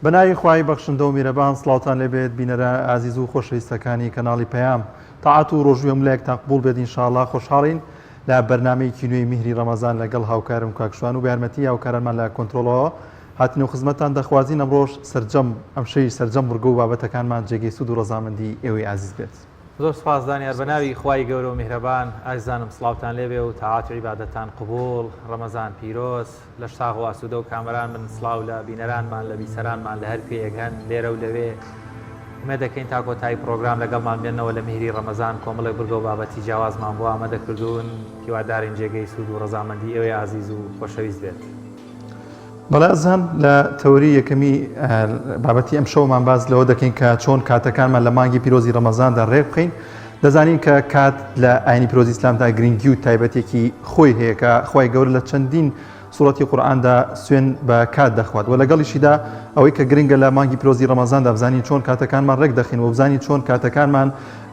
بەناوی خوای بەخشندە و میرەبان سڵاوتان لێبێت بینەرە ئازیز و خۆشەویستەکانی کەناڵی پەیام تاعات و ڕۆژوی ئەملایەکتان قبول بێت ئینشاءالله خۆشحاڵین لە بەرنامەیەکی نوێی میهری ڕەمەزان لەگەڵ هاوکارم کاکشوان و بە یارمەتی هاوکارانمان لە کۆنتڕۆڵەوە هاتنەوە خزمەتتان دەخوازین ئەمڕۆژ سەرجەم ئەم شەی سەرجەم ورگە و بابەتەکانمان جێگەی سوود و ڕەزامەندی ئێوەی عزیز بێت. زۆر سپاس دانیار بەناوی خوای گەورە و میهرەبان ئازیزانم سڵاوتان لێبێ و تاعات و عیبادەتان قبوڵ ڕەمەزان پیرۆز لە شتاغ و ئاسوودە و کامەران من سڵاو لە بینەرانمان لە بیسەرانمان لە هەر کوێیەک هەن لێرە و لەوێ ئەمە دەکەین تا کۆتایی پرۆگرام لەگەڵمان بێنەوە لە میهری ڕەمەزان کۆمەڵێک بورگە و بابەتی جیاوازمان بۆ ئامادەکردوون هیوادارین جێگەی سوود و ڕەزامەندی ئێوەی عزیز و خۆشەویست بێت. بەڵێزان لە تەوری یەکەمی بابەتی ئەم شەومان باز لەوە دەکەین کە چۆن کاتەکانمان لە مانگی پیرۆزی ڕەمەزاندا ڕێک بخەین. دەزانین کە کات لە ئاینی پیرۆزی ئیسلامدا گرنگی و تایبەتێکی خۆی هەیە کە خوای گەورە لە چەندین سوڕەتی قورئاندا سوێن بە کات دەخوات و لەگەڵیشیدا ئەوەی کە گرنگە لە مانگی پیرۆزی ڕەمەزاندا بزانین چۆن کاتەکانمان ڕێک دەخین و بزانین چۆن کاتەکانمان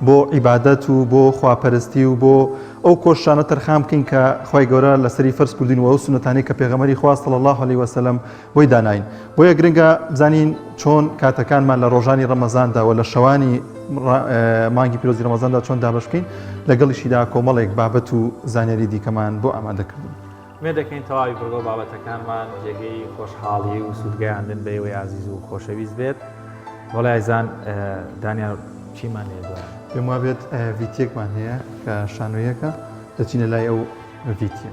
بۆ عیبادەت و بۆ خواپەرستی و بۆ ئەو کۆشانە تەرخام بکەین کە خوای گەورە لەسەری فەرز کردین و ئەو سونەتانەی کە پێغەمبەری خوا صلی الله علیه و سلم بۆی داناین. بۆیە گرنگە بزانین چۆن کاتەکانمان لە ڕۆژانی ڕەمەزاندا و لە شەوانی مانگی پیرۆزی ڕەمەزاندا چۆن دابەش بکەین لەگەڵیشیدا کۆمەڵێک بابەت و زانیاری دیکەمان بۆ ئامادەکردن. مێ دەکەین تەواوی بڕگۆ بابەتەکانمان جێگەی خۆشحاڵی و سوودگەیاندن بە ئێوەی عزیز و خۆشەویست بێت. وەڵای ئازیزان دانیار چیمان هەیە دوایە؟ پێم وا بێت ڤیتیەکمان هەیە کە شانۆیەکە دەچینە لای ئەو ڤیتیە.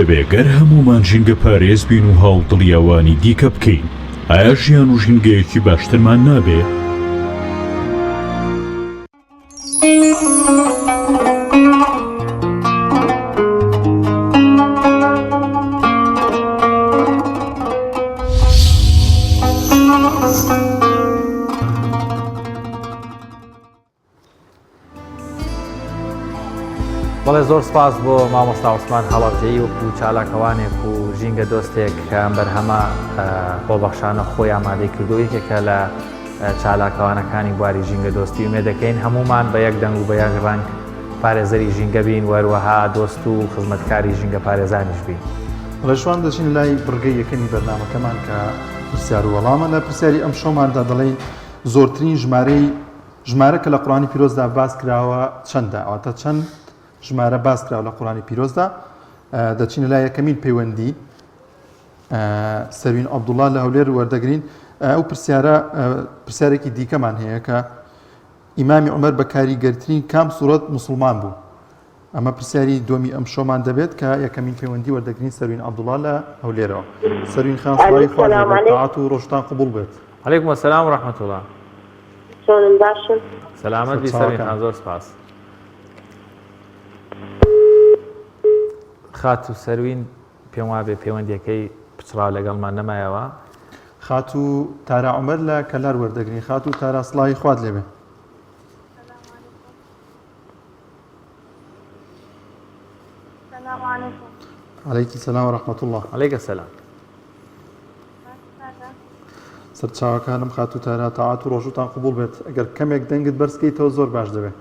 دەبێت گەر هەمومان ژینگە پارێز بین و هەوڵدڵی ئەوانی دیکە بکەین ئایا ژیان و ژینگەیەکی باشترمان نابێ؟ بەڵێ زۆر سپاس بۆ مامۆستا عوسمان هەڵەبجەیی و چالاکەوانێک و ژینگە دۆستێک کە ئەم بەرهەمە بۆ بەخشانە خۆی ئامادەی کردو یەکێکە لە چالاکەوانەکانی بواری ژینگە دۆستی و مێدەکەین هەمومان بە یەک دەنگ و بە یەک ڕەنگ پارێزەری ژینگە بین وەروەها دۆست و خزمەتکاری ژینگە پارێزانیش بین. ڕێژوان دەچین لای بڕگەی یەکەمی بەرنامەکەمان کە پرسیار و وەڵامە لە پرسیاری ئەم شەوماندا دەڵێن زۆرترین ژمارە کە لە قورئانی پیرۆزدا باس کراوە چەندە؟ ئەواتە چەند ژمارە باس کراوە لە قورئانی پیرۆزدا؟ دەچینە لای یەکەمین پەیوەندی سەروین عەبدوڵڵا لە هەولێر وەردەگرین. ئەو پرسیارێکی دیکەمان هەیە کە ئیمامی عومەر بە کاریگەرترین کام سوورەت موسڵمان بوو؟ ئەمە پرسیاری دومی ئەم شۆمان دەبێت کە یەکەمین پەیوەندی وەردەگرین سەروین عەبدوڵڵا لە هەولێرەوە. سەروین خان سوپای خوا لەبێت تاعات و ڕۆژتان قبوڵ بێت. عەلەیکوم ئەسسەلام و ڕەحمەتوڵڵا. چۆنن باشن؟ سەلامەت بی سەروین خان زۆر سپاس. خات و سەروین پێم وابێ پەیوەندیەکەی پچڕاو لەگەڵمان نەمایەوە. خات و تارا عومەر لە کەلار وەردەگرین. خات و تارا سڵاوی خوات لێبێ. السلام عليكم. عليك السلام ورحمة الله. عليك السلام. سەرچاوەکانم خات و تارە تاعات و ڕۆژوتان قبول بێت ئەگەر کەمێک دەنگت بەرزکەیتەوە زۆر باش دەبێت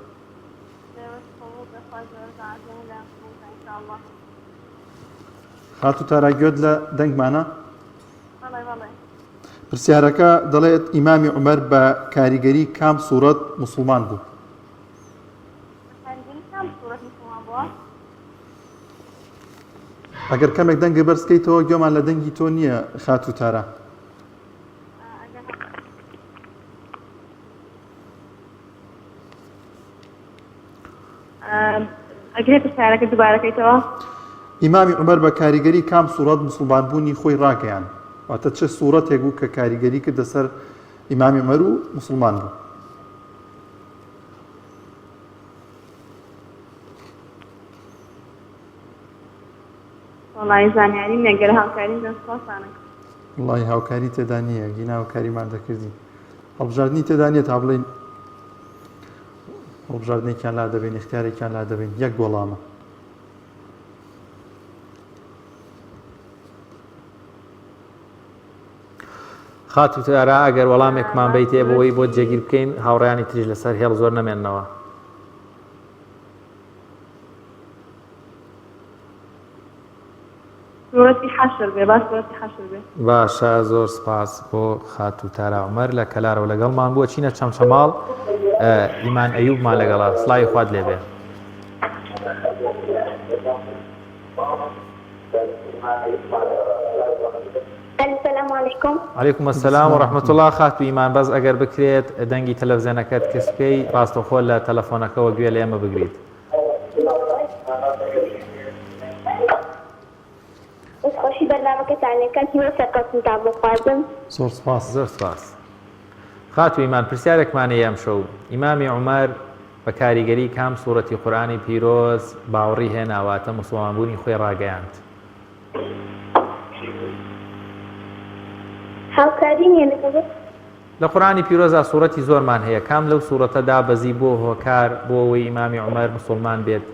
خات و تارە گوێت لە دەنگمانە پرسیارەکە دەڵێت ئیمامی عومەر بە کاریگەری کام سوورەت موسڵمان بوو ئەگەر کەمێک دەنگی بەرزکەیتەوە گوێمان لە دەنگی تۆ نییە خات و تارە ئەگەر پرسیارەکە دووبارەکەیتەوە ئیمامی عومەر بە کاریگەری کام سوورەت موسڵمانبوونی خۆی ڕاگەیان واتە چه سوورەتێک بوو کە کاریگەری کردە سەر ئیمامی عومەر و موسڵمان بوو وڵی زانیاری نەگەر هاوکاری دەستخواسانەکە وڵی هاوکاری تێدا نییە گینا هاوکاریمان دەکردی هەڵبژاردننی تێدا نیە تا بڵین هەڵبژاردنێکیان لا دەبین اختیارێکیان لا دەبین یەک وەڵامە خات و تارە ئەگەر وەڵامێکمان بیتێ بۆی بۆ جێگیر بکەین هاوڕیانی تریش لەسەر هێڵ زۆر نەمێننەوە سوورەتی حەشر بێ باش سوورەتی حەشر بێ باشە زۆر سپاس بۆ خات و تارە عومەر لە کەلارەوە لەگەڵمان بووە چینە چەمچەماڵ ئیمان ئەیوبمان لەگەڵا سڵاوی خوات لێبێ السلام علیکم علیکم السلام و رحمة الله خات و ئیمان بەس ئەگەر بکرێت دەنگی تەلەڤیزیۆنەکەت کەس پێی ڕاستەخۆ لە تەلەفۆنەکەەوە گوێ لە ئێمە بگریت خۆشی بەرنامەکەتانەکەن هیوە سەرکەوتنتان بۆ خوازم زۆر سپاس زۆر سپاس خات و ئیمان پرسیارێکمانەیە ئەم شەو ئیمامی عومەر بە کاریگەری کام سوورەتی قورئانی پیرۆز باوەڕی هێناواتە موسڵمانبوونی خۆی ڕاگەیاند هاوکاری نیە لەگەڵ لە قورئانی پیرۆزا سوورەتی زۆرمان هەیە کام لەو سوورەتەدا بەزی بۆ هۆکار بۆ ئەوەی ئیمامی عومەر موسڵمان بێت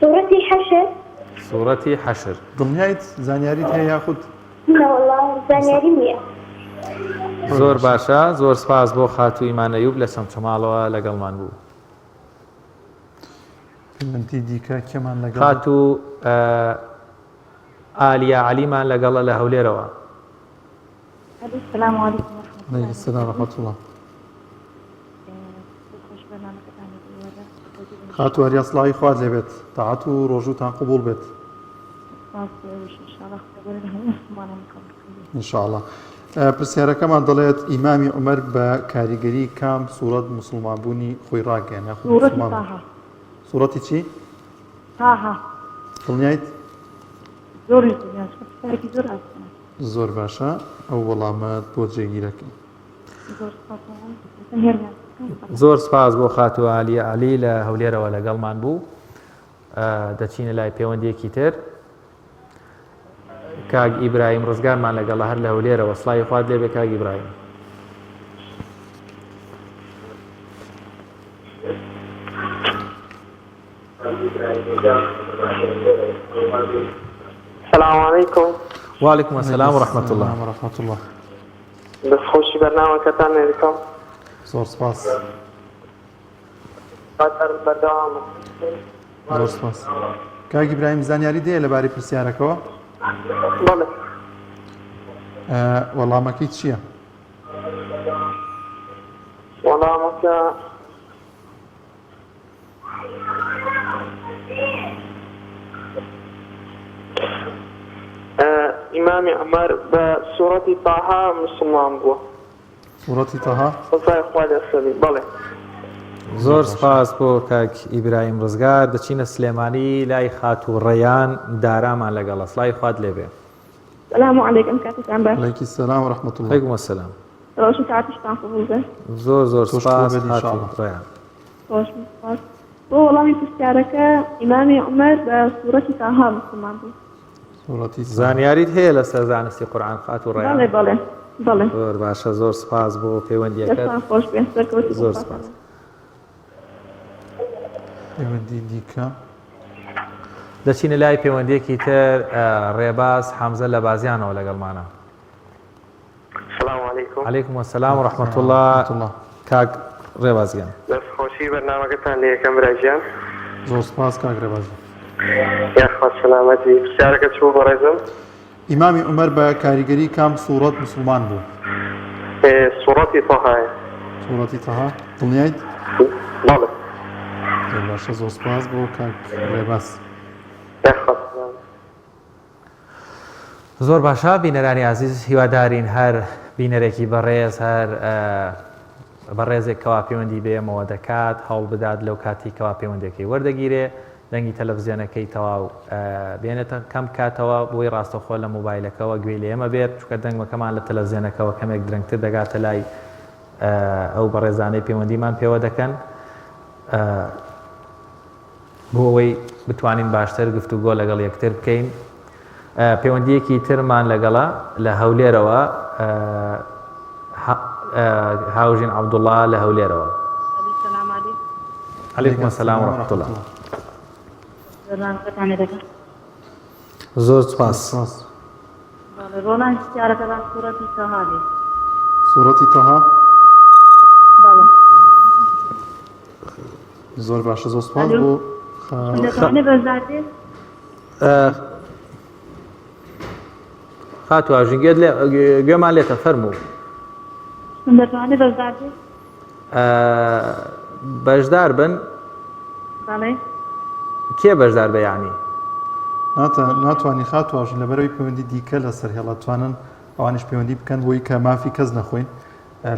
سوورەتی حەشر سوورەتی حەشر دڵنیایت زانیاریت هەیە یاخود نەوەڵڵا زانیاری نییە زۆر باشە زۆر سپاس بۆ خات و ئیمان ئەیوب لە چەمچەماڵەوە لەگەڵمان بوو پەیوەندی دیکە کێمان لەگەڵ خات و ئالیا عەلیمان لەگەڵە لە هەولێرەوە السلام علیکم عەلەیکم السەلام ورحمەة الله خات و هەریا سڵاوی خوات لێبێت تاعات و ڕۆژوتان قبول بێت ئینشاءڵڵا پرسیارەکەمان دەڵێت ئیمامی عومەر بە کاریگەری کام سوورەت موسڵمانبوونی خۆی ڕاگەیان یاخود موسڵمان سوورەتی چی؟ تاها دڵنیایت؟ زۆری پرسیارێکی زۆر ئاسانە زۆر باشە ئەو وەڵامەت بۆ جێگیرەکەی زۆر سپاس زۆر سپاس بۆ خات و ئالیە عەلی لە هەولێرەوە لەگەڵمان بوو دەچینە لای پەیوەندیەکی تر کاک ئیبراهیم ڕزگارمان لەگەڵە هەر لە هەولێرەوە سڵاوی خوات لێبێ کاک ئیبراهیم السلام علیکم وعلیکم السلام ورحمة الله ورحمة الله دەستخۆشی بەرنامەکەتان نێریکەم زۆر سپاس خاطر بەردەوام زۆر سپاس کاک ئیبراهیم زانیاری دەیە لەبارەی پرسیارەکەەوە بەڵێ وەڵامەکەی چییە؟ وەڵامەکە ئیمامی عومەر بە سوورەتی تاها موسڵمان بووە سوورەتی تاها ڕزای خوا لێسەبی بەڵێ زۆر سپاس بۆ کاک ئیبراهیم ڕزگار دەچینە سلێمانی لای خات و ڕێیان دارامان لەگەڵە سڵاوی خوات لێبێ السلام علیکم کاتتان باش عەلەیکی السەلام ورحمەة الله عەلەیکم السەلام ڕۆژ و ساعتیشتان قبول بێ زۆر زۆر تۆش سپاس قبول بێت خات و ئینشاءڵڵا. ڕێیان خۆش سپاس بۆ وەڵامی پرسیارەکە ئیمامی عومەر بە سوورەتی تاها مسلمان بوو سوورەتی زانیاریت هەیە لەسەر زانستی قورئان خات و بەڵێ ڕێیان بەڵێ بەڵێ زۆر باشە زۆر سپاس بۆ پەیوەندیەکەت دەستان خۆش بێ سەرکەوتی زۆر سپاس پەیوەندی دیکە دەچینە لای پەیوەندیەکی تر ڕێباز حەمزە لە بازیانەوە لەگەڵمانە. السلام عليكم. عەلەیکم السەلام وڕەحمەتوڵڵاه کاک ڕێبازگیان. دەستخۆشی بەرنامەکەتان لێ یەکەم براژیان. زۆر سپاس کاک ڕێباز. یاخوا سەلامەتی. پرسیارەکە چوو بەڕێزم؟ ئیمامی عومەر بە کاریگەری کام سوورەت مسلمان بوو؟ سوڕەتی تەهایە. سوورەتی تەها دڵنیایت؟ بەڵێ. زۆر باشە، زۆر سپاس بۆ کاک ڕێباز. یاخوا سەلامەت. زۆر باشە بینەرانی عزیز، هیوادارین هەر بینەرێکی بەڕێز هەر بەڕێزێک کەوا پەیوەندی بێمەوە دەکات هەوڵ بدات لەو کاتی کەوا پەیوەندەکەی وەردەگیرێ دەنگی تەلەڤیزیۆنەکەی تەواو بێنێتە کەم کاتەوە بۆی ڕاستەخۆ لە موبایلەکەەوە گوێی لە ئێمە بێت، چونکە دەنگمەکەمان لە تەلەڤیزیۆنەکەەوە کەمێک درەنگتر دەگاتە لای ئەو بەڕێزانەی پەیوەندیمان پێوە دەکەن بۆ ئەوەی بتوانین باشتر گفتوگۆ لەگەڵ یەکتر بکەین. پەیوەندیەکی ترمان لەگەڵا لە هەولێرەوە هاوژین عەبدوڵڵا لە هەولێرەوە. عەلەیکم السەلام وڕەحمەتوڵڵاه. زۆر سپاس. ڕۆڵان پرسیارەکەتان سوورەتی تەها بێ. سوورەتی تەها؟ بەڵێ. زۆر باشە، زۆر سپاس بۆ دەتوانێت بەزار بێت؟ خاتو هاوژین گوێمان لێتە فەرموو. دەتوانێت بەزار بێت؟ بەشدار بن؟ بەڵێ. کێ بەشدار بە یانی؟ ناتوانانی خاتوواژین لەبەرەوەی پەیوەندی دیکە لەسەر هێڵاتوانن ئەوانش پەیوەندی بکەن بۆی کە مافی کەس نەخۆین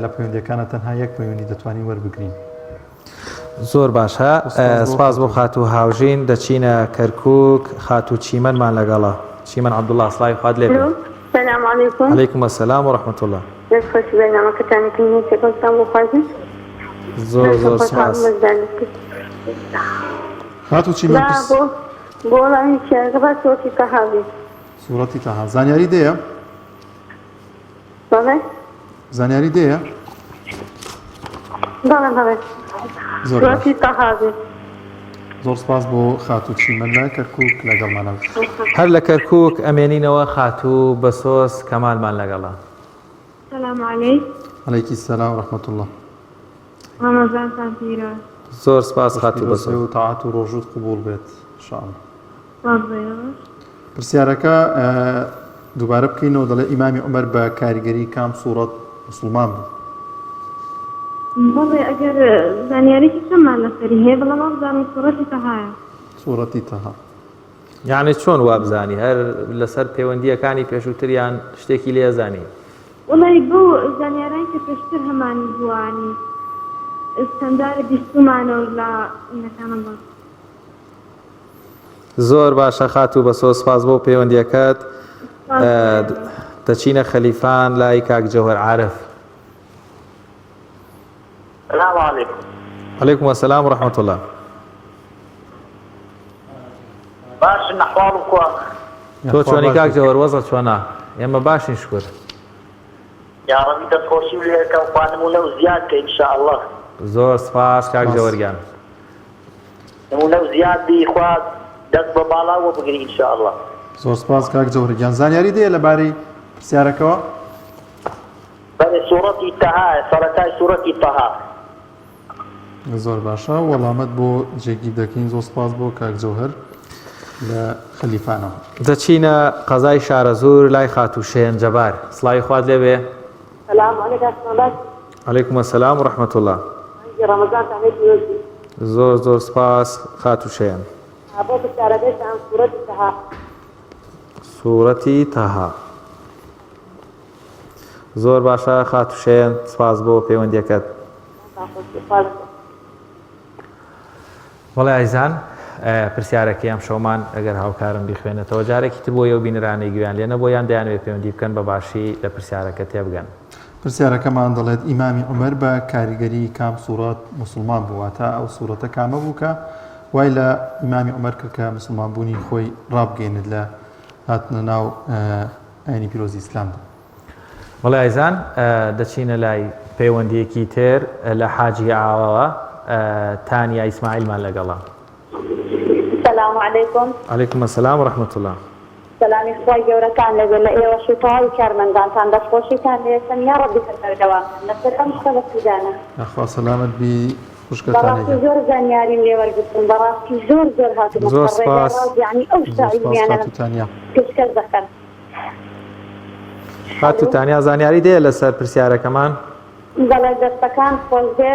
لە پەیوەندیەکانە تەنها یەک پەیوەندی دەتوانین وەربگرین. زۆر باشە، سپاس بۆ خاتو هاوژین. دەچینە کەرکووک، خاتو چیمەنمان لەگەڵە. چیمەن عەبدوڵڵا سڵاوی خوات لێ بێت. السلام عليكم. عەلەیکم السەلام وڕەحمەتوڵڵاه. دەستخۆش بەرنامەکەتانی سێکۆستان بۆ خوازم. زۆر سپاس. خاتو چیمەن بۆ وەڵامی پرسیارەکە با سوورەتی تەها بێ. سوورەتی تەها زانیاری دەیە؟ بەڵێ. زانیاری دەیە؟ بەڵێ بەڵێ. زۆر سوورەتی تەها بێ. زۆر سپاس بۆ خاتو چیمەن لە کەرکووک لەگەڵمانە. هەر لە کەرکووک ئەمێنینەوە خاتو بەسۆس کەمالمان لەگەڵە. سلام علیک. عەلەیکی السەلام وڕەحمەتوڵڵاه. ڕەمەزانتان پیرۆ. زۆر سپاس خاتو بەسۆس. و تاعات و ڕۆژوت قبول بێت ئینشاءڵڵا. ڕازێەوە. پرسیارەکە دووبارە بکەینەوە، دەڵێ ئیمامی عومەر بە کاریگەری کام سوورەت موسڵمان بوو؟ بەڵێ ئەگەر زانیارێکی کەممان لەسەری هەیە بەڵام ئەبزانم سوورەتی تەهایە. سوورەتی تەها. یعنی چۆن وابزانی هەر لەسەر پەیوەندیەکانی پێشووتریان شتێکی لێزانی؟ وڵی بۆ زانیارانی کە پێشتر هەمانی بووانی ئستەندارە بیستمانەوە لە ئینەکانم بۆ. زۆر باشە خاتو بەسۆس، سپاس بۆ پەیوەندیەکەت. دەچینە خەلیفان لای کاک جەوهەر عارف. السلام عليكم. عەلەیکم السەلام وڕەحمەتوڵڵاه. باش نەحواڵکوە. تۆ چۆنی کاک جەوهەر وەزە چۆنا؟ ئێمە باشین شکر. یاڕەبی دەستخۆشی لێرەکە و خوانمو لەو زیاد کە ئینشاءالله. زۆر سپاس کاک جەوەرگیان. نمو لەو زیاد بی خواد دەست بە باڵاوە بگری ئینشاءالله. زۆر سپاس کاک جەوهەرگیان. زانیاری دەیە لەبارەی پرسیارەکەەوە؟ بەڵێ سوورەتی تەها، سەرەتای سوورەتی تەها. زۆر باشە، وەڵامەت بۆ جێگیر دەکەین. زۆر سپاس بۆ کاک جەوهەر لە خەلیفانەوە. دەچینە قەزای شارەزور لای خاتو شێن جەبار. سڵاوی خوات لێ بێ. سلام علیکم. عەلەیکم السەلام وڕەحمەتوڵڵاه. ڕەمەزانتان پێویستی. زۆر سپاس خاتو شێن. بۆ پرسیارەکەتان سوورەتی تەها. سوورەتی تەها. زۆر باشە خاتو شێن، سپاس بۆ پەیوەندیەکەت. وەڵێ ئایزان پرسیارەکەی ئەم شەومان ئەگەر هاوکارم بیخوێنێتەوە جارێکی تر بۆ یەو بینەرانەی گویان لێنە بۆ یان دەیانوێت پەیوەندی بکەن بە باشی لە پرسیارەکە تێبگەن. پرسیارەکەمان دەڵێت ئیمامی عومەر بە کاریگەری کام سوورەت موسڵمان بوو، تا ئەو سوورەتە کامە بوو کە وای لە ئیمامی عومەر کرد کە موسڵمان بوونی خۆی ڕابگەێنێت لە هاتنە ناو ئاینی پیرۆزی ئیسلامدا. وەڵێ ئایزان دەچینە لای پەیوەندیەکی تر لە حاجی ئاوەوە تانیا ئیسماعیلمان لەگەڵە. السلام عليكم. عليكم السلام ورحمة الله. سلامي خوای گەورەکان لەگەڵ لە ئێوە شوتەوەی کارمەندانتان دەستخۆشیتان لێسن یا ڕەبی سەردەوام لەسەر ئەم شتە بەسیدانە. ئەخوا سەلامت بی بەڕاستی خوشکەتانێگە زۆر زانیاریم لێوەرگتم بەڕاستی زۆر هاتووە زۆر سپاس. یعنی ئەو شتایمیانە خاتوتانیا کەسکەس دەکەن. خاتو تانیا زانیاری دێ لەسەر پرسیارەکەمان؟ بەڵێ دەستەکان خۆش دێ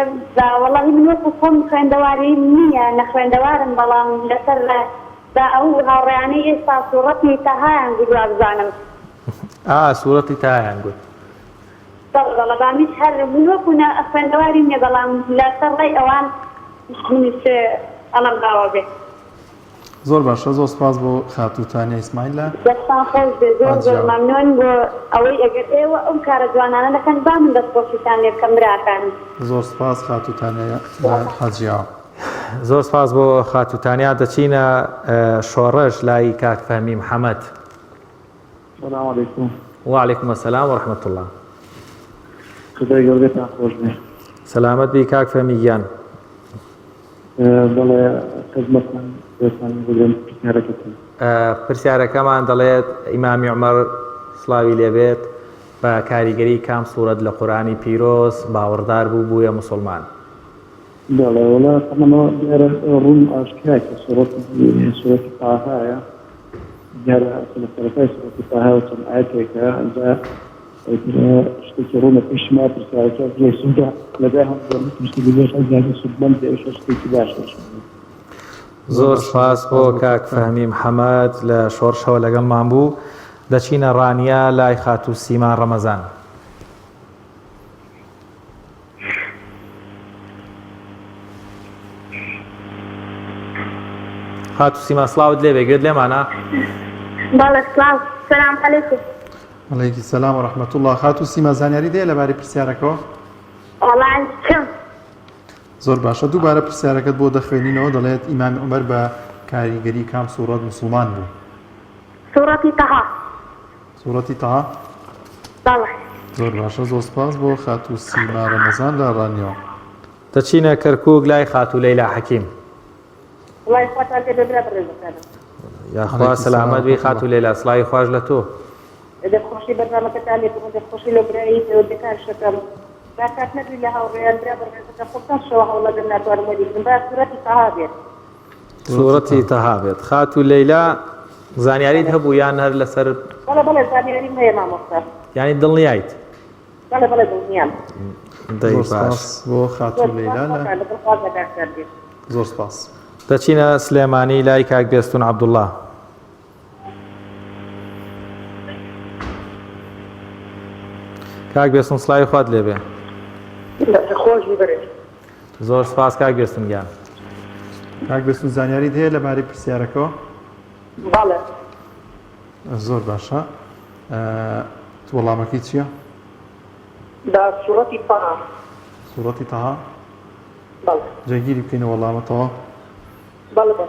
وەڵاهی من وەکو خۆم خوێندەواری نییە نەخوێندەوارم بەڵام لەسەر دا ئەو هاوڕێیانەی ئێستا سوڕەتی تەهایان گویا بزانم. سوورەتی تایان گوت. بەڵەبامیش هەر من وەکو خوێندەواری نییە بەڵام لەسەر ڕێی ئەوان منیش ئەڵم داوا بێ. زۆر باشە زۆر سپاس بۆ خاتوتانیا ئیسماعیلە. دەستان خۆش بێ زۆر مەمنون بۆ ئەوەی ئەگەر ئێوە ئەو کارە جوانانە دەکەن با من دەستخۆشیتان لێ بکەم براکان. زۆر سپاس خاتوتانیا حەجیاوە. زۆر سپاس بۆ خاتوتانیا. دەچینە شۆڕش لای کاک فەهمی محەممەد. السلام عليكم. وعليكم السلام ورحمة الله. خدای گەورەتان خۆش بێ. سلامت بی کاک فەهمی گیان. بەڵێ خزمەتتان پێتان بگرم پرسیارەکەتان. پرسیارەکەمان دەڵێت ئیمامی عومەر سڵاوی لێبێت بە کاریگەری کام سوورەت لە قورئانی پیرۆز باوەڕدار بوو بوویە موسڵمان. بەڵێ وڵا تەمەنەوە دیارە ڕوون ئاشکرا کە سوورەتی تاهایە دیارە لە سەرەتای سوورەتی تاها و چەند ئایەتێکە ئەنجا شتێکی ڕوونە پێشما پرسیارەکە لێ سوودا لەبێ هەم پرسی بێش ئەزیادی سوودمەند ئێش شتێکی باشە. زۆر سپاس بۆ کاک فەهمی محەممەد لە شۆڕشەوە لەگەڵمان بوو. دەچینە ڕانیا لای خاتو سیمان ڕەمەزان. خاتو سیمان سڵاوت لێبێ گوێت لێمانە؟ بەڵێ سڵاو سەلام عەلەیکوم. عەلەیکی سەلام و ڕەحمەت الله. خاتو سیما زانیاری دێ لەبارەی پرسیارەکەەوە؟ وەڵام چم. زۆر باشە دووبارە پرسیارەکەت بۆ دەخوێنینەوە دەڵێت ئیمامی عومەر بە کاریگەری کام سوورەت موسڵمان بوو؟ سوورەتی تەها. سوورەتی تەها؟ بەڵێ. زۆر باشە زۆر سپاس بۆ خاتو سیما ڕەمەزان لە ڕانیەوە. دەچینە کەرکووک لای خاتو لەیلا حەکیم. وڵای خۆتان پێ ببرە بڕێزەکانم. یاخوا سەلامەت بی خاتو لەیلا سڵاوی خۆش لە تۆ. دەستخۆشی بەرنامەکەتان لێکم دەستخۆشی لە برایی دەکار شەکەم. باکات نەبی لە هاوڕێیان برا بڕێزەکە خۆتان شەوە هەوڵەگەر ناتوانم وەریکم با سوورەتی تەها بێت. سوورەتی تەها بێت. خاتو لەیلا زانیاریت هەبوو یان هەر لەسەر؟ بەڵێ زانیاریم هەیە مامۆستا. یعنی دڵنیایت؟ بەڵێ دڵنیام. زۆر سپاس بۆ خاتو لەیلا زۆر سپاس. دەچینە سلێمانی لای کاک بێستون عەبدوڵڵا. کاک بێستون سڵاوی خوات لێبێ. خۆشی بێت. زۆر سپاس کاک بێستون گیان. کاک بێستون زانیاری هەیە لەبارەی پرسیارەکەەوە؟ بەڵێ. زۆر باشە. وەڵامەکەی چییە؟ دا سوورەتی تەها. سوورەتی تەها؟ بەڵێ. جێگیری بکەینە وەڵامەتەوە؟ بەڵێ.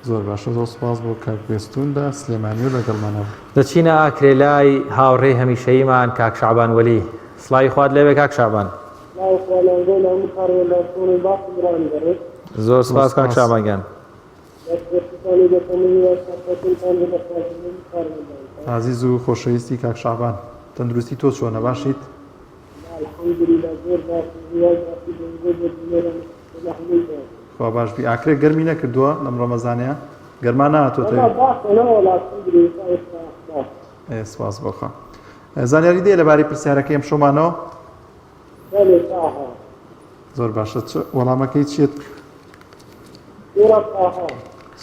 زۆر باشە زۆر سپاس بۆ کاک بێستوندا سلێمانی و لەگەڵمانەوە. دەچینە ئاکرێ لای هاوڕێی هەمیشەییمان کاک شعبان وەلی. سڵاوی خوات لێبێ کاک شعبان. زۆر سپاس کاک شعبان گیان. عزیز و خۆشەویستی کاک شعبان تەندروستی تۆ چۆنە باشیت؟ خوا باش بی. ئاکرێ گەرمی نەکردووە لەم ڕەمەزانەیە؟ گەرما نهاتۆتە؟ سپاس بۆخوا. زانیاری دێ لەبارەی پرسیارەکەی ئەم شەومانەوە؟ زۆر باشە وەڵامەکەی چیت؟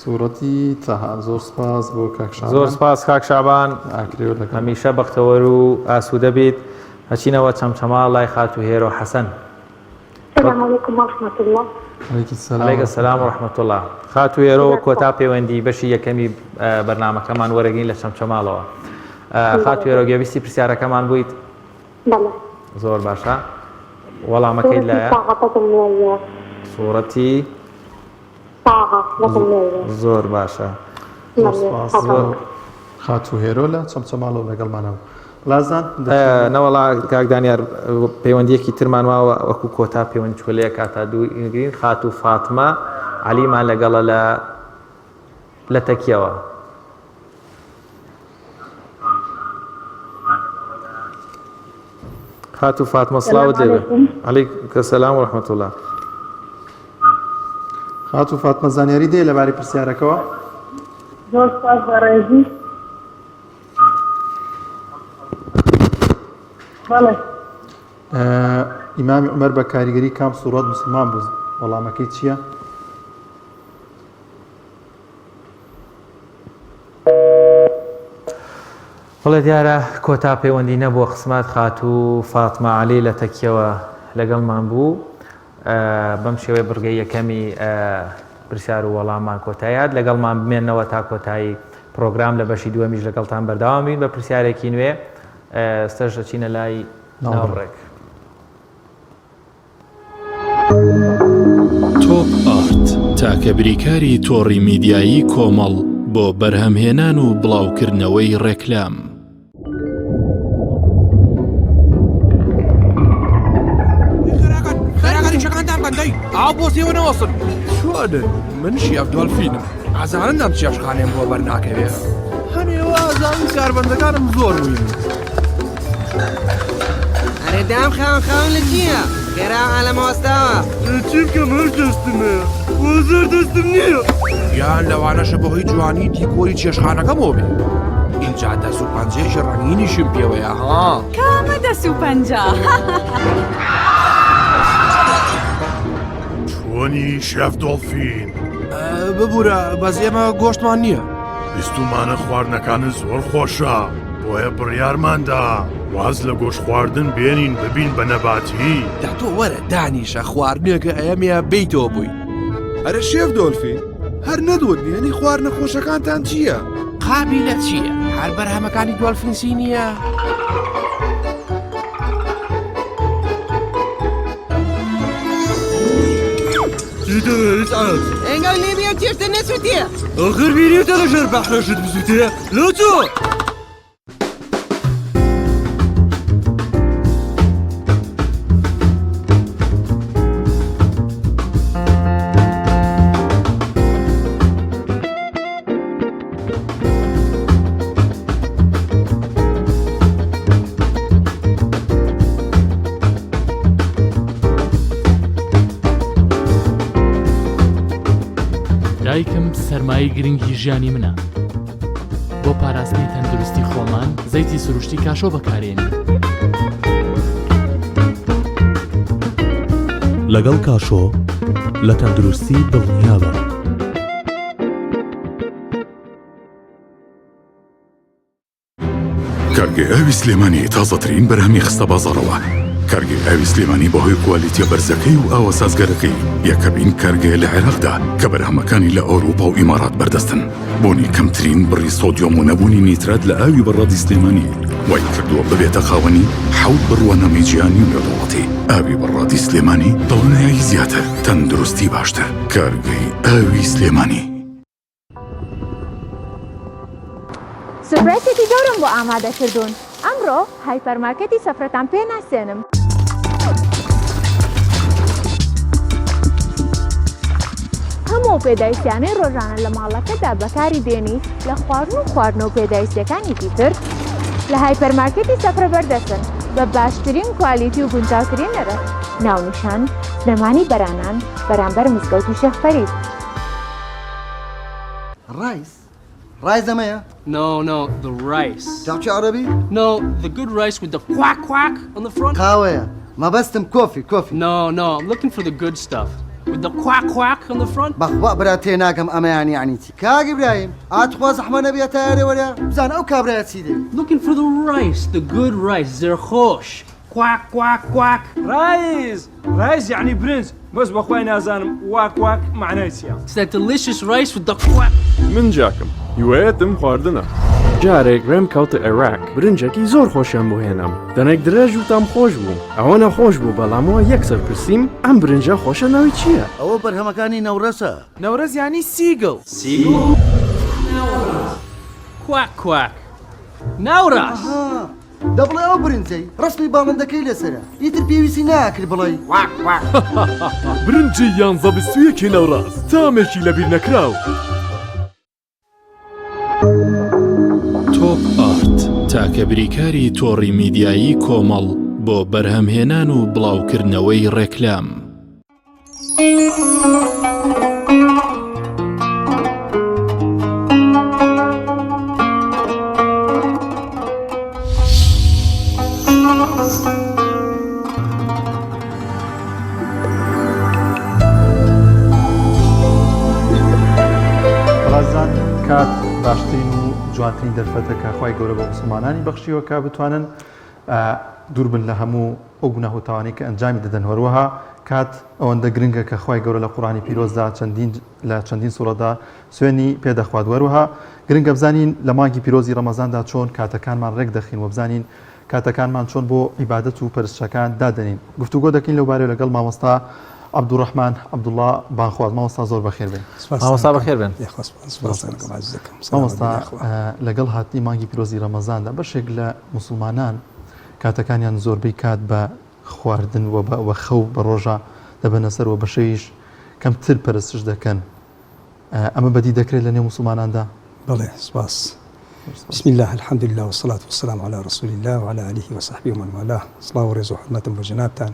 سوورەتی تەها. زۆر سپاس بۆ کاک شعبان. زۆر سپاس کاک شعبان. ئاکرێ لەگەڵ هەمیشە بەختەوەر و ئاسوودە بیت. هەچینەوە چەمچەما لای خاتو هێرۆ حەسەن. السلام عليكم ورحمة الله. عليك السلام ورحمة الله. خاتو هێرۆ کۆتا پەیوەندی بەشی یەکەمی بەرنامەکەمان وەرەگین لە چەمچەماڵەوە. خاتو هێرۆ گوێویستی پرسیارەکەمان بوویت؟ بەڵێ. زۆر باشە. وەڵامەکەی لایە؟ سوورەتی زۆر باشە. زۆر سپاس بۆ خاتو هێرۆ لە چەمچەماڵەوە لەگەڵمانەوە. لازان نەوەڵا کاک دانیار پەیوەندیەکی ترمان ماوە وەکو کۆتا پەیوەند چۆلەیە کاتا دووگرین. خاتو فاتمە عەلیمان لەگەڵە لە لە تەکیەوە. خاتو فاتمە سڵاوت لێبێ. عەلەیکم سەلام و ڕەحمەتوڵڵاه. خاتو فاتمە زانیاری دێ لەبارەی پرسیارەکەەوە؟ زۆر سپاس بەڕێزی. بەڵێ. ئیمامی عومەر بە کاریگەری کام سوورەت موسڵمان بوو، وەڵامەکەی چییە؟ بەڵێ دیارە کۆتا پەیوەندی نەبووە قسمات خاتوو فاتمە عەلی لە تەکیەوە لەگەڵمان بوو. بەم شێوەیە بڕگەی یەکەمی پرسیار و وەڵامان کۆتاییات لەگەڵمان بمێنەوە تا کۆتایی پرۆگرام لە بەشی دووەمیش لەگەڵتان بەردەوام بین بە پرسیارێکی نوێ. ئێستاش دەچینە لای ناوەڕێک. تۆپ ئارت تاکە بریکاری تۆڕی میدیایی کۆمەڵ بۆ بەرهەمهێنان و بڵاوکردنەوەی ڕێکلام. ئاو بۆ سێوە نەوەسن چۆنن من شیاف دۆلفینم ئازانم نام چێشخانێم بۆ بەرناکەوێ هەنێوە ئازان کاربەندەکانم زۆر بووین ئەرێدام خاون لە چییە؟ خێرا ئالەمەوەستاوە چی بکەم هەر دەستمێ بۆ زۆر دەستم نییە یان لەوانەشە بەهۆی جوانی دیکۆری چێشخانەکەمەوە بێ اینجا دەست و پەنجەیەکی ڕەنگینیشم پێوەیە ها کامە دەست و پەنجە چۆنی شێف دۆڵفین ببوورە بەس ئێمە گۆشتمان نییە بیستومانە خواردنەکانت زۆر خۆشە بۆیە بڕیارماندا واز لە گۆشت خواردن بێنین ببین بە نەباتی دا تۆ وەرە دانیشە خواردنێکە ئەیەمیە بیتەوە بووی ئەرە شێف دۆلفین هەر نەدوتنیێنی خواردنە خۆشەکانتان چییە؟ قابی لە چییە؟ هەر بەرهەمەکانی دۆلفینسی نییە؟ ئەنگەڵ لێبیە و تێشتە نەسووتیە ئەخر بینێتە لەژێر بەحرەشت بزوتێ لۆچۆ دایکم سەرمایی گرنگی ژیانی منە بۆ پاراستنی تەندروستی خۆمان زەیتی سروشتی کاشۆ بەکارێنین لەگەڵ کاشۆ لە تەندروستی دڵنیابە کارگێ ئاوی سلێمانی تازەترین بەرهەمی خستە بازاڕەوە کارگێ ئاوی سلێمانی بەهۆی کوالیتیە بەرزەکەی و ئاوە سازگەرەکەی یەکەمین کارگێ لە عێراقدا کە بەرهەمەکانی لە ئەوروپا و ئیمارات بەردەستن بۆنی کەمترین بڕی سۆدیۆم و نەبوونی نیترات لە ئاوی بەڕادی سلێمانی وای کردووە ببێتە خاوەنی حەوت بڕوانەمەی جیهانی و نێودەوڵەتی ئاوی بەڕادی سلێمانی دڵنیایی زیاتر تەندروستی باشتر کارگەی ئاوی سلێمانی سورپرایزێکی گەورم بۆ ئامادەکردوون ئەمڕۆ هایپەرمارکەتی سەفرەتان پێ ناسێنم هەموو پێداویستیانەی ڕۆژانە لە ماڵەکەدا بەکاری دێنی لە خواردن و پێداویستیەکانی دیتر لە هایپەرمارکەتی سەفرە بەردەستن بە باشترین کوالیتی و گونجاوترین نرخ ناونیشان سلێمانی بەرانان بەرامبەر مزگەوتی شێخ فەرید Rice amaya? No, the rice. تعرف عربي? No, the good rice with the quack quack on the front. قهوة. ما بستم coffee. No, I'm looking for the good stuff. With the quack quack on the front. بخوا براتي ناقم أما يعني تي. كاج إبراهيم. أتخواز أحمد نبي تاري ولا؟ بزان أو كابرات سيدي. Looking for the rice, the good rice. زرخوش. quack quack quack. Rice يعني برنس. بس بخوي نازانم واك معناه سيا. It's that delicious rice with the quack. من جاكم. هیوایەتم خواردنە جارێک ڕێم کەوتە عێراق برنجێکی زۆر خۆشیان بۆ هێنام دەنێک درێژ و تام خۆش بوو ئەوە نەخۆش بوو بەڵامەوە یەکسەر پرسییم ئەم برنجە خۆشە ناوی چییە؟ ئەوە بەرهەمەکانی نەورەسە نەورەس یانی سیگڵ quack quack ناوڕاس دەبڵێ ئەو برنجەی ڕسمی باڵندەکەی لەسرە ئیتر پێویستی ناکرد بڵێ برنجی یانزە بستویەکی نەوڕاست تامێکی لەبیر نەکراو تۆپ ئارت تاکە بریکاری تۆڕی میدیایی کۆمەڵ بۆ بەرهەمهێنان و بڵاوکردنەوەی ڕێکلام. کات باشترین و جوانترین دەرفەتەکە خوای گەورە بە مسلمانانی بەخشیوە کە بتوانن دوور بن لە هەموو ئەو گوناه و تاوانی کە ئەنجامی دەدەن. هەروەها کات ئەوەندە گرنگە کە خوای گەورە لە قورئانی پیرۆزدا لە چەندین سوورەدا سوێنی پێدەخوات. وەروەها گرنگە بزانین لە مانگی پیرۆزی ڕەمەزاندا چۆن کاتەکانمان ڕێک دەخین و بزانین کاتەکانمان چۆن بۆ عیبادەت و پەرستشەکان دادەنین. گفتوگۆ دەکەین لەو بارەیە لەگەڵ مامۆستا عەبدوڕەحمان عەبدوڵڵا بانخواز. مامۆستا زۆر بەخێر بێن. مامۆستا بەخێر بێن. مامۆستا لەگەڵ هاتنی مانگی پیرۆزی ڕەمەزاندا بەشێک لە موسڵمانان کاتەکانیان زۆربەی کات بە خواردن و بە خەو بە ڕۆژە دەبەنە سەر و بەشەیش کەمتر پەرستش دەکەن. ئەمە بەدی دەکرێت لە نێو موسڵماناندا؟ بەڵێ سپاس. بسم الله الحمد لله والصلاة والسلام على رسول الله وعلى آله وصحبه ومن والاه. سڵاو و ڕێز و حورمەتم بۆ جەنابتان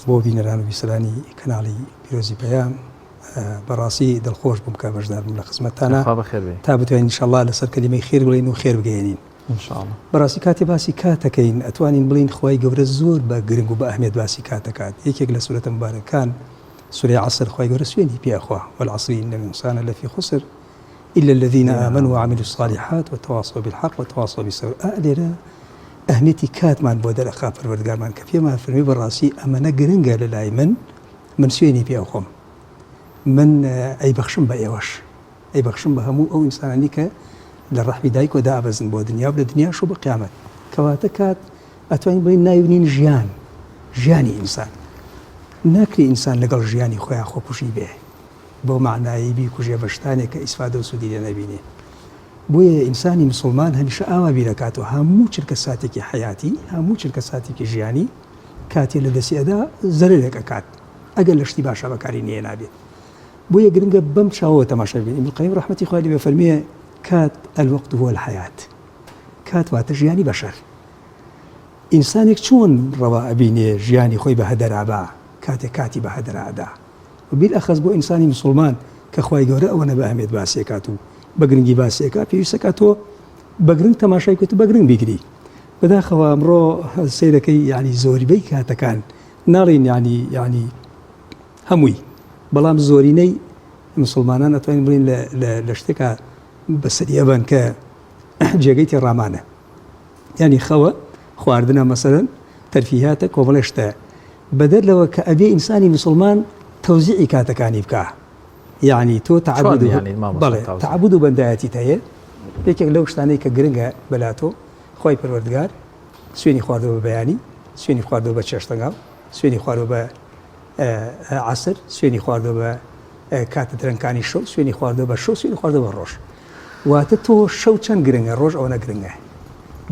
بۆ بینەران و بیسەرانی کەناڵی پیرۆزی پەیام. بەڕاستی دڵخۆش بووم کە بەشدار بووم لە خزمەتتانە تا بتوانین ئینشاءالله لەسەر کەلیمەی خێر بڵین و خێر بگەێنین. بەڕاستی کاتێ باسی کاتەکەین ئەتوانین بڵین خوای گەورە زۆر بە گرنگ و بە ئەهمیەت باسی کاتەکات. یەکێک لە سورەتە مبارەکان سورەی عەسر خوای گەورە سوێندی پێخوا والعەسر إن الإنسان لفي خسر إلا الذين آمنوا وعملوا الصالحات وتواصوا بالحق وتواصوا بالصبر. لێرە ئەهمیەتی کاتمان بۆ دەرەخا پەروەردگارمان کە پێمان فەرمی بەڕاستی ئەمەنە گرنگە لە لای من سوێنی پێ خۆم، من ئەیبەخشم بە ئێوەش، ئەیبەخشم بە هەموو ئەو ئینسانانی کە لە ڕەحمی دایک و دابەزن بۆ دنیا و لە دنیاش و بە قیامەت. کەواتە کات ئەتوانین بڵین ناوێنین ژیانی ئینسان. ناکری ئینسان لەگەڵ ژیانی خۆیان خۆکوژی بێ بۆ معنایی بیکوژێ بە شتانێک کە ئیسفادە و سوودی لێ نەبینێ. بۆیە ئینسانی مسلمان هەمیشە ئاوا بیرەکاتەوە هەموو چرکە ساتێکی حیاتی، هەموو چرکە ساتێکی ژیانی کاتێ لە دەستی ئەدا زەرێک ئەکات ئەگەر لە شتی باشە بەکاری نێ نابێت. بۆیە گرنگە بەم چاوەوە تەماشا بکەین. ئیبن القەیم ڕەحمەتی خوای لێ بفەرمێ کات الوقت هو الحیات. کات واتە ژیانی بەشەر. ئینسانێک چۆن ڕەوا ئەبینێ ژیانی خۆی بە هەدەرابا کاتێک کاتی بە هەدەرادا. وبیلئەخەز بۆ ئینسانی مسلمان کە خوای گەورە ئەوەنە بە ئەهمیەت باسیەکات و بە گرنگی باسیەکە پێویستەکە تۆ بە گرنگ تەماشای کەوت و بە گرنگ بیگری. بەداخەوە ئەمڕۆ سەیرەکەی یعنی زۆریبەی کاتەکان ناڵین ینی هەمووی، بەڵام زۆرینەی مسلمانان ئەتوانین بڵین لە شتێکە بەسەریەبن کە جێگەی تێڕامانە، ینی خەوە خواردنە مەسەرەن تەرفیهاتە کۆمەڵێشتە بەدەر لەوە کە ئەبێ ئینسانی مسلمان تەوزیعی کاتەکانی بکە. یعنی تۆ تعبود و بەندایەتیت هەیە. یەکێک لەو شتانەی کە گرنگە بەلاتۆ خۆی پەروەردگار سوێنی خواردەوە بە بەیانی، سوێنی خواردەوە بە چێشتەنگاو، سوێنی خواردەوە بە عەسر، سوێنی خواردەوە بە کاتە درەنگەکانی شەو، سوێنی خواردەوە بە شەو، سوێنی خواردەوە بە ڕۆژ. واتە تۆ شەو چەند گرنگە، ڕۆژ ئەوەنە گرنگە،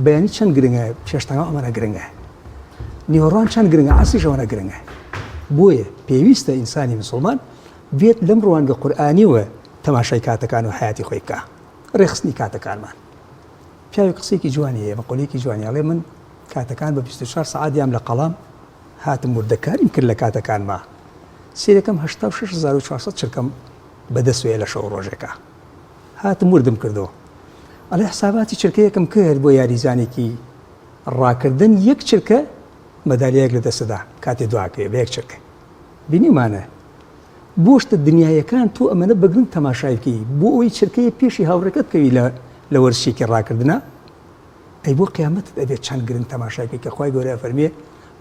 بەیانی چەند گرنگە، چێشتەنگاو ئەمەنە گرنگە، نیوەڕۆان چەند گرنگە، عەسریش ئەوەنە گرنگە. بۆیە پێویستە ئینسانی مسلمان بێت لەم ڕوانگە قورئانیوە تەماشای کاتەکان و حیاتی خۆی بکە، ڕێخستنی کاتەکانمان. پیاوی قسێکی جوانی هەیە، بەقولێکی جوانی ئەڵێ من کاتەکان بە 24 سەعاتیان لە قەڵام هاتم وردەکاریم کرد لە کاتەکانما، سیرەکەم 86,400 چرکەم بەدەستوێ لە شەو ڕۆژێکە، هاتم وردم کردەوە. ئەڵێ حساباتی چرکەیەکم کرد بۆ یاریزانێکی ڕاکردن یەک چرکە مەدالیەیەک لە دەستدا کاتێ دواکەوێ بە یەک چرکە. بینیمانە بۆشتە دنیایەکان تۆ ئەمەنە بەگرنگ تەماشایکی بۆ ئەوی چرکەیە پێشی هاوڕێکەت بکەوی لە وەرزشێکی ڕاکردنە، ئەی بۆ قیامەتت ئەبێت چەند گرنگ تەماشایکی کە خوای گەورە فەرمێ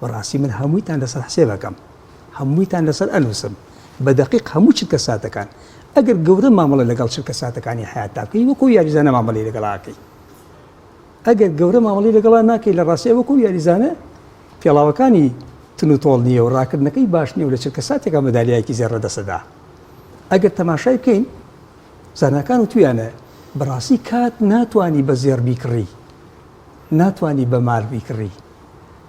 بەڕاستی من هەموویتان لەسەر حسێبەکەم، هەموویتان لەسەر ئەنووسم بە دەقیق هەموو چرکە ساتەکان. ئەگەر گەورە مامەڵە لەگەڵ چرکە ساتەکانی حیاتتا بکەی وەکو یاریزانە مامەڵی لەگەڵاکەی، ئەگەر گەورە مامەڵی لەگەڵا ناکەی لە ڕاستی وەکو یاریزانە پێڵاوەکانی تن و تۆڵ نییە و ڕاکردنەکەی باش نییە و لە چرکە ساتێکە مەدالیایەکی زێڕە دەسەدا. ئەگەر تەماشای بکەین زاناکان و تویانە بەڕاستی کات ناتوانی بە زێڕ بیکڕی، ناتوانی بە مال بیکڕی،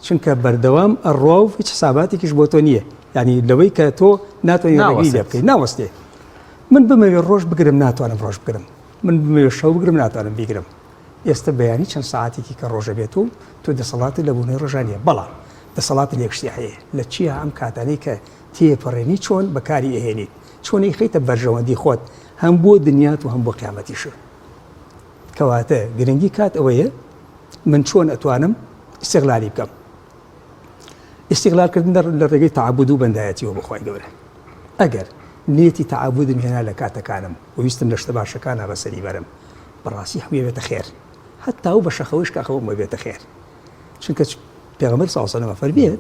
چونکە بەردەوام ئەڕوا و هیچ حساباتێکیش بۆ تۆ نییە، ینی لەوەی کە تۆ ناتوانانی ڕێگری لێ بکەیت ناوەستێ. من بمەوێ ڕۆژ بگرم ناتوانم ڕۆژ بگرم، من شەو بگرم ناتوانم بیگرم ئێستا بەیانی چەند ساعتێکی کە ڕۆژە بێت و تۆ دەسەڵاتی لە بوونەی ڕۆژانیە بەڵام دەسەڵاتی لێکشتی هەیە لە چیە ئەم کاتانەی کە تێپەڕێنی چۆن بەکاری ئەهێنیت چۆنی خەیتە بەرژەوەندی خۆت هەم بۆ دنیات و هەم بۆ قیامەتیشە کەواتە گرنگی کات ئەوەیە من چۆن ئەتوانم استیغلالی بکەم استیغلالکردن لە ڕێگەی تعبود و بەندایەتیەوە بەخوای گەورە ئەگەر نیەتی تعبودم هێنا لە کاتەکانم و ویستم لە شتە باشەکانە بەسەری بەرم بەڕاستی هەمووی بێتە خێر حتا و بە شەخەوەش کاخەوە بێتە خێر چونکە پێغەمبەر صلی الله علیه و سلم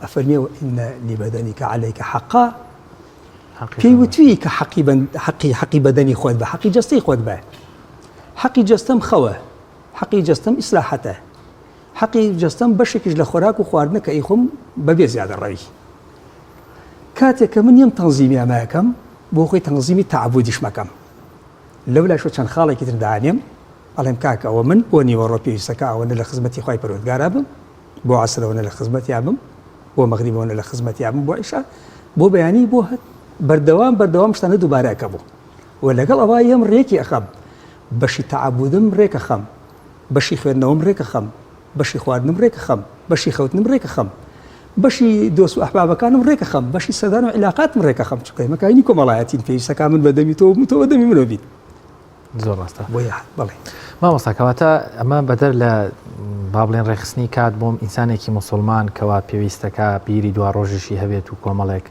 ئەفەرمێوە ئین لبەدەنیکە عەلەیکە حەقا پێی وتوی کە حەقی بەدەنی خۆت بە حەقی جەستەی خۆت بە حەقی جەستەم خەوە حەقی جەستەم ئیسلاحەتە حەقی جەستەم بەشێکیش لە خۆراک و خواردنە کە ئیخۆم بەبێ زیادە ڕەوی کاتێک کە من یەم تەنزیمی ئەمایەکەم بۆ خۆی تەنزیمی تعبودیش مەکەم لەو لاشۆ چەند خاڵێکی تر دانێم ئەڵێم کاکە ئەوە من بۆ نیوەڕۆ پێویستەکە ئەوەنە لە خزمەتی خوای پەروەردگارا بم بۆ عەسرەوەنە لە خزمەتیا بم بۆ مەغریبەوەنە لە خزمەتیا بم بۆ عیشا بۆ بەیانی بۆ بەردەوام شتانە دووبارە ئەکەبوو و لەگەڵ ئەوە یەم ڕێکی ئەخەم بەشی تعبودم ڕێکە خەم بەشی خوێندنەوەم ڕێکە خەم بەشی خواردنم ڕێکە خەم بەشی خەوتنم ڕێکە خەم بەشی دۆست و ئەحبابەکانم ڕێکە خەم بەشی سەردان و عیلاقاتم ڕێکە خەم چونکە ئێمەکانی کۆمەڵایەتین پێویستەکە من بەدەمی تۆ تۆ بەدەمی منەوە بیت زۆر ڕاستە بەڵێ مامۆستاکەواتە ئەمە بەدەر لە با بڵێن ڕێخستنی کات بۆم ئینسانێکی مسلمان کەوا پێویستەکە بیری دوا ڕۆژشی هەبێت و کۆمەڵێک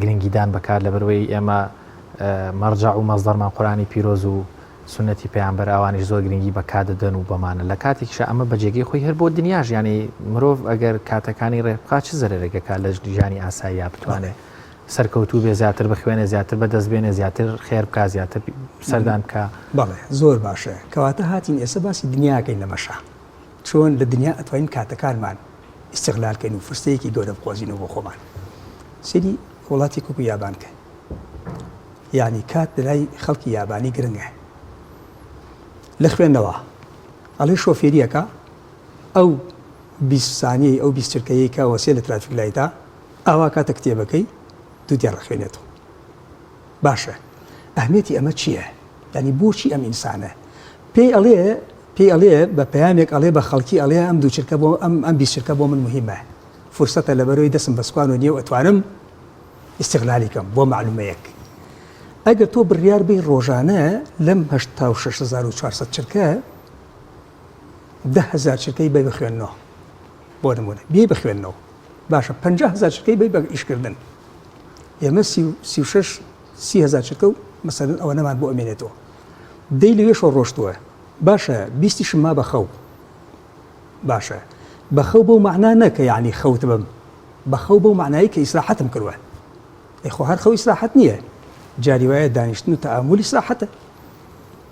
گرنگیدان بەکار لە بەروەی ئێمە مەرجع و مەزدەرمان قورآنی پیرۆز و سنەتی پێیامبەر ئەوانیش زۆر گرنگی بە کات دەدەن و بەمانە لە کاتێکیشە ئەمە بەجێگەی خۆی هەر بۆ دنیاش ینی مرۆڤ ئەگەر کاتەکانی ڕێبقا چ زەرێکەکە لە ژیانی ئاساییە بتوانێت سەرکەوتوو بێ زیاتر بخوێنێ زیاتر بەدەستبێنێ زیاتر خێر بکە زیاتر سەردان بکە بەڵێ زۆر باشە کەواتە هاتین ئێستا باسی دنیاکەین لەمەشە چۆن لە دنیا ئەتوانین کاتەکانمان استیغلالکەین و فرسەیەکی گەورە بخۆزینەوە بۆ خۆمان سەری وڵاتی کوک و یابانکە یعنی کات لەلای خەڵکی یابانی گرنگە لە خوێندنەوە ئەڵێ شۆفێریەکە ئەو 20 ثانیەی ئەو 20 چرکەیەی کە وەسێ لە ترافیک لایتە ئاوا کاتە کتێبەکەی دوو دیار ڕخوێنێتەوە باشە ئەهمیەتی ئەمە چییە؟ ینی بۆچی ئەم ئینسانە پێی ئەڵێ بە پەیامێک ئەڵێ بە خەڵکی ئەڵێ ئەم دوو چرکە بۆ ئەم 20 چرکە بۆ من مهمە فرسەتە لەبەرەوەی دەسم بەسوان و نیێ و ئەتوانم استیغلالی کەم بۆ معلومەیەک ئەگەر تۆ بڕیار بی ڕۆژانە لەم 6400 چرکە 10,000 چرکەی بێ بخوێنەوە بۆ نمونە بێ بخوێنەوە باشە 50,000 چرکەی بێ بە ئیشکردن ئێمە 36,000 چرکە و مەسەلەن ئەوە نەمان بۆ ئەمێنێتەوە دەی لەوێشەوە ڕۆشتووە باشە 20 ما بەخەو باشە بەخەو بەو معنە نەکە یعنی خەوت بم بەخەو بەو معنایی کە ئیسراحەتم کردووە ئەیخۆ هەر خەو ئیسراحەت نییە جاری وایە دانیشتن و تەئامل ئیسراحەتە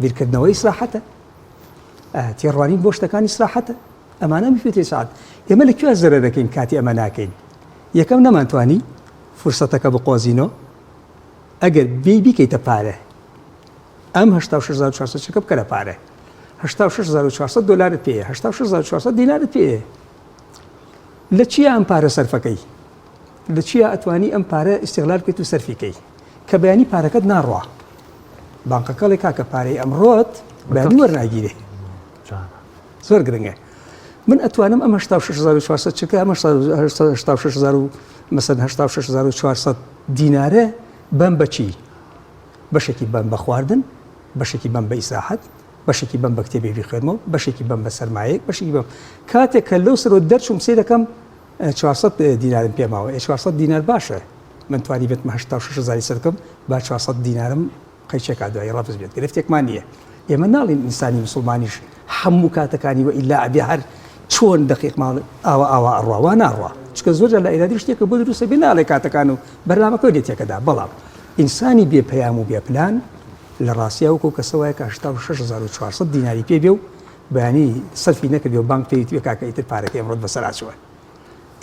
بیرکردنەوەی ئیسراحەتە تێڕوانین بۆ شتەکانی ئیسراحەتە ئەمانە میفێتی سعات ئێمە لەکوێ زەرە دەکەین کاتی ئەمە ناکەین یەکەم نەمانتوانی فرسەتەکە بقۆزینەوە ئەگەر بیکەیتە پارە ئەم 86,400 چکە بکەرە پارە 86,400 دلارت پێیە 86,400 دینارت پێیە لە چیە ئەم پارە سەرفەکەی لە چیە ئەتوانی ئەم پارە ئیستیغلال بکەیت و سەرفیکەی کە بەیانی پارەکەت ناڕوا بانقەکەڵێک کاکە پارەی ئەمڕۆت بەیانی وەرناگیرێ زۆر گرنگە من ئەتوانم ئەم 86,400 چکە ئەم 86,400 دینارە بەم بەچی بەشێکی بەم بە خواردن بەشێکی بەم بە ئیسراحەت بەشێکی بەم بە کتێبێکی خوێنمەوە بەشێکی بەم بە سەرمایەک بەشێکی بەم کاتێک کە لەو سەرۆ دەرچوم سێ دەکەم 400 دینارم پێماوە 400 دینار باشە من توانی بێتمە 86,000 سەرکەم با 400 دینارم قەیچێکا دوایی ڕەفز بێت گرفتێکمان نییە ئێمە ناڵین ئینسانی مسلمانیش هەموو کاتەکانی وە ئیلا ئەبێ هەر چۆن دقیق ماڵ ئاوا ئەڕوا ناڕوا چکە زۆر لە ئێرادی شتێکە بۆ دروستە بێ ناڵێ کاتەکان و بەرنامەکە دێتێکەدا بەڵام ئینسانی بێ پەیام و بێ پلان لە ڕاستیا وەکو کەسەوەیە کە 86,400 دیناری پێ بێ و بەیانی سەرفی نەکردی و بانک پێویستوێ کاکە ئیتر پارەکەی ئەمڕۆت بەسەراچوە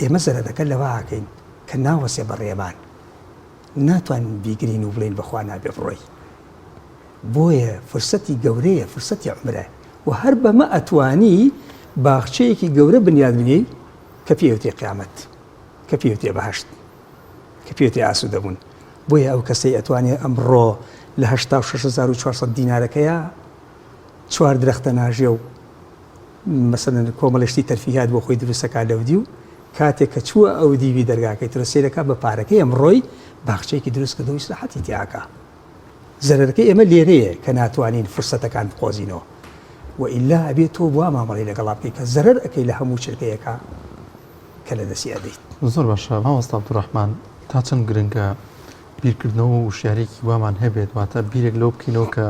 ئێمە زەرەدەکە لەوە ئاکەین کە ناوەسێ بەڕێمان ناتوانین بیگرین و بڵین بەخوا نابێ بڕۆی بۆیە فرسەتی گەورەیە فرسەتی عمرە و هەر بەمە ئەتوانی باخچەیەکی گەورە بنیاد بنی کە پێوتێ قیامەت کە پێوتێ بەهەشت کە پێوتێ ئاسوودەبوون بۆیە ئەو کەسەی ئەتوانێت ئەمڕۆ لە 6,400 دینارەکەیە 4 درەختە ناژێ و مەسەن کۆمەڵشتی تەرفیهات بۆ خۆی دروستەکە لەودی و کاتێک کە چووە ئەو دیوی دەرگاکەی ترە سێرەکە بە پارەکەی ئەمڕۆی باخچەیەکی دروست کردەوەی ساحەتی تیاکە زەرەرەکەی ئێمە لێرەیە کە ناتوانین فرسەتەکان بقۆزینەوە وئیلا ئەبێت تۆ وا مامەڵی لەگەڵا بکەیت کە زەرەر ئەەکەی لە هەموو چرکەیەکە کە لە دەستی ئەدەیت. زۆر باشە مامۆستا عەبدوڕەحمان تا چەند گرنگە بیرکردنەوە و وشیارێکی وامان هەبێت واتە بیرێک لەو بکەینەوە کە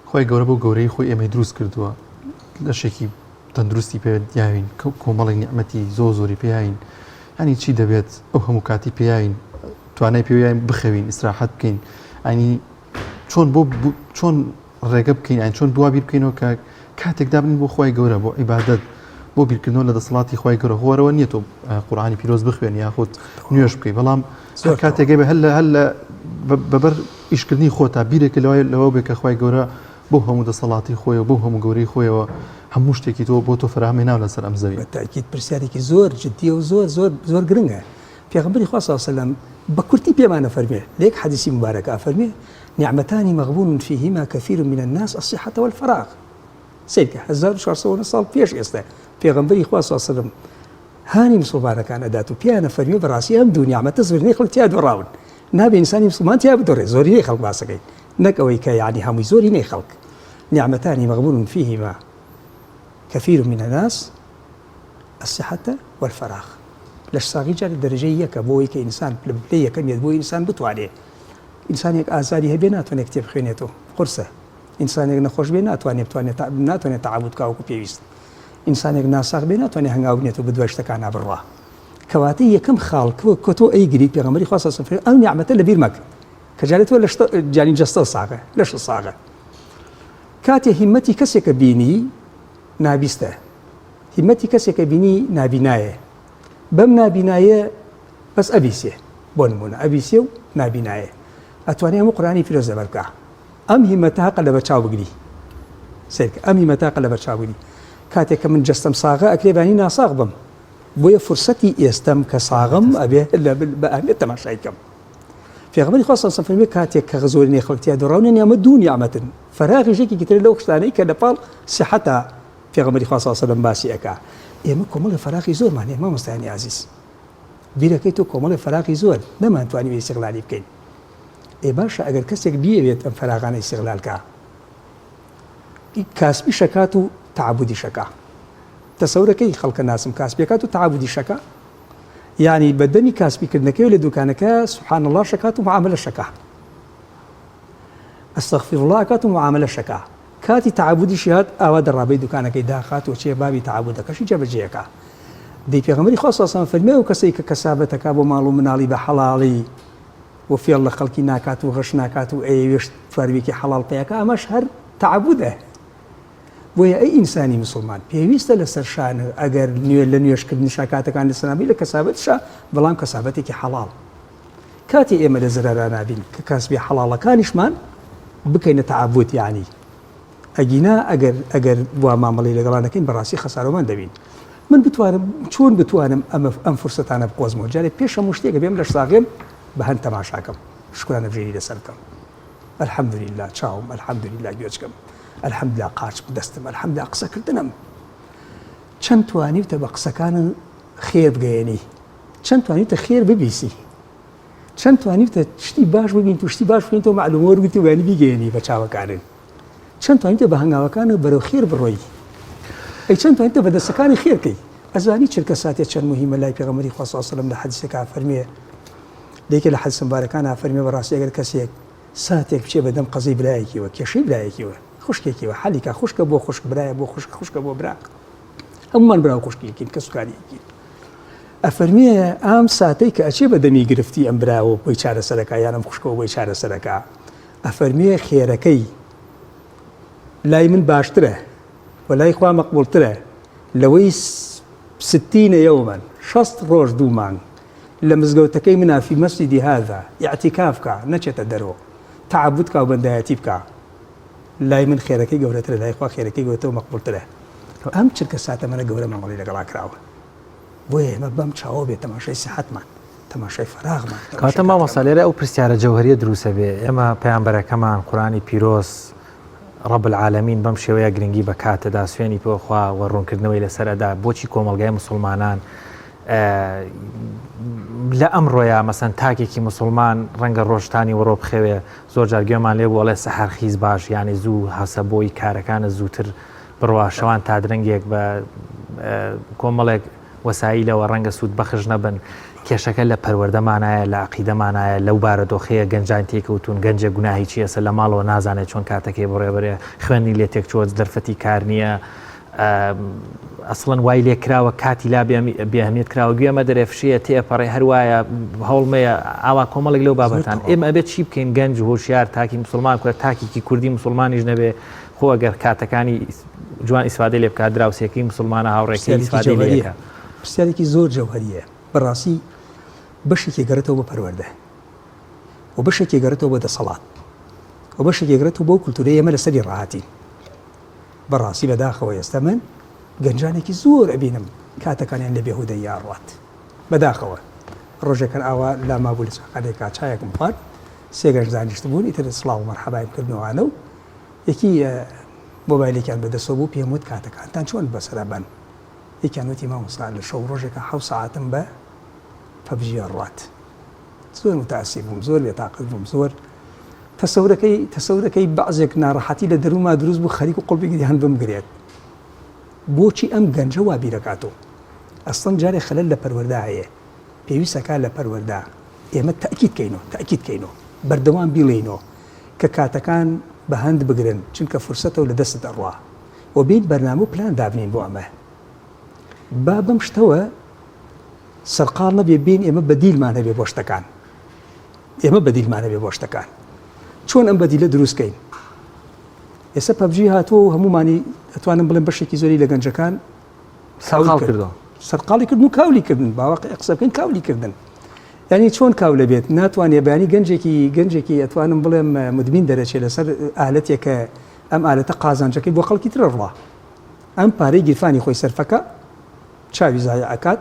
خۆی گەورە بۆ گەورەی خۆی ئێمە دروست کردووە لەشێکی تەندروستی پێ دیاوین کۆمەڵی نیعمەتی زۆری پێیاین ینی چی دەبێت ئەو هەموو کاتی پێیاین توانای پێیان بخەوین ئیسراحەت بکەین ئەنی چۆن ڕێگە بکەین ئەین چۆن بوا بیر بکەینەوە کە کاتێکدا بن بۆ خۆی گەورە بۆ عیبادەت بۆ بیرکردنەوە لە دەسەڵاتی خۆی گەورە هۆرەوە نییە تۆ قورئانی پیرۆز بخوێن یاخود نوێژ بکەی بەڵام کاتێکی بە هەل بەبەر ئیشکردنی خۆتا بیرێکە لەوە بێ کە خۆی گەورە بۆ هەموو دەسەڵاتی خۆیەوە بۆ هەموو گەورەی خۆیەوە هەموو شتێکی تۆ بۆ تۆ فراهەمی ناو لەسەر ئەم زەوی تاکید پرسیارێکی زۆر جددی و زۆر گرنگە پێغەمبەری خوا صلی الله علیه و سلم بە کورتی پێمانە فەرمێ لێک حەدیثی مبارەکە فەرمێ نعمتان مغبون فيهما كثير من الناس الصحة والفراغ سيدك 1400 ساڵ پێش ئێستا پێغەمبەری خوا صلی الله علیه و سلم هانی مسلمانەکان ئەدات و پیانە فەرمێ بەڕاستی ئەم دوو نیعمەتە زۆرینەی خەڵک تیا دۆڕاون نابێ ئینسانی مسلمان تیا بدۆڕێ زۆرینەی خەڵک باسەکەین نەک ئەوەی کە یعنی هەمووی زۆرینەی خەڵک نعمتان مغبون فيهما كثير من الناس الصحة والفراغ لەش ساغی جار دەرەجەی یەکە بۆەوەی کە ئینسان پلە یەکەمێت بۆ ئینسان بتوانێت ئینسانێک ئازادی هەبێ ناتوانێت کتێب بخوێنێتەوە قورسە ئینسانێک نەخۆش بێ ناتوانێت تەعابوت کاوەکو پێویست ئینسانێک ناساغ بێ ناتوانێت هەنگاو بنێت و بدوای شتەکان نابڕوا کەواتە یەکەم خاڵکەوە کە تۆ ئەیگریت پێغەمبەری خوا صلی الله علیه و سلم ئەم نیعمەتە لەبیر مەکە کە جارێت تۆ لە جانی جەستە ساغە لەش ساغە کاتێ هیمەتی کەسێکە بینی نابیستە هیمەتی کەسێکە بینی نابینایە بەم نابینایە بەس ئەبیسێ بۆ نمونە ئەبیسێ و نابینایە ئەتوانێت هەموو قورئانی پیرۆز لەبەر بکە ئەم هیمەتە هەقە لە بەرچاو بگری سیرکە ئەم هیمەتە هەقە لە بەرچاو بگری کاتێک کە من جەستەم ساغە ئەکرێبانی ناساغ بم بۆیە فرسەتی ئێستەم کە ساغم ئەبێ بە ئەهمیەت تەماشای بکەم پێغەمبەری خوا صلی الله علیه و سلم کاتێک کە زۆرینەی خەڵک تیا دۆڕاون ئەمە دوو نیعمەتن فەراغیشێکی تر لەو شتانەی کە لەپاڵ سیحەتە پێغەمبەری خوا صلی الله علیه و سلم باسی ئەکا ئێمە کۆمەڵی فەراغی زۆرمان هەیە مامۆستایانی عەزیز بیرەکەی تۆ کۆمەڵی فەراغی زۆر نەمانتوانی ئیستیغلالی بکەین ئێ باشە ئەگەر کەسێک بیەوێت ئەم فەراغانە ئیستیغلالکە کاسبی شەکات و تعبودی شەکە تەسەورەکەی خەڵکە ناسم کاسبیەکات و تعبودی شەکە یعنی بەدەمی کاسبیکردنەکەی لە دوکانەکە سبحان الله شەکات و معاملە شەکە ئەستەغفر الله کات و معاملە شەکە کاتی تعبودیشی هات ئاوا دەڕابەی دوکانەکەی داخات و چێ بابی تعبودەکەشی جێبەجێیەکە دەی پێغەمبەری خوا صلی الله علیه و سلم فەرمێ و کەسێک کە کەسابەتەکە بۆ ماڵ و مناڵی بە حەڵاڵی و فێڵ لە خەڵکی ناکات و غەش ناکات و ئەیوێشت فەروێکی حەڵاڵ پێیەکە ئەمەش هەر تعبودە بۆیە ئەی ئینسانی مسلمان پێویستە لەسەر شانە ئەگەر لە نوێشکردنی شاکاتەکان لە سەنابی لە کەسابەتشە بەڵام کەسابەتێکی حەڵاڵ کاتی ئێمە لە زەرەرا نابین کە کاسبی حەڵاڵەکانیشمان بکەینە تعبود یعنی ئەگینا ئەگەر وا مامەڵی لەگەڵانەکەین بەڕاستی خەسارەوەمان دەبین من بتوانم چۆن بتوانم ئەم فرسەتانە بقۆزمەوە جارێ پێش هەموو شتێکە بێم لە ساغێم بە هەند تەماشاکەم شکرانە بژێری لەسەر بکەم الحەمدولله چاوم الحەمدولله گوێچکەم الحەمدولله قاچ دەستم الحەمدولله قسەکردنم چەند توانیتە بە قسەکانە خێر بگەیەنی چەند توانیتە خێر ببیسی چەند توانیتە شتی باش ببین تو شتی باش بکەین تۆ معلومە وەرگرتی و بەیانی بیگەیەنی بە چاوەکانن چەند توانیتە بە هەنگاوەکانە بەرەو خێر بڕۆی ئەی چەند توانیتە بە دەستەکانی خێرکەی ئەزانی چرکە ساتێک چەند مهمە لای پێغەمبەری خوا صلی الله علیه و سلم لە حەدیثێکا فەرمێ لێکە لە حەدیث مبارەکانە فەرمێ بەڕاستی ئەگەر کەسێک ساتێک بچێ بەدەم قەزەی برایەکیوە کێشەی برایەکیوە خوشکێکیوە حەلیکە خوشکە بۆ خوشک برایە بۆ خوشکە بۆ برا هەمومان برا و خوشکێکین کە سوکاریەکین ئەفەرمێ ئام ساتەی کە ئەچێ بەدەمی گرفتی ئەم براوە بۆی چارەسەرەکە یان ئەم خوشکەوە بۆی چارەسەرەکە ئەفەرمێ خێرەکەی لای من باشترە و لای خوا مەقبوڵترە لەوەی 60 یومەن 60 ڕۆژ دوو مانگ لە مزگەوتەکەی منا فی مەسجدی هذا ئیعتیکاف بکە نەچێتە دەرەوە تعبود بکە و بەندایەتی بکە لای من خێرەکەی گەورەترە لای خوا خێرەکەی گەورەترە و مەقبوڵترە ئەم چرکە ساتە منە گەورە مەڵی لەگەڵا کراوە بۆیە ئێمە بەم چاوە بێت تەماشای سیحەتمان تەماشای فراغمان کاتە مامۆستا لێرە ئەو پرسیارە جەوهریە دروسە بێ ئێمە پەیامبەرەکەمان قورآنی پیرۆز ڕەب العالەمین بەم شێوەیە گرنگی بە کاتەدا سوێنی پێخوا و ڕوونکردنەوەی لەسەرەدا بۆچی کۆمەلگای مسلمانان لە ئەمڕۆیە مەسەن تاکێکی مسلمان ڕەنگە ڕۆژتانی وەڕۆ بخەوێ زۆر جارگوێمان لێ بۆڵێ سەحەر خیز باش یعنی زوو هەسە بۆی کارەکانە زووتر بڕوا شەوان تا درەنگێک بە کۆمەڵێک وەسایلەوە ڕەنگە سوود بەخش نەبن کێشەکە لە پەروەردەمانایە لە عەقیدەمانایە لەو بارەدۆخەیە گەنجان تێکەوتون گەنجە گوناهی چیەسە لە ماڵەوە نازانێت چۆن کاتەکەی بڕێبرێ خوێنی لێ تێکچۆت دەرفەتی کار نییە ئەسڵەن وای لێ کراوە کاتی لا بێهمیت کراوە گوێمە دەرێفشیە تێپەڕێ هەروایە هەوڵمەیە ئاوا کۆمەڵێک لەو بابەتان ئێمە ئەبێت چی بکەین گەنج هۆشیار تاکی مسلمان کورە تاکیکی کوردی مسلمانیش نەبێ خۆ ئەگەر کاتەکانی جوان ئیسفادەی لێ بکات دراوسێکی مسلمانە هاوڕێکی ئیسفادەی لێ پرسیارێکی زۆر جەوهریە بەڕاستی بەشێکی گەڕێتەوە بە پەروەردە و بەشێکی گەڕێتەوە بە دەسەڵات و بەشێکی گەڕێتەوە بۆ کولتورەی ئێمە لەسەری ڕاهاتین بەڕاستی بەداخەوە ئێستا من گەنجانێکی زۆر ئەبینم کاتەکانیان لە بێهودەی یاڕات بەداخەوە ڕۆژێکەکەن ئاوا لا مابوو لە چاقالێکا چایەکم خوارد سێ گەنج دانیشت بوون ئیتر سڵاو مەرحەبایم کردنەوەوانە و یەکی مۆبایلێکیان بەدەستەوە بوو پێم وت کاتەکانتان چۆن بەسەرە بن یەکیان وتی مامۆستا لە شەو ڕۆژێکە 7 ساعتم بە پەبژی ڕات زۆر متاسی بووم زۆر بێتاقەت بووم زۆر تەسەورەکەی بەعزێک ناڕەحەتی لە دەروما دروست بوو خەریک و قوڵبێکی هەن بمگرێت بۆچی ئەم گەنجە وا بیرەکاتەوە ئەسڵەن جارێ خەلەل لە پەروەردا هەیە پێویستەکە لە پەروەردا ئێمە تاکید کەینەوە بەردەوام بیڵێنەوە کە کاتەکان بە هەند بگرن چونکە فرسەتەوە لە دەست دەڕوا و بین بەرنامە و پلان دابنین بۆ ئەمە با بەم شتەوە سەرقاڵ نەبێ بین ئێمە بەدیلمان هەبێ بۆ شتەکان ئێمە بەدیلمان هەبێ بۆ شتەکان چۆن ئەم بەدیلە دروستکەین ئێستا پەبژی هاتووە و هەمومانی ئەتوانم بڵێن بەشێکی زۆری لە گەنجەکان سەرقاڵی کردن و کاولی کردن باوەقی قسە بکەین کاولی کردن یعنی چۆن کاو لەبێت ناتوانێت بەیانی گەنجێکی ئەتوانم بڵێم مدمین دەرەچێت لەسەر ئالەتێکە ئەم ئالەتە قازانجەکەی بۆ خەڵکی ترە ڕوا ئەم پارەی گیرفانی خۆی سەرفەکە چاوی زایە ئەکات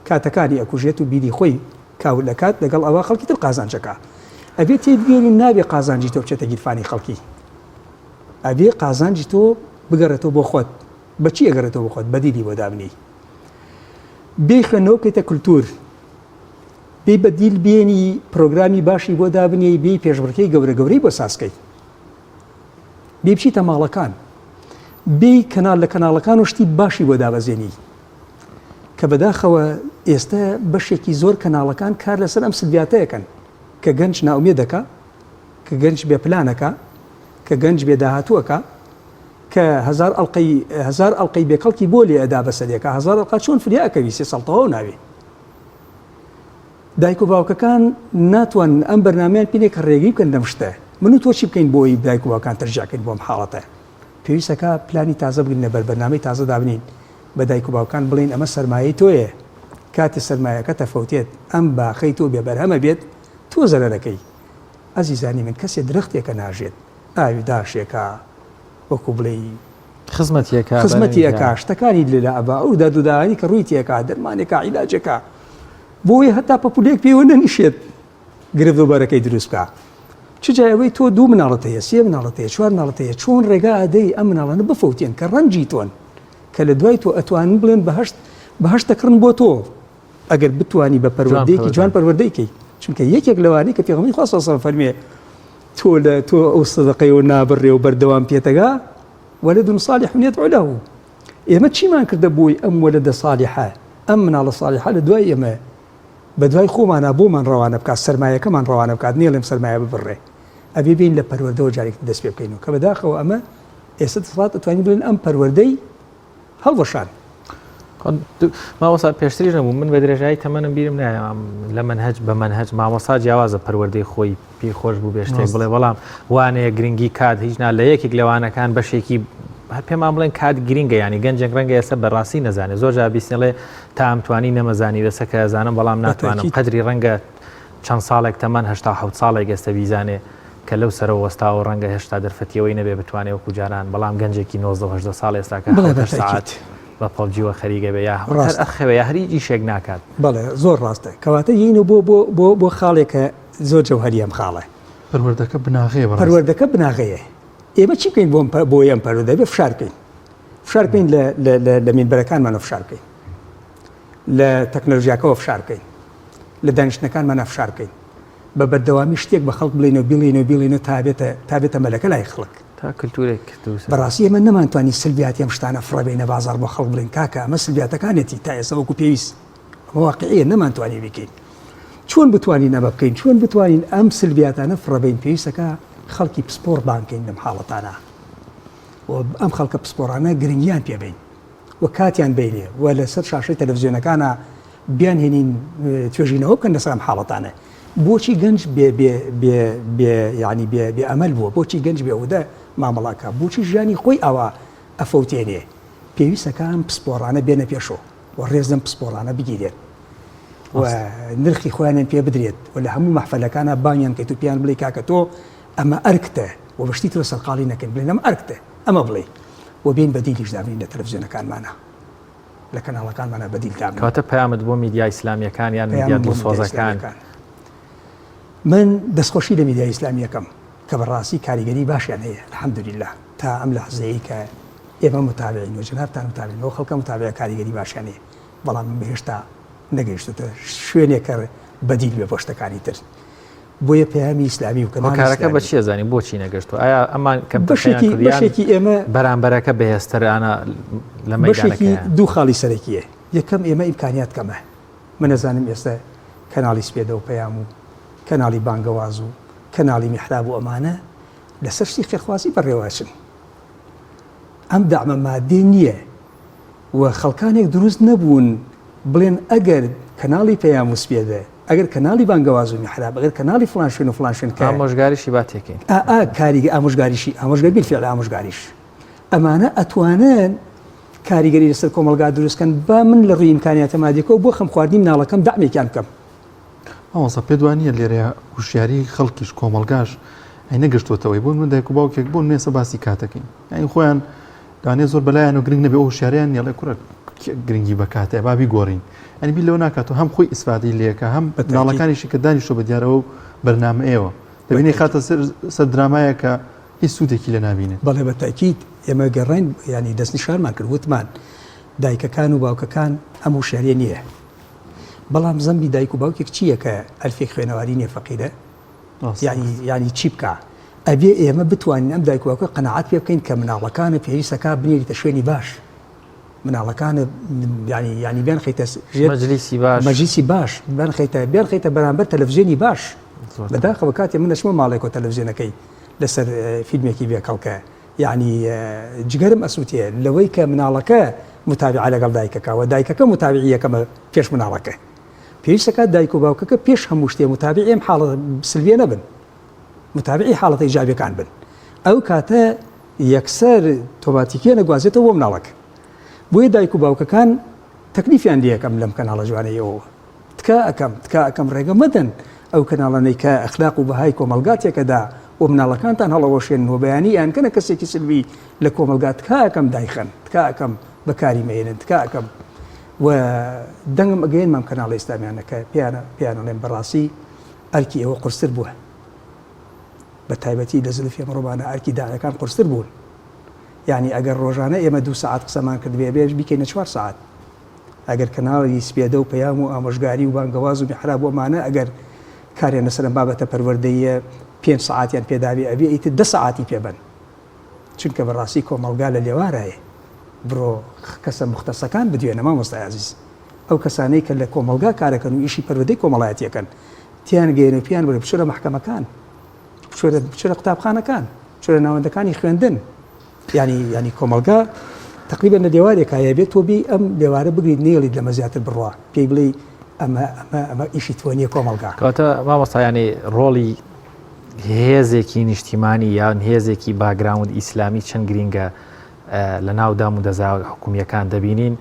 کاتەکانی ئەکوژێت و بیری خۆی کاو لەکات لەگەڵ ئەوە خەڵکی تر قازانجەکە ئەبێت تێبگەێنی نابێ قازانجی تۆ بچێتە گیرفانی خەڵکی ئەبێ قازانجی تۆ بگەڕێتەوە بۆ خۆت بەچی ئەگەڕێتەوە بۆ خۆت بەدیلی بۆ دابنی بێ خوێندنەوە بکەیتە کولتور بێ بەدیل بێنی پرۆگرامی باشی بۆ دابنی بێ پێشبڕکەی گەورەی بۆ ساسکەی بێ بچیتە ماڵەکان بێ لە کەناڵەکان و شتی باشی بۆ دابەزێنی کە بەداخەوە ئێستا بەشێکی زۆر کەناڵەکان کار لەسەر ئەم سلڤیاتەیەکەن کە گەنج ناومێ دەکا کە گەنج بێ پلانەکە کە گەنج بێ داهاتووەکە کە هزار ئەڵقەی بێکەڵکی بۆ لێ ئەدا بەسەرێکە هزار ئەڵقا چۆن فریاکەوی سێ ساڵتەوە ناوێ دایک و باوکەکان ناتوان ئەم بەرنامەیان پێنێ کە ڕێگەی بکەن لەم شتە من و تۆ چی بکەین بۆی دایک و باوکان تەرجاکەین بۆم حاڵەتە پێویستەکە پلانی تازە بگرین لە بەرنامەی تازە دابنین بە دایک و باوکان بڵین ئەمە سەرمایەی تۆیە کاتی سەرمایەکە تەفەوتێت ئەم باخەی تۆ بێبەرهەمە بێت تۆ زەرەرەکەی ئەزیزانی من کەسێ درەختێکە ناژێت ئاوی داشێکە وەکو بڵێ خزمەتیەکە شتەکانی لێ لە ئەبا ئەو دادودانی کە ڕووی تێکە دەرمانێکە عیلاجەکە بۆی هەتا پەپولێک پێوە نەنیشێت گرفتوبارەکەی دروست بکە چ جایەوەی تۆ 2 مناڵەت هەیە 3 مناڵەت هەیە 4 مناڵەت هەیە چۆن ڕێگا ئەدەی ئەم مناڵانە بفەوتێن کە ڕەنجی تۆن کە لە دوای تۆ ئەتوانن بڵێن بەهەشتەکردن بۆ تۆ ئەگەر بتوانی بە پەروەردەیەکی جوان پەروەردەیکەی چونکە یەکێک لەوانەی کە پێغەمبەری خوا صلی فەرمێ تۆ ئەو سەدەقەیەوە نابڕێ و بەردەوام پێتەگا وەلەد صالح يدعو له ئێمە چیمان کردە بۆی ئەم وەلەدە صالحە ئەم مناڵە صالحە لە دوای ئێمە بە دوای خۆمانە بۆمان ڕەوانە بکات سەرمایەکەمان ڕەوانە بکات نیڵێم سەرمایە ببڕێ ئەبێ بین لە پەروەردەوە جارێک دەست پێ بکەینەوە کە بەداخەوە ئەمە ئێستا دەسەڵات ئەتوانین بڵێن ئەم پەروەردەی هەڵوەشان مامۆستا پێشتری نەبوو من بە درێژایی تەمەنم بیرم نایە لە منهەج بە منهەج مامۆستا جیاوازە پەروەردەی خۆی پێی خۆش بوو بێ شتێک بڵێ بەڵام وانەیە گرنگی کات هیچ نا لە یەکێک لەوانەکان بەشێکی پێمان بڵێن کات گرینگە ینی گەنجێک ڕەنگە ئێستا بەڕاستی نەزانێت زۆر جار بیستێڵێ تا ئەمتوانی نەمەزانی دەسە کە زانم بەڵام ناتوانم قەدری ڕەنگە چەند ساڵێک تەمەن 87 ساڵێک ئێستا بیزانێ کە لەو سەرەوە وەستاوە ڕەنگە هێشتا دەرفەتیەوەی نەبێ بتوانێت وەکو جاران بەڵام گەنجێکی 90 ساڵ ئێستاکە ساعت بە پەبجیوە خەریگە بێ یا ئەخەوە یا هەریجی شێک ناکات بەڵێ زۆر ڕاستە کەواتە یین و بۆ خاڵێکە زۆر جەوهەری ئەم خاڵە پەروەردەکە بناغەیە پەروەردەکە بناغەیە ئێمە چی بکەین بۆ ئەم پەروەردە بێ فشارکەین فشارکەین لە مینبەرەکانمانە فشارکەین لە تەکنۆلۆژیاکەوە فشارکەین لە دانیشتنەکانمانە فشارکەین بە بەردەوامی شتێک بە خەڵک بڵێنەوە تابێتە مەلەکە لای خەڵک تا کللتورێک بەڕاستی ئێمە نەمانتوانی سلبیاتی ئەم شتانە فڕەبینە بازار بۆ خەڵک بڵێن کاکە ئەمە سلبیاتەکانێتی تا ئێستا وەکو پێویست ئەمە واقعیە نەمانتوانی بکەین چۆن بتوانین ئەمە بکەین چۆن بتوانین ئەم سلبیاتانە فڕەبین پێویستەکە خەڵکی پسپۆر بانکەین لەم حاڵەتانە ئەم خەڵکە پسپۆرانە گرنگیان پێبین و کاتیان بینێ و لەسەر شاشەی تەلەڤیزیۆنەکانە بیان هێنین توێژینەوە بکەن لەسەر ئەم حاڵەتانە بۆچی گەنج ینی بێ ئەمەل بووە بۆچی گەنج بێودە مامەڵاکە بۆچی ژیانی خۆی ئەوە ئەفەوتێنێ پێویستەکان پسپۆرانە بێنە پێشەوە و ڕێزم پسپۆرانە بگیرێت و نرخی خۆیانیان پێ بدرێت و لە هەموو مەحفەلەکانە بانیان کەیت و پیان بڵێ کاکە تۆ ئەمە ئەرکتە و بەشتی تۆ سەرقاڵی نەکەن بڵێن ئەمە ئەرکتە ئەمە بڵێ و بین بەدیلیش دابین لە تەلەڤیزیۆنەکانمانە لە کەناڵەکانمانە بەدیل دابین کەواتە پەیامت بۆ میدیای ئیسلامیەکان یان میدیا دڵسۆزەکان من دەستخۆشی لە میدیای ئیسلامیەکەم کە بەڕاستی کاریگەری باشیان هەیە الحەمدولله تا ئەم لەحزەیە کە ئێمە متابعین و جنابتان متابعین و خەڵکە متابعە کاریگەری باشیان هەیە بەڵام من بەهێشتا نەگەیشتوتە شوێنێکە بەدیل بێ بۆ شتەکانی تر بۆیە پەیامی ئیسلامی و کارەکە بە چی زانانی بۆچی نەگەشتووە ئایا ئەمان بەشێکی ئێمە بەرامبەرەکە بەهێزترانە لە بەشێکی دوو خاڵی سەرەکیە یەکەم ئێمە ئیمکانیات کەمە من نەزانم ئێستا کەناڵی سپێدە و پەیام و کەناڵی بانگەواز و کەناڵی میحراب و ئەمانە لەسەر شتی خێرخوازی بەڕێوەچن ئەم دامە مادێ نییە و خەڵکانێک دروست نەبوون بڵێن ئەگەر کەناڵی پەیام و سپێدە ئەگەر کەناڵی بانگەواز و میحراب ئەگەر کەناڵی فڵان شوێن و فڵان شوێن کە ئامۆژگاریشی با تێکەین کاریگە ئامۆژگاریشی بالفعل ئامۆژگاریش ئەمانە ئەتوانن کاریگەری لەسەر کۆمەلگا دروستکەن با من لە ڕووی ئیمکانیاتە مادیەکەەوە بۆ خەم خواردنی مناڵەکەم دامێکیان بکەم ئەوەسە پێدوانیە لێرە وشیاری خەڵکیش کۆمەلگاش ئەی نەگەشتوتەوەی بۆ من دایک و باوکێک بۆ نێسە باسی کاتەکەین ئەین خۆیان دانێ زۆر بەلایەن و گرنگ نەبێ ئەو شاریان نیڵێ کوڕە گرنگی بەکاتێ بابی گۆڕین ئەنی بی لەوە ناکاتەوە هەم خۆی ئیسفادی لێکە هەم ناڵەکانیشی کە دانیشتۆ بە دیارەوە بەرنامە ئێوە دەبینی خاتە سەر درامایە کە هیچ سوودێکی لە نابینێت بەڵێ بە تاکید ئێمە گەڕین ینی دەستنیشانمان کرد وتمان دایکەکان و باوکەکان ئەم وشاریە نییە بەڵام زەمبی دایک و باوکێک چییە کە ئەلفێک خوێنەواری نیە فەقیرە ینی چی بکە ئەبێ ئێمە بتوانین ئەم دایک و باوکە قەنەعات پێ بکەین کە مناڵەکانە پێویستەکە بنێریتە شوێنی باش مناڵەکانە ینی بیان خەیتە مەجلیسی باش بیان خەیتە بەرامبەر تەلەڤیزیۆنی باش بەداخەوە کاتێ من دەچمە ماڵێک و تەلەڤیزیۆنەکەی لەسەر فیلمێکی بێکەڵکە یعنی جگەرم ئەسووتێ لەوەی کە مناڵەکە متابعە لەگەڵ دایکەکە و دایکەکە متابعیەکەمە پێش مناڵەکە پێویستەکە دایک و باوکەکە پێش هەموو شتێ متابعێم حاڵە سلبیە نەبن متابعی حاڵەتی ئیجابیەکان بن ئەو کاتە یەکسەر تۆماتیکیە نەگوازێتەوە بۆ مناڵەکە بۆیە دایک و باوکەکان تەکلیفیان دیەکەم لەم کەناڵە جوانەیەوە تکا ئەەکەم ڕێگە مەدەن ئەو کەناڵانەی کە ئەخلاق و بەهای کۆمەلگاتێکەدا و مناڵەکانتان هەڵەوەشێن و بەیانی یان کەنە کەسێکی سلوی لە کۆمەلگات تکا ئەەکەم دایخەن تکا ئەەکەم بەکاری مێنن تکا ئەەکەم و دەنگم ئەگەین مام کەناڵی ئیسلامیانەکە پیانەڵێن بەڕاستی ئەرکی ئێوە قورستر بووە بە تایبەتی لە زلفی ئەمڕۆبانە ئەرکی داعیەکان قورستر بوون یعنی ئەگەر ڕۆژانە ئێمە 2 ساعت قسەمان کردوێ بێژ بیکەینە 4 ساعت ئەگەر کەناڵی سپێدە و پەیام و ئامۆژگاری و بانگەواز و میحراب بۆمانە ئەگەر کاریان لەسەر بابەتە پەروەردەیە 5 ساعتیان پێداوی ئەبێ ئیتر 10 ساعتی پێبن چونکە بەڕاستی کۆمەلگا لە لێوارایە بڕۆ کەسە مختصەکان بدوێنە مامۆستای عەزیز ئەو کەسانەی کە لە کۆمەلگا کارەکەن و ئیشی پەروەردەی کۆمەڵایەتیەکەن تیان گەێنە پیان بڵێ بچۆرە محکەمەکان بچۆرە قوتابخانەکان بچۆرە ناوەندەکانی خوێندن ینی کۆمەلگا تقریبا لە دێوارێک هەیە بێت تۆ بی ئەم دێوارە بگریت نێڵیت لەمە زیاتر بڕوا پێی بڵێ ئەمە ئیشی توانیە کۆمەلگا کەواتە مامۆستا ینی ڕۆڵی هێزێکی نیشتیمانی یان هێزێکی باگراوند ئیسلامی چەند گرینگە لە ناو دام و دەزا حکومیەکان دەبینین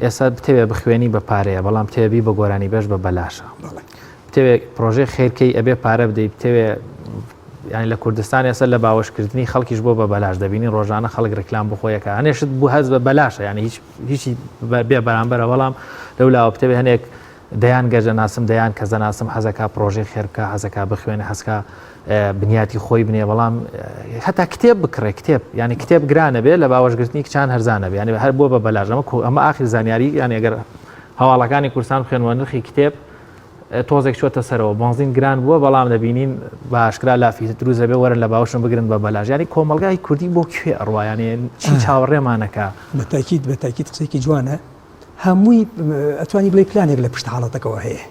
ئێستا بتەوێت بخوێنی بە پارەیە بەڵام تێبی بە گۆرانی بەش بە بەلاشە بتەوێت پرۆژێ خێرکەی ئەبێ پارە بدەیت بتەوێت ینی لە کوردستان ێستا لە باوەشکردنی خەڵکیش بۆ بە بەلاش دەبینی ڕۆژانە خەڵک ڕکلام بخۆیەکە هەنێشت بوو هەز بە بەلاشە ینی هیچی بێ بەرامبەرە بەڵام لەولاوە بتەبێ هەنێک دەیان گەژە ناسم دەیان کەزە ناسم حەزەکە پرۆژەی خێرکە حەزەکە بخوێنە حەزکە بنیاتی خۆی بنێ بەڵام هەتا کتێب بکڕێ کتێب ینی کتێب گرانە بێ لە باوەشگرتنی کچان هەرزانە بێ ینی هەر بۆ بە بەلاژ ئەمە ئاخر زانیاری یان ئەگەر هەواڵەکانی کوردستان بخوێنەوە نرخی کتێب تۆزێک چۆتە سەرەوە بنزین گران بووە بەڵام دەبینین باشکرا لافی دروزە بێ وەرن لە باوەشم بگرن بە بەلاژ ینی کۆمەلگای کوردی بۆ کوێ ئەڕوایانێ چی چاوەڕێمانەکە بەتاکید قسێکی جوانە هەمووی ئەتوانی بڵێ پلانێک لە پشت حاڵەتەکەەوە هەیە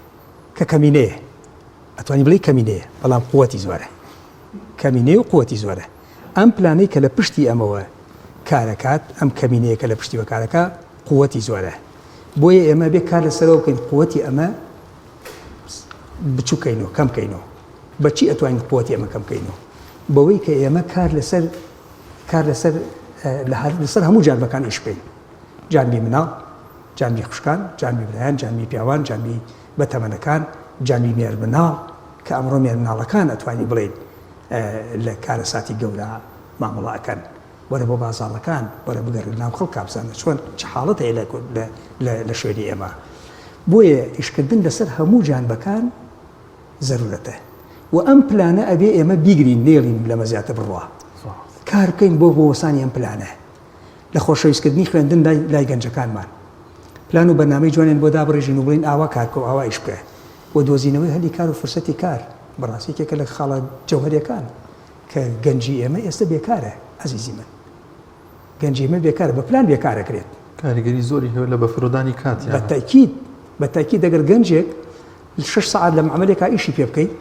کە کەمینەیە ئەتوانی بڵێ کەمینەیە بەڵام قووەتی زۆرە کەمینەیە و قووەتی زۆرە ئەم پلانەی کە لە پشتی ئەمەوە کارەکات ئەم کەمینەیە کە لە پشتیوە کارەکە قووەتی زۆرە بۆیە ئێمە بێ کار لەسەرەوە بکەین قووەتی ئەمە بچووکەینەوە کەمکەینەوە بەچی ئەتوانین قووەتی ئەمە کەمکەینەوە بەوەی کە ئێمە کار لەسەر هەموو جانبەکان ئیش بکەین جانبی مناڵ جانبی خوشکان جانبی برایان جانبی پیاوان جانبی بەتەمەنەکان جانبی مێر مناڵ کە ئەمڕۆ مێر مناڵەکان ئەتوانی بڵێن لە کارە ساتی گەورە مامەڵەکەن وەرە بۆ بازاڵەکان وەرە بگەڕێن ناو خەڵک کابزانە چۆن چ حاڵەت هەیە لە شوێنی ئێمە بۆیە ئیشکردن لەسەر هەموو جانبەکان زەرورەتە و ئەم پلانە ئەبێ ئێمە بیگرین نێڵین لەمە زیاتر بڕوا کار بکەین بۆ وەسانی ئەم پلانە لە خۆشەویستکردنی خوێندن لای گەنجەکانمان پلان و بەرنامەی جوانێن بۆ دابڕێژین و بڵین ئاوا کارکە و ئاوا ئیش بکە بۆ دۆزینەوەی هەلی کار و فرسەتی کار بەڕاستیێکە لە خاڵە جەوهەریەکان کە گەنجی ئێمە ئێستا بێکارە عەزیزی من گەنجی ئێمە بێکارە بە پلان بێکارەکرێت کاریگەری زۆری هەیە لە بەفرۆدانی کات بەتاکید دەگەر گەنجێک 6 ساعت لە معاملێکا ئیشی پێ بکەیت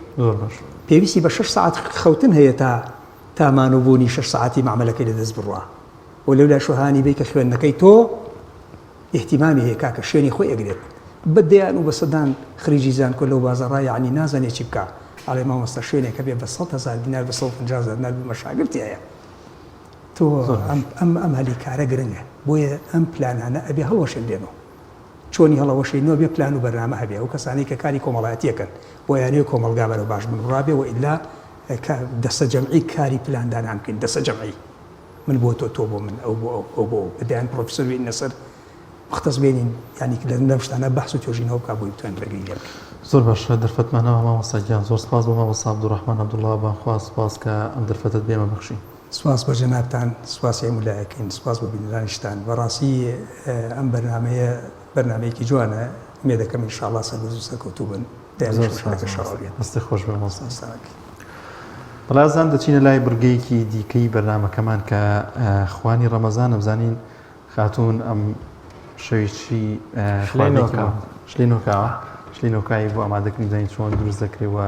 پێویستی بە 6 ساعت خەوتن هەیە تا مانوبوونی 6 ساعتی معاملەکەی لەدەست بڕوە و لەو لا شوهانی بێ کە خوێندنەکەی تۆ احتیمامی هەیە کاکە شوێنی خۆی ئەگرێت بەدەیان و بەسەدان خریجی زانکۆ لەو بازاڕای یعنی نازانێت چی بکە ئاڵێ مامۆستا شوێنێکە بێ بە 100,000 دینار بە 150,000 دینار بمە شاگردی هەیە تۆ ئەم هەلی کارە گرنگە بۆیە ئەم پلانانە ئەبێ هەڵوەشێنێنەوە چۆنی هەڵەوەشێنەوە بێ پلان و بەرنامە هەبێ و کەسانی کە کاری کۆمەڵایەتیەکەن بۆ یانەیە کۆمەلگا بەرەو باش بڕابێ و ئیلا دەستە جەمعی کاری پلاندانان بکەین دەستە جەمعی من بۆ تۆ بۆ من ئەو بۆ بدەیان پرۆفسەر بێن لەسەر مختص بێنین ینی لە لەم شتانە بەحس و توێژینەوە بکە بۆی بتوانین ڕێگری لێ بکەین زۆر باشە دەرفەتمانەوە مامۆستا گیان زۆر سپاس بۆ مامۆستا عەبدوڕەحمان عەبدوڵڵا بانخوا سپاس کە ئەم دەرفەتت بێمە بەخشی سپاس بە جەنابتان سپاسی هەموو لایەکەین سپاس بە بینەرانیشتان بەڕاستی ئەم بەرنامەیە بەرنامەیەکی جوانە مێ دەکەم ئینشاءڵڵا سەربەز و سەرکەوتوو بن هەستی خۆش بێ مامۆستا بەڵازان دەچینە لای بڕگەیەکی دیکەی بەرنامەکەمان کە خوانی ڕەمەزان ئەبزانین خاتوون ئەم شەویشی شلینۆکایی بۆ ئامادەکردنی زانین چۆن دروست دەکرێەوە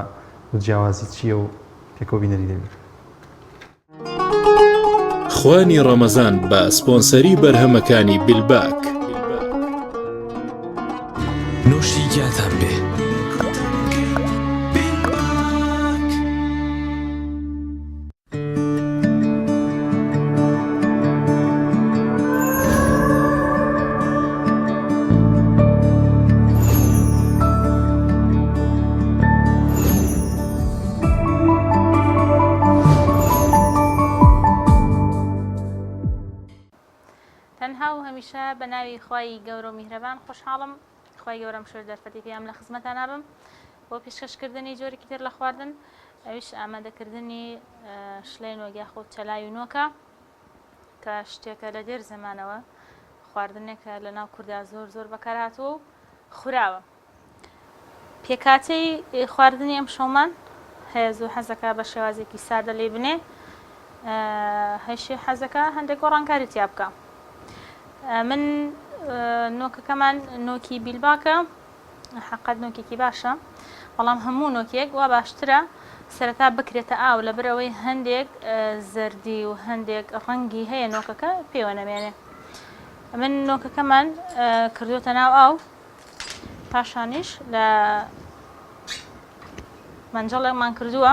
و جیاوازی چییە و پێکەوە بینەری دەبێت خوانی ڕەمەزان بە سپۆنسەری بەرهەمەکانی بیلباک نوشی گیاتان بێ بە ناوی خوای گەورە و میهرەبان خۆشحاڵم خوای گەورەم شۆر دەرفەتی پێیان لە خزمەتان نابم بۆ پێشکەشکردنی جۆرێکی تر لە خواردن ئەویش ئامادەکردنی شلێن وەگیا خۆ چەلای و نۆکە کە شتێکە لە دێر زەمانەوە خواردنێکە لە ناو کووردا زۆر بەکارهاتووە و خوراوە پێکاتەی خواردنی ئەم شەومان هەیە زۆر حەزەکە بە شێوازێکی سادە لێ بنێ هەیشی حەزەکە هەندێک گۆڕانکاری تیا بکە من نۆکەکەمان نۆکی بیلباکە حەقەت نۆکێکی باشە بەڵام هەموو نۆکێک وا باشترە سەرەتا بکرێتە ئاو لەبەرەوەی هەندێک زەردی و هەندێک ڕەنگی هەیە نۆکەکە پێوە نەمێنێ من نۆکەکەمان کردوتە ناو ئاو پاشانیش لە مەنجەڵێکمان کردووە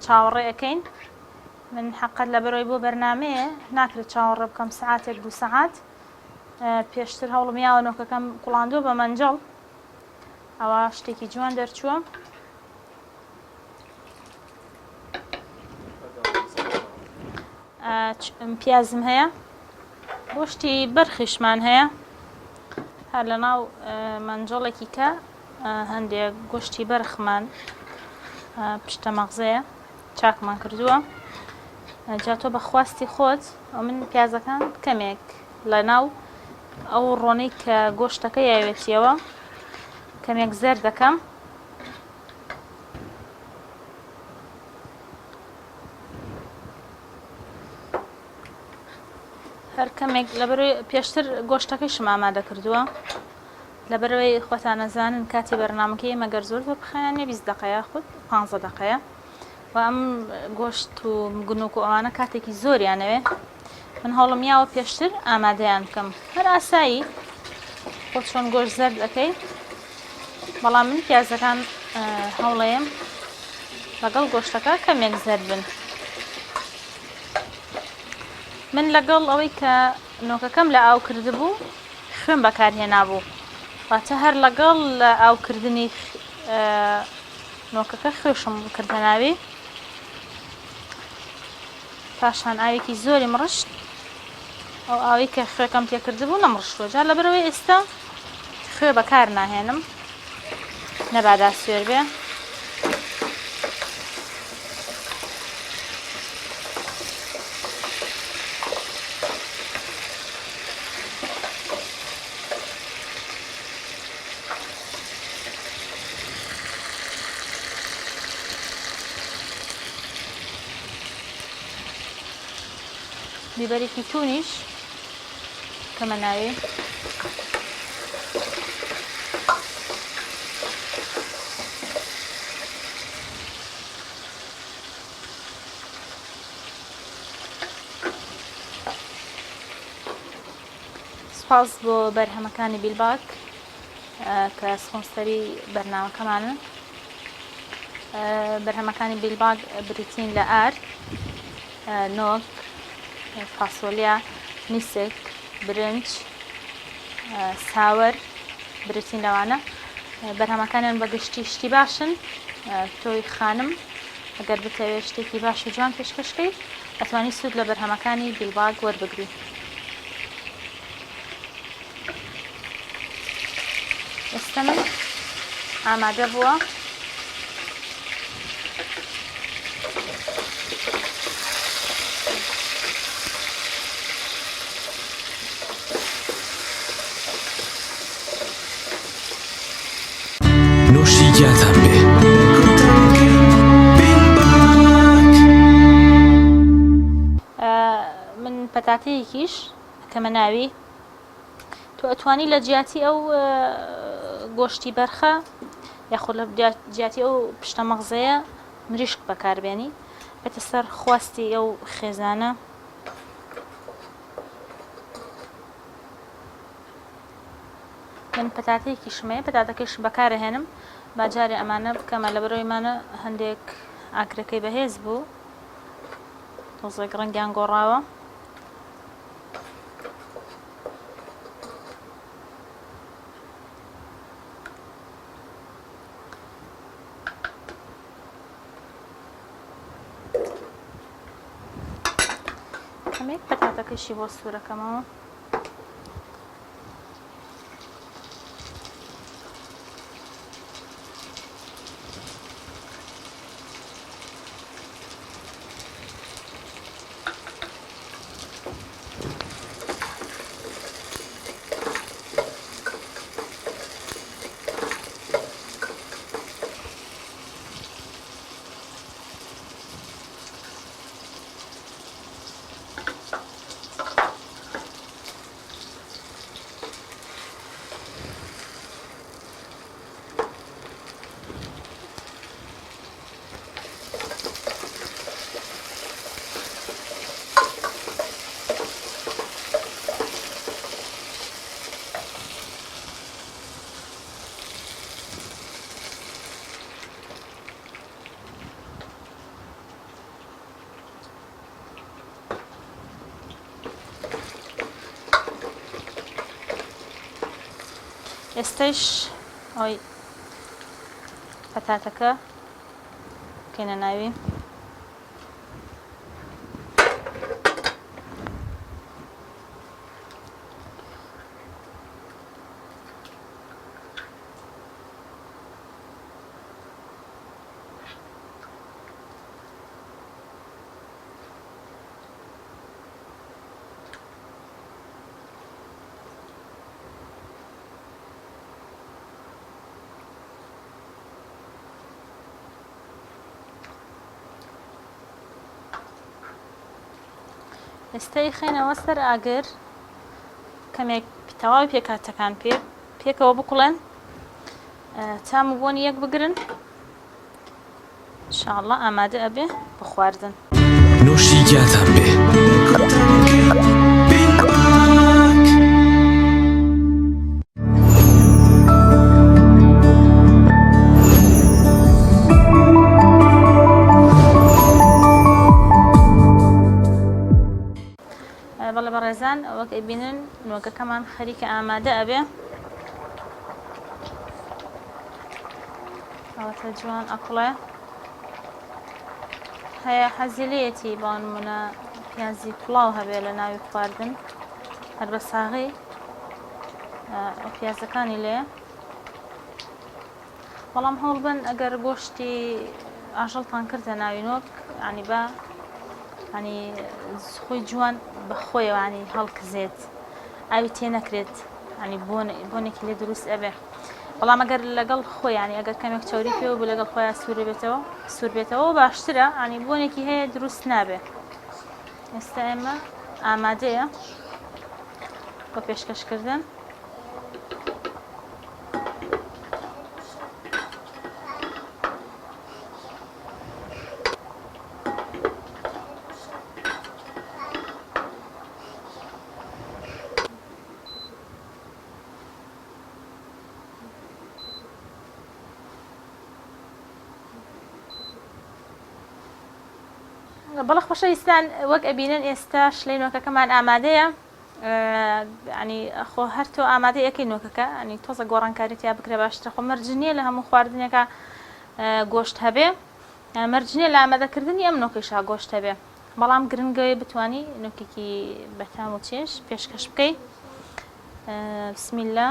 چاوەڕێ ئەەکەین من حەقەت لەبەرەوەی بۆ بەرنامەیە ناکرێت چاوەڕێ بکەم سەعاتێک 2 سەعات پێشتر هەوڵم یاوە نۆکەکەم کوڵاندووە بە مەنجەڵ ئەوە شتێکی جوان دەرچووە پیازم هەیە گۆشتی بەرخیشمان هەیە هەر لە ناو مەنجۆڵێکی کە هەندێک گۆشتی بەرخمان پشتە مەغزەیە چاکمان کردووە جا تۆ بە خواستی خۆت من پیازەکان کەمێک لە ناو ئەو ڕۆنەی کە گۆشتەکە یاوێتیەوە کەمێک زەر دەکەم هەر کەمێک لەبەرەوەی پێشتر گۆشتەکەیشم ئامادە کردووە لەبەرەوەی خۆتان نەزانن کاتی بەرنامەکەی مەگەر زۆر بە بخایانێ 20 دقەیە خودت 15 دقەیە و ئەم گۆشت و گونوک و ئەوانە کاتێکی زۆریانەوێ من هەوڵم یاوە پێشتر ئامادەیان بکەم هەر ئاسایی خۆت چۆن گۆشت زەرد دەکەی بەڵام من پیازەکان هەوڵەیەم لەگەڵ گۆشتەکە کەمێک زەرد بن من لەگەڵ ئەوەی کە نۆکەکەم لە ئاو کردبوو خوێن بەکارهێنابوو واتە هەر لەگەڵ لە ئاوکردنی نۆکەکە خوێشم کردە ناوی پاشان ئاوێکی زۆری مڕشت ئەو ئاوی کە خوێکەم تێکردبوو نەمڕشتوە جا لەبەرەوەی ئێستا خوێ بەکار ناهێنم نەبادا سوێر بێ بیبەرێکی تونیش کەمە ناوێ سپاس بۆ بەرهەمەکانی بیلباک کە سپۆنسەری بەرنامەکەمانن بەرهەمەکانی بیلباک بریتین لە ئار نۆک فاسۆلیا میسک برنج ساوەر برتین لەوانە بەرهەمەکانیان بەگشتی شتی باشن تۆی خانم ئەگەر بتەوێت شتێکی باش و جوان پێشکەشکەی ئەتوانی سوود لە بەرهەمەکانی بیلباگ وەربگری ئێستا من ئامادە بووە نوشیگیاتان بێ من پەتاتەیەکیش کەمە ناوی تۆ ئەتوانی لە جیاتی ئەو گۆشتی بەرخە یاخود لە جیاتی ئەو پشتە مەغزەیە مریشک بەکاربێنی بێتە سەر خواستی ئەو خێزانە من پەتاتەیەکی شمەیە پەتاتەکەیش بەکارەهێنم باجارێ ئەمانە بکەمە لەبەرەوەیمانە هەندێک ئاگرەکەی بەهێز بوو تۆزێک ڕەنگیان گۆڕاوە کەمێک پەتاتەکەیشی بۆ سوورەکەمەوە ئێستش ئەوی پەتاتەکە بکەینە ناوی ئێستای خێنەوە سەر ئاگر کەمێک تەواوی پێکاتەکان پێکەوە بکوڵێن تام و بۆنی یەک بگرن ئینشاءڵڵا ئامادە ئەبێ بۆ خواردن نوشی گیاتان بێ بەڵێ بەڕێزان ئەوەک ئەبینن نۆگەکەمان خەریکە ئامادە ئەبێ ئەوەتە جوان ئەقڵێ هەیە حەزیلەتی بۆ نمونە پیازی پڵاو هەبێ لە ناوی خواردن هەر بە ساغی پیازەکانی لێ بەڵام هەوڵ بن ئەگەر گۆشتی ئاژەڵتان کردە ناوی نۆک ینی بە ینی خۆی جوان بەخۆیەوە ینی هەڵکزێت ئاوی تێ نەکرێت ینی بۆنێکی لێ دروست ئەبێ بەڵام ئەگەر لەگەڵ خۆی ینی ئەگەر کەمێک چاوری پێوە بوو لەگەڵ خۆیان سوور بێتەوە باشترە ینی بۆنێکی هەیە دروست نابێ ئێستا ئێمە ئامادەیە بۆ پێشکەشکردن بەڵە خۆشەویستان وەک ئەبینن ئێستا شلەی نۆکەکەمان ئامادەیە ینی خۆ هەر تۆ ئامادەی ئەەکەی نۆکەکە ئەنی تۆزە گۆڕانکاریت یا بکرێ باشترە خۆ مەرجنیە لە هەموو خواردنێکە گۆشت هەبێ مەرجنیە لە ئامادەکردنی ئەم نۆکەیشا گۆشت هەبێ بەڵام گرنگەوەی بتوانی نۆکێکی بەتام و چێش پێشکەش بکەی بسم الله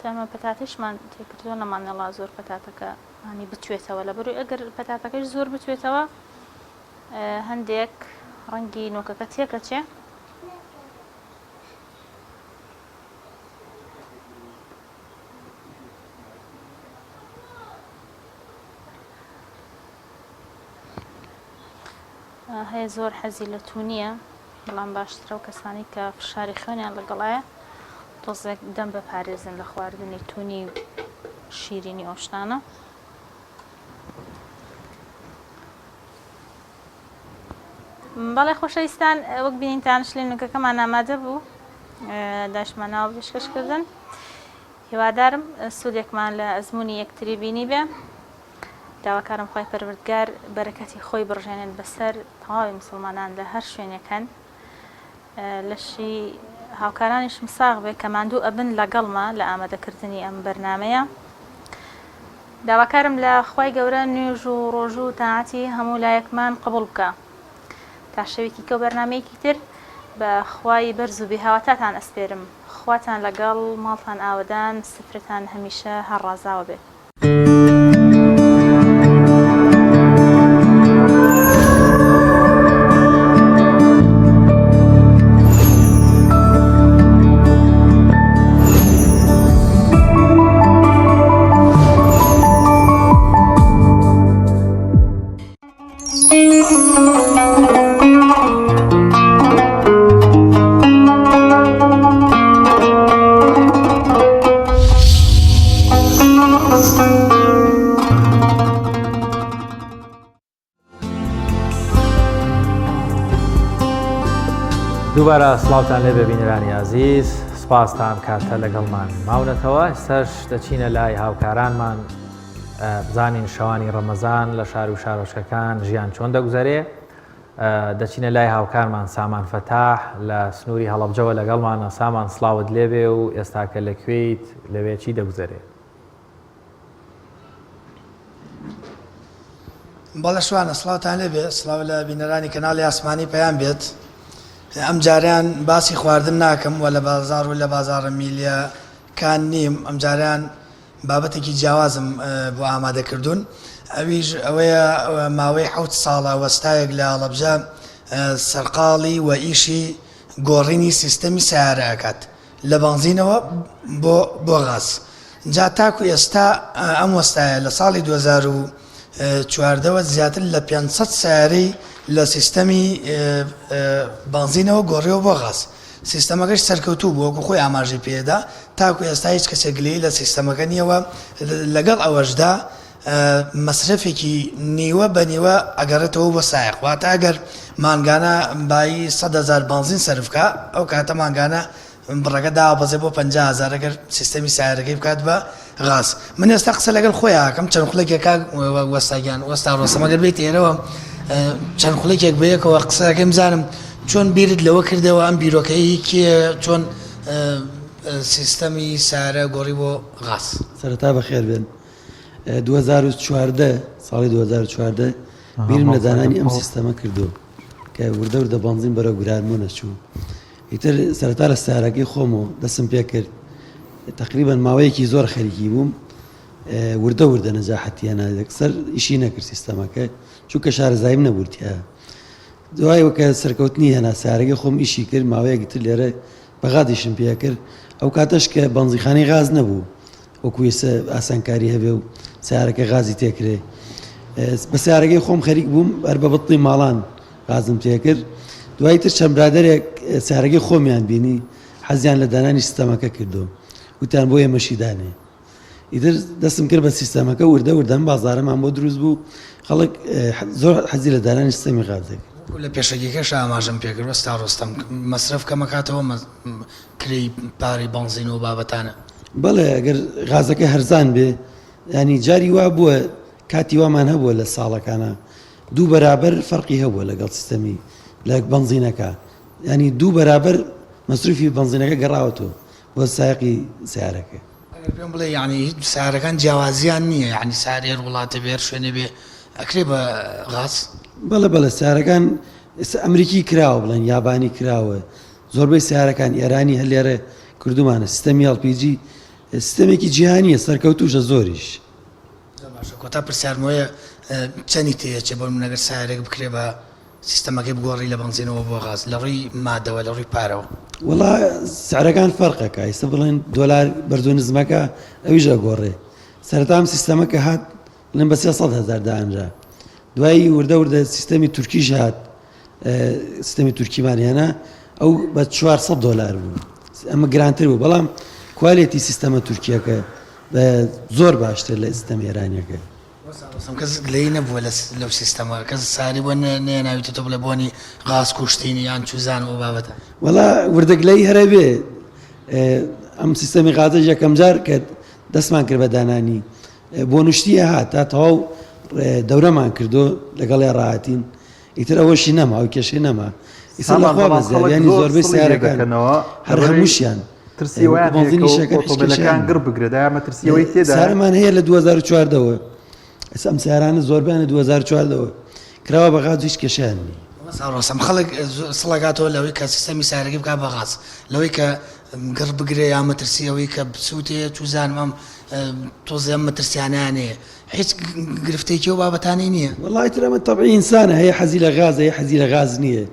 تەمە پەتاتیشمان تێکردووە نەمانەڵا زۆر پەتاتەکە ینی بتوێتەوە لە بەروی ئەگەر پەتاتەکەش زۆر بتوێتەوە هەندێک ڕەنگی نۆکەکە تێکەچێ هەیە زۆر حەزی لە تونیە بەڵام باشترە و کەسانی کە فشاری خوێنیان لەگەڵایە تۆزێک دەم بەپارێزن لە خواردنی تونی شیرینی ئۆشتانە بەڵێ خۆشەویستان وەک بینینتان شلەی نوکەکەمان ئامادە بوو داشماناوە پێشکەشکردن هیوادارم سوودێکمان لە ئەزمموی یەکتری بینی بێ داواکارم خۆی پەروەردگار بەرەکەتی خۆی بڕژێنێن بەسەر تەواوی مسلمانان لە هەر شوێنەکەن لەشی هاوکارانیش مساغ بێ کە ماندوو ئەبن لەگەڵمە لە ئامادەکردنی ئەم بەرنامەیە داواکارم لە خوای گەورە نوێژ و ڕۆژ و تاعاتی هەموو لایەکمان قبول بکە تا شەوێکی کە و بەرنامەیەکی تر بە خوای بەرز و بێهاواتاتان ئەسپێرم خواتان لەگەڵ ماڵتان ئاودان سفرتان هەمیشە هەڕازاوە بێت دووبارە سڵاوتان لێ ببینەرانی عزیز سپاستان کاتە لەگەڵمان ماونەتەوە ئێستاش دەچینە لای هاوکارانمان بزانین شەوانی ڕەمەزان لە شار و شارۆچکەکان ژیان چۆن دەگوزارێ دەچینە لای هاوکارمان سامان فەتاح لە سنووری هەڵەبجەوە لەگەڵمانە سامان سڵاوت لێبێ و ئێستاکە لەکوێیت لەوێ چی دەگوزارێ بەڵێ شوانە سڵاوتان لێبێ سڵاو لە بینەرانی کەناڵی ئاسمانی پەیام بێت ئەم جاریان باسی خواردن ناکەم و لە بازار و لە بازارە میلیەکان نیم ئەم جاریان بابەتێکی جیاوازم بۆ ئامادەکردوون ئەویش ئەوەیە ماوەی 7 ساڵە وەستایەک لە هەڵەبجە سەرقاڵی و ئیشی گۆڕینی سیستەمی سیارەکات لە بنزینەوە بۆ غاز. جا تاکو ئێستا ئەم وەستایە لە ساڵی 2014ەوە زیاتر لە 500 سیارەی لە سیستەمی بنزینەوە گۆڕیەوە بۆ غاز. سیستەمەکەش سەرکەوتوو بوو وەکو خۆی ئاماژەی پێدا تاکو ئێستا هیچ کەسێک گلەی لە سیستەمەکە نیەوە. لەگەڵ ئەوەشدا مەسرفێکی نیوە بە نیوە ئەگەڕێتەوە بۆ سایق واتە ئەگەر مانگانە بای 100,000 بنزین سەرفکە ئەو کاتە مانگانە بڕەکە داوابەزێ بۆ 50,000 ئەگەر سیستەمی سیارەکەی بکات بە غاز. من ئێستا قسە لەگەڵ خۆی ئاکەم چەند خولێکێکا وەستاگیان وەستا ڕۆستەمەگەر بێت ئێرەوە چەند خولێکێک بەیەکەوە قسەکەم بزانم چۆن بیرت لەوە کردەوە ئەم بیرۆکەی کێ چۆن سیستەمی سیارە گۆڕی بۆ غاز. سەرەتا بەخێر بێن 2014 ساڵی 2014 بیرم لە دانانی ئەم سیستەمە کردو کە وردە وردە بنزین بەرەو گرانمۆ نەچوو. ئیتر سەرەتا لە سیارەکەی خۆمەوە دەستم پێ کرد تقریبان ماوەیەکی زۆر خەریکی بووم وردە وردە نەجاحەتیانە سەر ئیشی نەکرد سیستەمەکە چونکە شارەزاییم نەبوورتیە. دوای وەکە سەرکەوتنی هێنا سیارەکەی خۆم ئیشی کرد ماوەیەکی تر لێرە بەغادیشم پێ کرد ئەو کاتەش کە بنزیخانەی غاز نەبوو وەکو ئێستا ئاسانکاری هەبێ و سیارەکە غازی تێکرێ. بە سیارەکەی خۆم خەریک بووم هەر بە بەڵی ماڵان غازم تێ کرد. دوای تر چەند برادێک سیارەکەی خۆمیان بینی حەزیان لە دانانی سیستەمەکە کردو وتیان بۆ ئێمەشیدانێ. ئیتر دەستم کرد بە سیستەمەکە وردە وردەم بازارەمان بۆ دروست بوو خەڵک زۆر حەزی لە دانانی سیستەمی غازێک. لە پێشەکیەکەش ئاماژەم پێکرد وەستا ڕۆستەم مەسرف کەمەکاتەوە کری پارەی بنزین و بابەتانە. بەڵێ ئەگەر غازەکە هەرزان بێ ینی جاری وا بووە کاتی وامان هەبووە لە ساڵەکانە 2 بەرابەر فەرقی هەبووە لەگەڵ سیستەمی لە بنزینەکە ینی 2 بەرابەر مەسروفی بنزینەکە گەڕاوەتەوە بۆ سایقی سیارەکە. پێم بڵێ ینی سیارەکان جیاوازیان نییە ینی سارێر وڵاتە بێر شوێنە بێ ئەکرێ بە غاز. بەڵێ سیارەکان ئەمریکی کراوە بڵێن یابانی کراوە زۆربەی سیارەکان ئێرانی هەلێرە کردومانە سیستەمی LPG سیستەمێکی جیهانیە سەرکەوتوشە زۆریش. کۆتا پرسیارمەوەیە چەندی تێچێ بۆ منەگەر سیارێک بکرێ بە سیستەمەکەی بگۆڕی لە بنزینەوە بۆ غاز لە ڕووی مادەوە لە ڕووی پارەوە. وڵا سعرەکان فەرقەکە ئێستا بڵێن دۆلار بەرزۆ نزمەکە ئەویژە گۆڕێ سەرەتام سیستەمەکە هات بڵێن بە 300,000 دانرا دوایی وردە وردە سیستەمی تورکیش هات سیستەمی تورکیمانیانە ئەو بە 400 دلار بوو ئەمە گرانتر بوو بەڵام کوالیتی سیستەمە تورکیەکە بە زۆر باشتر لە سیستەم ئێرانیەکە. کەس گلەی نەبووە لەو سیستەمە کەس ساری بۆ نێناویتە بڵێ بۆنی غاز کوشتینی یان چوزان و بابەتە. وەڵا وردەگلەی هەرە بێ ئەم سیستەمی غازە یەکەم جار کە دەستمان کرد بە دانانی بۆ نوشتیە هات تا تەواو دەورەمان کردو لەگەڵ ڕاهاتین ئیتر ئەوەشی نەما ئەو کێشەی نەما ئیسا لەخوا بەزیانی زۆربەی سیارەکان هەر هەمووشیان ترسیوەیان گر بگرێت ئەمە ترسیەوەی تێدا سارەمان هەیە لە 2014ەوە ئەم سیارانە زۆربیانە 2014ەوە کراوە بە غاز هیچ کێشیان نی. ڕاستم خەڵک سڵگاتەوە لەوەی کە سیستەمی سیارەکەی بکات بە غاز لەوەی کە گر بگرێ یا مەترسیەوەی کە بسووتێ چوزانمەم تۆزێ ئەم مەترسیانانەیە هیچ گرفتێکی و بابەتانی نییە. وڵای تر ئەمە تەبعی ئینسانە هەیە حەزی لە غاز هەیە حەزی لە غاز نییە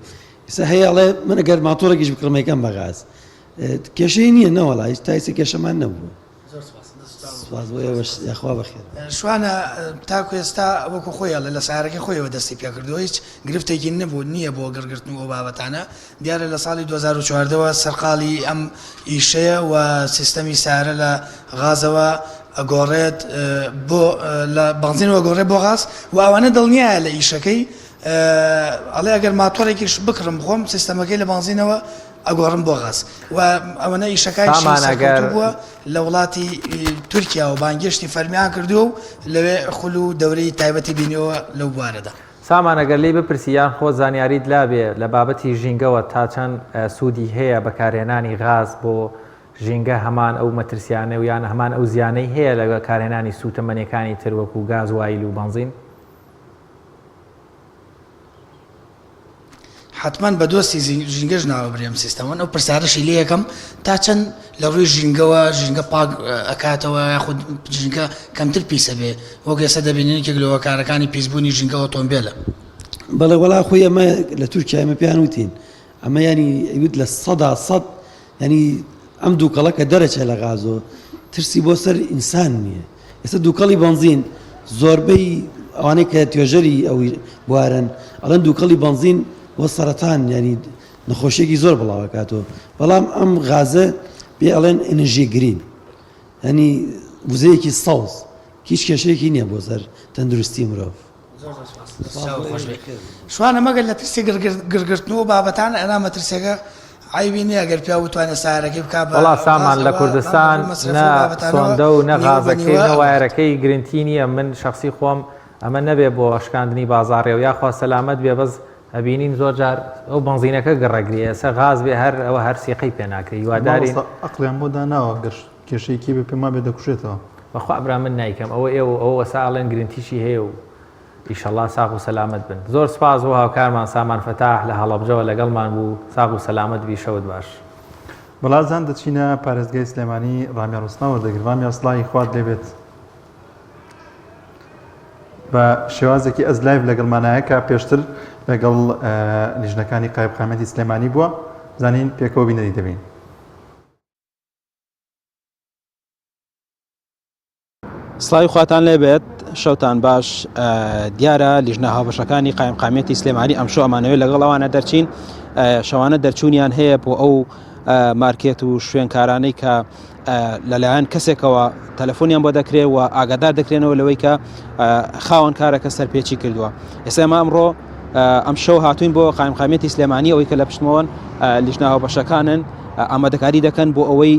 ئێستا هەیە ئەڵێ من ئەگەر ماتۆرێکیش بکڕمەکەم بە غاز کێشەی نییە نەوەڵا هیچ تایسە کێشەمان نەبوو. یاخوا بەخێر شوانە تاکو ئێستا وەکو خۆیان لە سیارەکەی خۆیەوە دەستی پێکردو هیچ گرفتێکی نەبوو نییە بۆ گرگرتن و بابەتانە دیارە لە ساڵی 2014ەوە سەرقاڵی ئەم ئیشەیە و سیستەمی سیارە لە غازەوە ئەگۆڕێت بۆ لە بنزینەوە گۆڕێت بۆ غاز و ئەوانە دڵنیایە لە ئیشەکەی ئەڵێ ئەگەر ماتۆرێکیش بکڕم بخۆم سیستەمەکەی لە بنزینەوە ئەگۆڕم بۆ غاز و ئەوەنە ئیشەکەی بووە لە وڵاتی تورکیا و بانگشتی فەرمیان کردو و لەوێ خول و دەورەی تایبەتی بینیەوە لەو بوارەدا. سامانەگەر لی بپرسییان خۆ زانیاریت لابێ لە بابەتی ژینگەوە تا چەند سوودی هەیە بەکارهێنانی غاز بۆ ژینگە هەمان ئەو مەترسیانە و یان هەمان ئەو زیانەی هەیە لە کارهێنانی سوتەمەنیەکانی تر وەکو گاز وایل و بنزین؟ حتمما بە دۆستی ژینگەش ناوە برێم سیستەمەن ئەو پرسیارەشی لێ یەکەم تا چەند لە ڕووی ژینگەوە ژینگە پاک ئەکاتەوە یاخود ژینگە کەمتر پیسە بێ وەک ئێستا دەبینین کێک لەوە کارەکانی پیسبوونی ژینگە ئۆتۆمبیلە بەڵێ وەڵا خۆی ئەمە لە تورکیا ئەمە پێیان وتین ئەمە ینی ئەوت لە 100 ینی ئەم دووکەڵە کە دەرەچێ لە غازۆ ترسی بۆ سەر ئینسان نییە. ئێستا دووکەڵی بنزین زۆربەی ئەوانەی کە توێژەری ئەوی بوارن ئەڵەن دووکەڵی بنزین بۆ سەرەتان ینی نەخۆشیێکی زۆر بڵاوکاتەوە، بەڵام ئەم غازە پێ ئەڵێن ئەنرژی گرین، ینی وزەیەکی سەوز هیچ کێشەیەکی نییە بۆ سەر تەندروستی مرۆڤ. شوانە مەگەر لە ترسی گرگرتنەوە بابەتانە ئەنامە ترسێکە عیبی نییە گەر پیا وتوانێت سایرەکەی بک وڵا سامان لە کوردستان نە سۆندە و نە غازەکەی نە وایرەکەی گرنتی نییە. من شخصی خۆم ئەمە نەبێ بۆ ئەشکاندنی بازاڕێ و یاخوا سەلامەت بێ بەس ئەبینین زۆر جار ئەو بنزینەکە گەڕەگریە سە غاز بێ هەر ئەوە هەر سیقەی پێ ناکەی هیوادارین ئەقلیان بۆ داناوە گەر کێشەیەکی بێ پێما بێ دەکوشێتەوە. بەخوا برا من نایکەم ئەوە ئێوە ئەوە ساڵێن گرنتیشی هەیە و ئیشەڵڵا ساغ و سەلامت بن. زۆر سپاس بۆ هاوکارمان سامان فەتاح لە هەڵەبجەوە لەگەڵمان بوو. ساغ و سەلامت بی شەوت باش. بەڵازان دەچینە پارێزگای سلێمانی ڕامیا ڕوستناوە دەگرێت. ڕامیا سڵاوی خوارد لێبێت. بە شێوازێکی ئەز لایڤ لەگەڵمانایە کە پێشتر لەگەڵ لیژنەکانی قایبخانەتی سلێمانی بووە، زانین پێکەوە بینەری دەبین. سڵاوی خواتان لێبێت، شەوتان باش. دیارە لیژنە هاوبەشەکانی قایمقامەتی سلێمانی ئەم شەو ئەمانەوێت لەگەڵ ئەوانە دەرچین. شەوانە دەرچوونیان هەیە بۆ ئەو مارکێت و شوێنکارانەی کە لەلایەن کەسێکەوە تەلەفۆنیان بۆ دەکرێت و ئاگادار دەکرێنەوە لەوەی کە خاوەن کارەکە سەرپێچی کردووە. ئێستا ئێمە ئەمڕۆ ئەم شەو هاتوین بۆ قایمقامەتی سلێمانی ئەوەی کە لە پشتمەوەن لیژنە هاوبەشەکانن ئامادەکاری دەکەن بۆ ئەوەی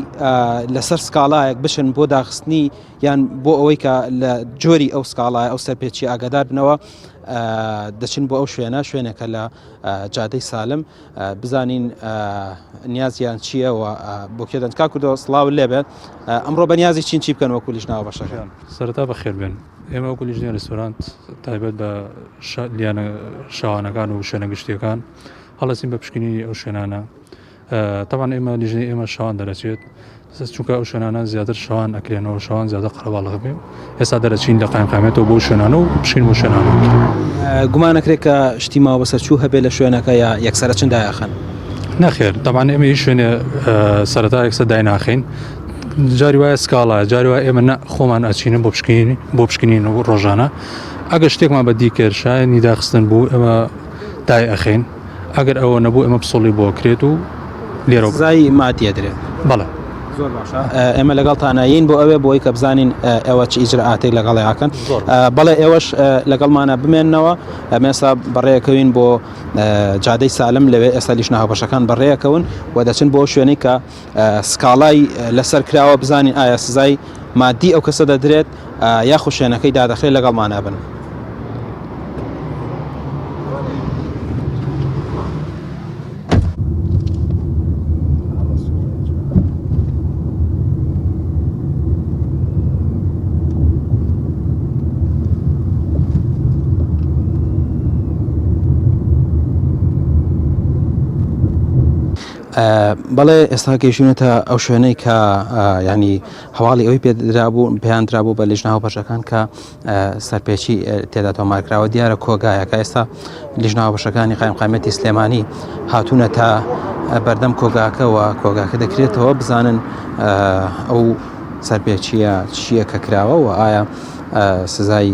لەسەر سکاڵایەک بشن بۆ داخستنی یان بۆ ئەوەی کە لە جۆری ئەو سکاڵایە ئەو سەرپێچی ئاگادار بنەوە دەچن بۆ ئەو شوێنەکە لە جادەی سالم بزانین نیازیان چییە و بۆ کێدەن کا کوردەوە سڵاو لێبێت. ئەمڕۆ بە نیازی چی بکەن وەکو لیژنە هاوبەشەکان؟ سەرەتا بەخێر بێن. ئێمە وەکو لیژنە ڕێستۆرانت تایبەت بە لیانە شاوانەکان و شوێنە گشتیەکان هەڵەسین بە پشکنی ئەو شوێنانە. طبعا ئێمە لیژنەی ئێمە شەوان دەرەچێت، چونکە ئەو شوێنانە زیاتر شەوان ئەکرێنەوە، شەوان زیاتر قەرەباڵغ بێ. ئێستا دەرەچین لە قایمقامەتەوە بۆ شوێنانە و پشکین بۆ شوێنانە. گومانەکرێت کە شتی ماوە بەسەرچوو هەبێت لە شوێنەکە یا یەکسەرە چند دایەخەن؟ نەخێر، طبعا ئێمە هیچ شوێنێ سەرەتا یەکسەر دایناخین. جاری وایە سکاڵە، جاری وایە ئێمە خۆمان ئەچینە بۆ پشکنین و ڕۆژانە. ئەگەر شتێکمان بەدی کرد شایەنی داخستن بوو ئێمە دای ئەخین، ئەگەر ئەوە نەبوو ئێمە پسۆڵی بۆ کرێت و لێرە زای ماتیە درێت. بەڵێ زۆر باشە. ئێمە لەگەڵتانایین بۆ ئەوێ بۆی کە بزانین ئێوە چ ئیجرئاتێک لەگەڵیاکەن. بەڵێ ئێوەش لەگەڵمانە بمێننەوە. ئێستا بەڕێیەکەوین بۆ جادەی سالم، لەوێ ئێستا لیژنە هاوبەشەکان بەڕێیەکەون و دەچن بۆ شوێنەی کە سکاڵای لەسەر کراوە بزانین ئایا سزای مادی ئەو کەسە دەدرێت یاخو شوێنەکەی دادەخرێت لەگەڵمانە بن. بەڵێ ئێستا گەیشتونێتە ئەو شوێنەی کە ینی هەواڵی ئەوەی پێیاندرابوو بە لیژنە هاوبەشەکان کە سەرپێچی تێدا تۆمارکراوە. دیارە کۆگایەکە ئێستا لیژنە هاوبەشەکانی قایمقامەتی سلێمانی هاتوونە تا بەردەم کۆگاکەوە کۆگاکە دەکرێتەوە بزانن ئەو سەرپێچیە چییە کە کراوە و ئایا سزای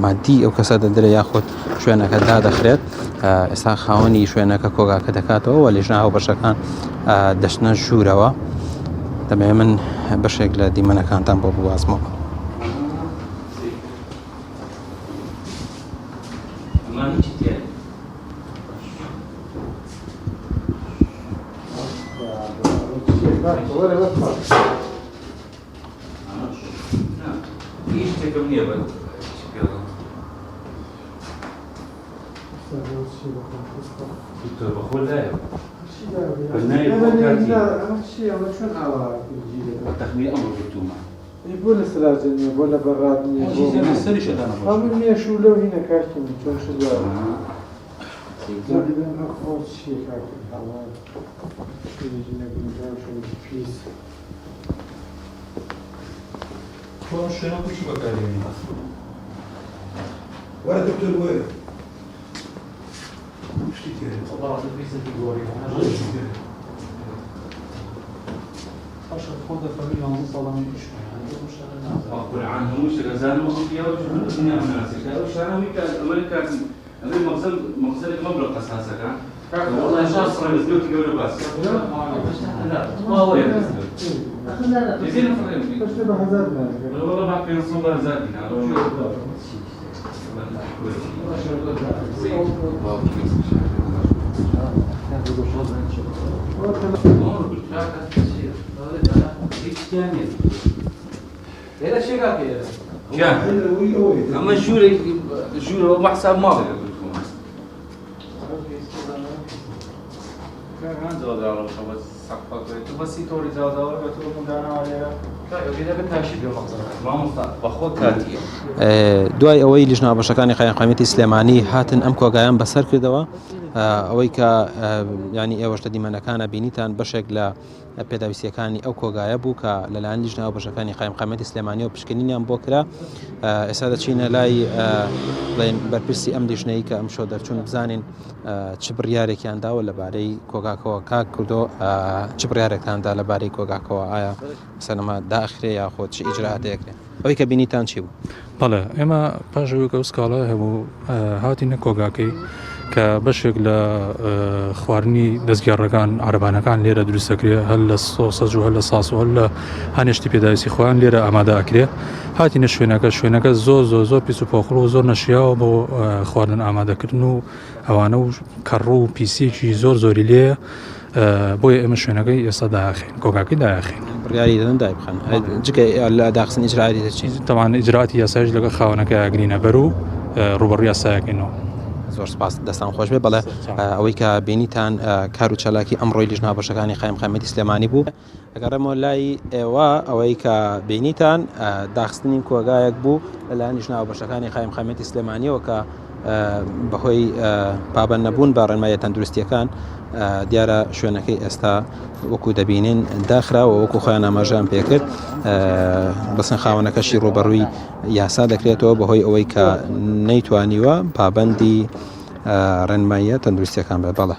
مادی ئەو کەسە دەدرێت یاخود شوێنەکە دادەخرێت. ئێستا خاوەنی شوێنەکە کۆگاکە دەکاتەوە و لیژنە هاوبەشەکان دەچنە ژوورەوە. دەبێت من بەشێک لە دیمەنەکانتان بۆ بوازمەوە. يقول السلاجل يقول براد يقول من يشولو هنا كاشم شلون شلو زاد بين أخوات شيء كاشم حوار يجي نقول جاوش وفيس شلون شنو كل شيء بكارين ورا دكتور وين مقصدك مبلغ قصاصك والله شخص يزدوك يقول بس ما هو يزين والله ما في نصوبة زادنا هذا شيء كان اما جوري ما حساب ماضي دوای ئەوەی لیژنە ئابەشەکانی قایمقامیەتی سلێمانی هاتن ئەم کۆگایان بەسەر کردەوە ئەوەی کە ینی ئێوەشتە دیمەنەکانە بینیتان بەشێک لە پێداویستیەکانی ئەو کۆگایە بوو کە لەلایەن لیژنە ئابەشەکانی قایمقامیەتی سلێمانی و پشکنینیان بۆ کرا ئێستا دەچینە لای بڵێن بەرپرسی ئەم لیژنەی کە ئەم شۆ دەرچوون بزانین چ بڕیارێکیان داوە لەبارەی کۆگاکەوە کاک کردو چ بڕیارێکتاندا لەبارەی کۆگاکەوە ئایا سەرما داخرێ یاخۆ چ ئیجرعاتێکرێ ئەوەی کە بینیتان چی بوو؟ بەڵێ ئێمە پاشەوەی کە وسکاڵە هەبوو هاتینە کۆگاکەی کە بەشێک لە خواردنی دەستگیارەکان عربانەکان لێرە دروستەکرێ هەل لە سۆسەج و هەل لە ساس و هەل لە هەنێشتی پێداویستی خۆیان لێرە ئامادەکرێ هاتینە شوێنەکە زۆر پیس و پۆخڵ و زۆر نەشیاوە بۆ خواردن ئامادەکردن و ئەوانە و کەڕ و پیسێکی زۆری لێ بۆیە ئێمە شوێنەکەی ئێستا داخین کۆگاکەی داخین بڕیاری دەدەن دای بخەن جگە لە داخستن ئیجرعاتی دەچین تەمان ئیجرعاتی یاسایش لەگە خاوەنەکە ئەگرینە بەر و ڕوبەڕووی یاسایەکەینەوە زۆر سپاس دەستان خۆش بێ بەڵێ ئەوەی کە بینیتان کار و چالاکی ئەمڕۆی لیژنە ئابەشەکانی قایمقامیەتی سلێمانی بوو ئەگەڕێمەوە لای ئێوە ئەوەی کە بینیتان داخستنی کۆگایەک بوو لەلایەن لیژنە ئابەشەکانی قایمقامیەتی سلێمانیەوە کە بەهۆی پابەند نەبوون بە ڕێنمایە تەندروستیەکان دیارە شوێنەکەی ئێستا وەکو دەبینین داخراوە وەکو خۆیان ئاماژەیان پێکرد بەسن خاوەنەکەشی ڕوبەڕووی یاسا دەکرێتەوە بەهۆی ئەوەی کە نەیتوانیوە پابەندی ڕێنمایە تەندروستیەکان بێ بەڵێ.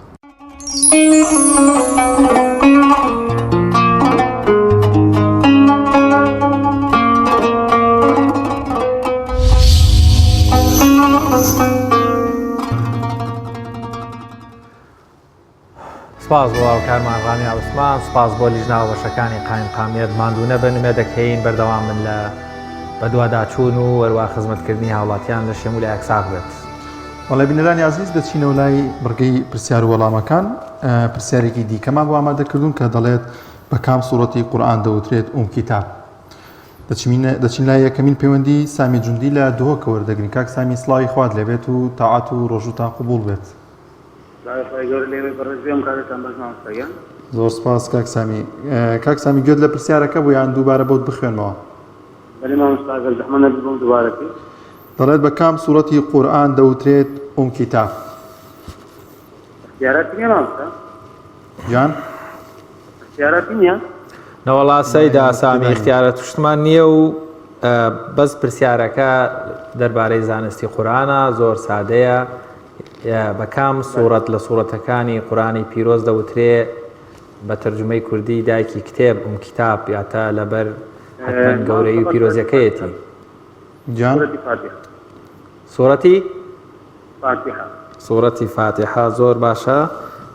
سپاس بۆ هاوکارمان ڕامی عوسمان سپاس بۆ لیژنە ئابەشەکانی قایمقامیەت ماندوو نەبن ومێ دەکەین بەردەوام من لە بەدواداچوون و وەروە خزمەتکردنی هاوڵاتیان لە شێمو لە یەکساق بێت. وەڵێ بینەرانی عزیز دەچینەوە لای بڕگەی پرسیار و وەڵامەکان پرسیارێکی دیکەمان بۆ ئامادەکردوون کە دەڵێت بە کام سوڕەتی قورئان دەوترێت کیتاب دەچین لای یەکەمین پەیوەندی سامی جوندی لە دۆکە وەردەگرین کاک سامی سڵاوی خوات لێبێت و تاعات و ڕۆژوتان قبول بێت. زۆر سپاس کاک سامی. کاک سامی گوێت لە پرسیارەکە بۆ یان دووبارە بۆت بخوێنمەوە؟ دەڵێت بە کام سوڕەتی قورئان دەوترێت کیتاب؟ جان؟ نەوەڵا سەیدا سامی اختیارەت شتمان نییە و بەس پرسیارەکە دەربارەی زانستی قورئانە زۆر سادەیە بە کام سوورەت لە سوورەتەکانی قورئانی پیرۆز دەوترێ بە تەرجمەی کوردی دایکی کتێب کیتاب یاتە لەبەر حتمەن گەورەی و پیرۆزیەکەیەتی. جان؟ سوورەتی فاتحە زۆر باشە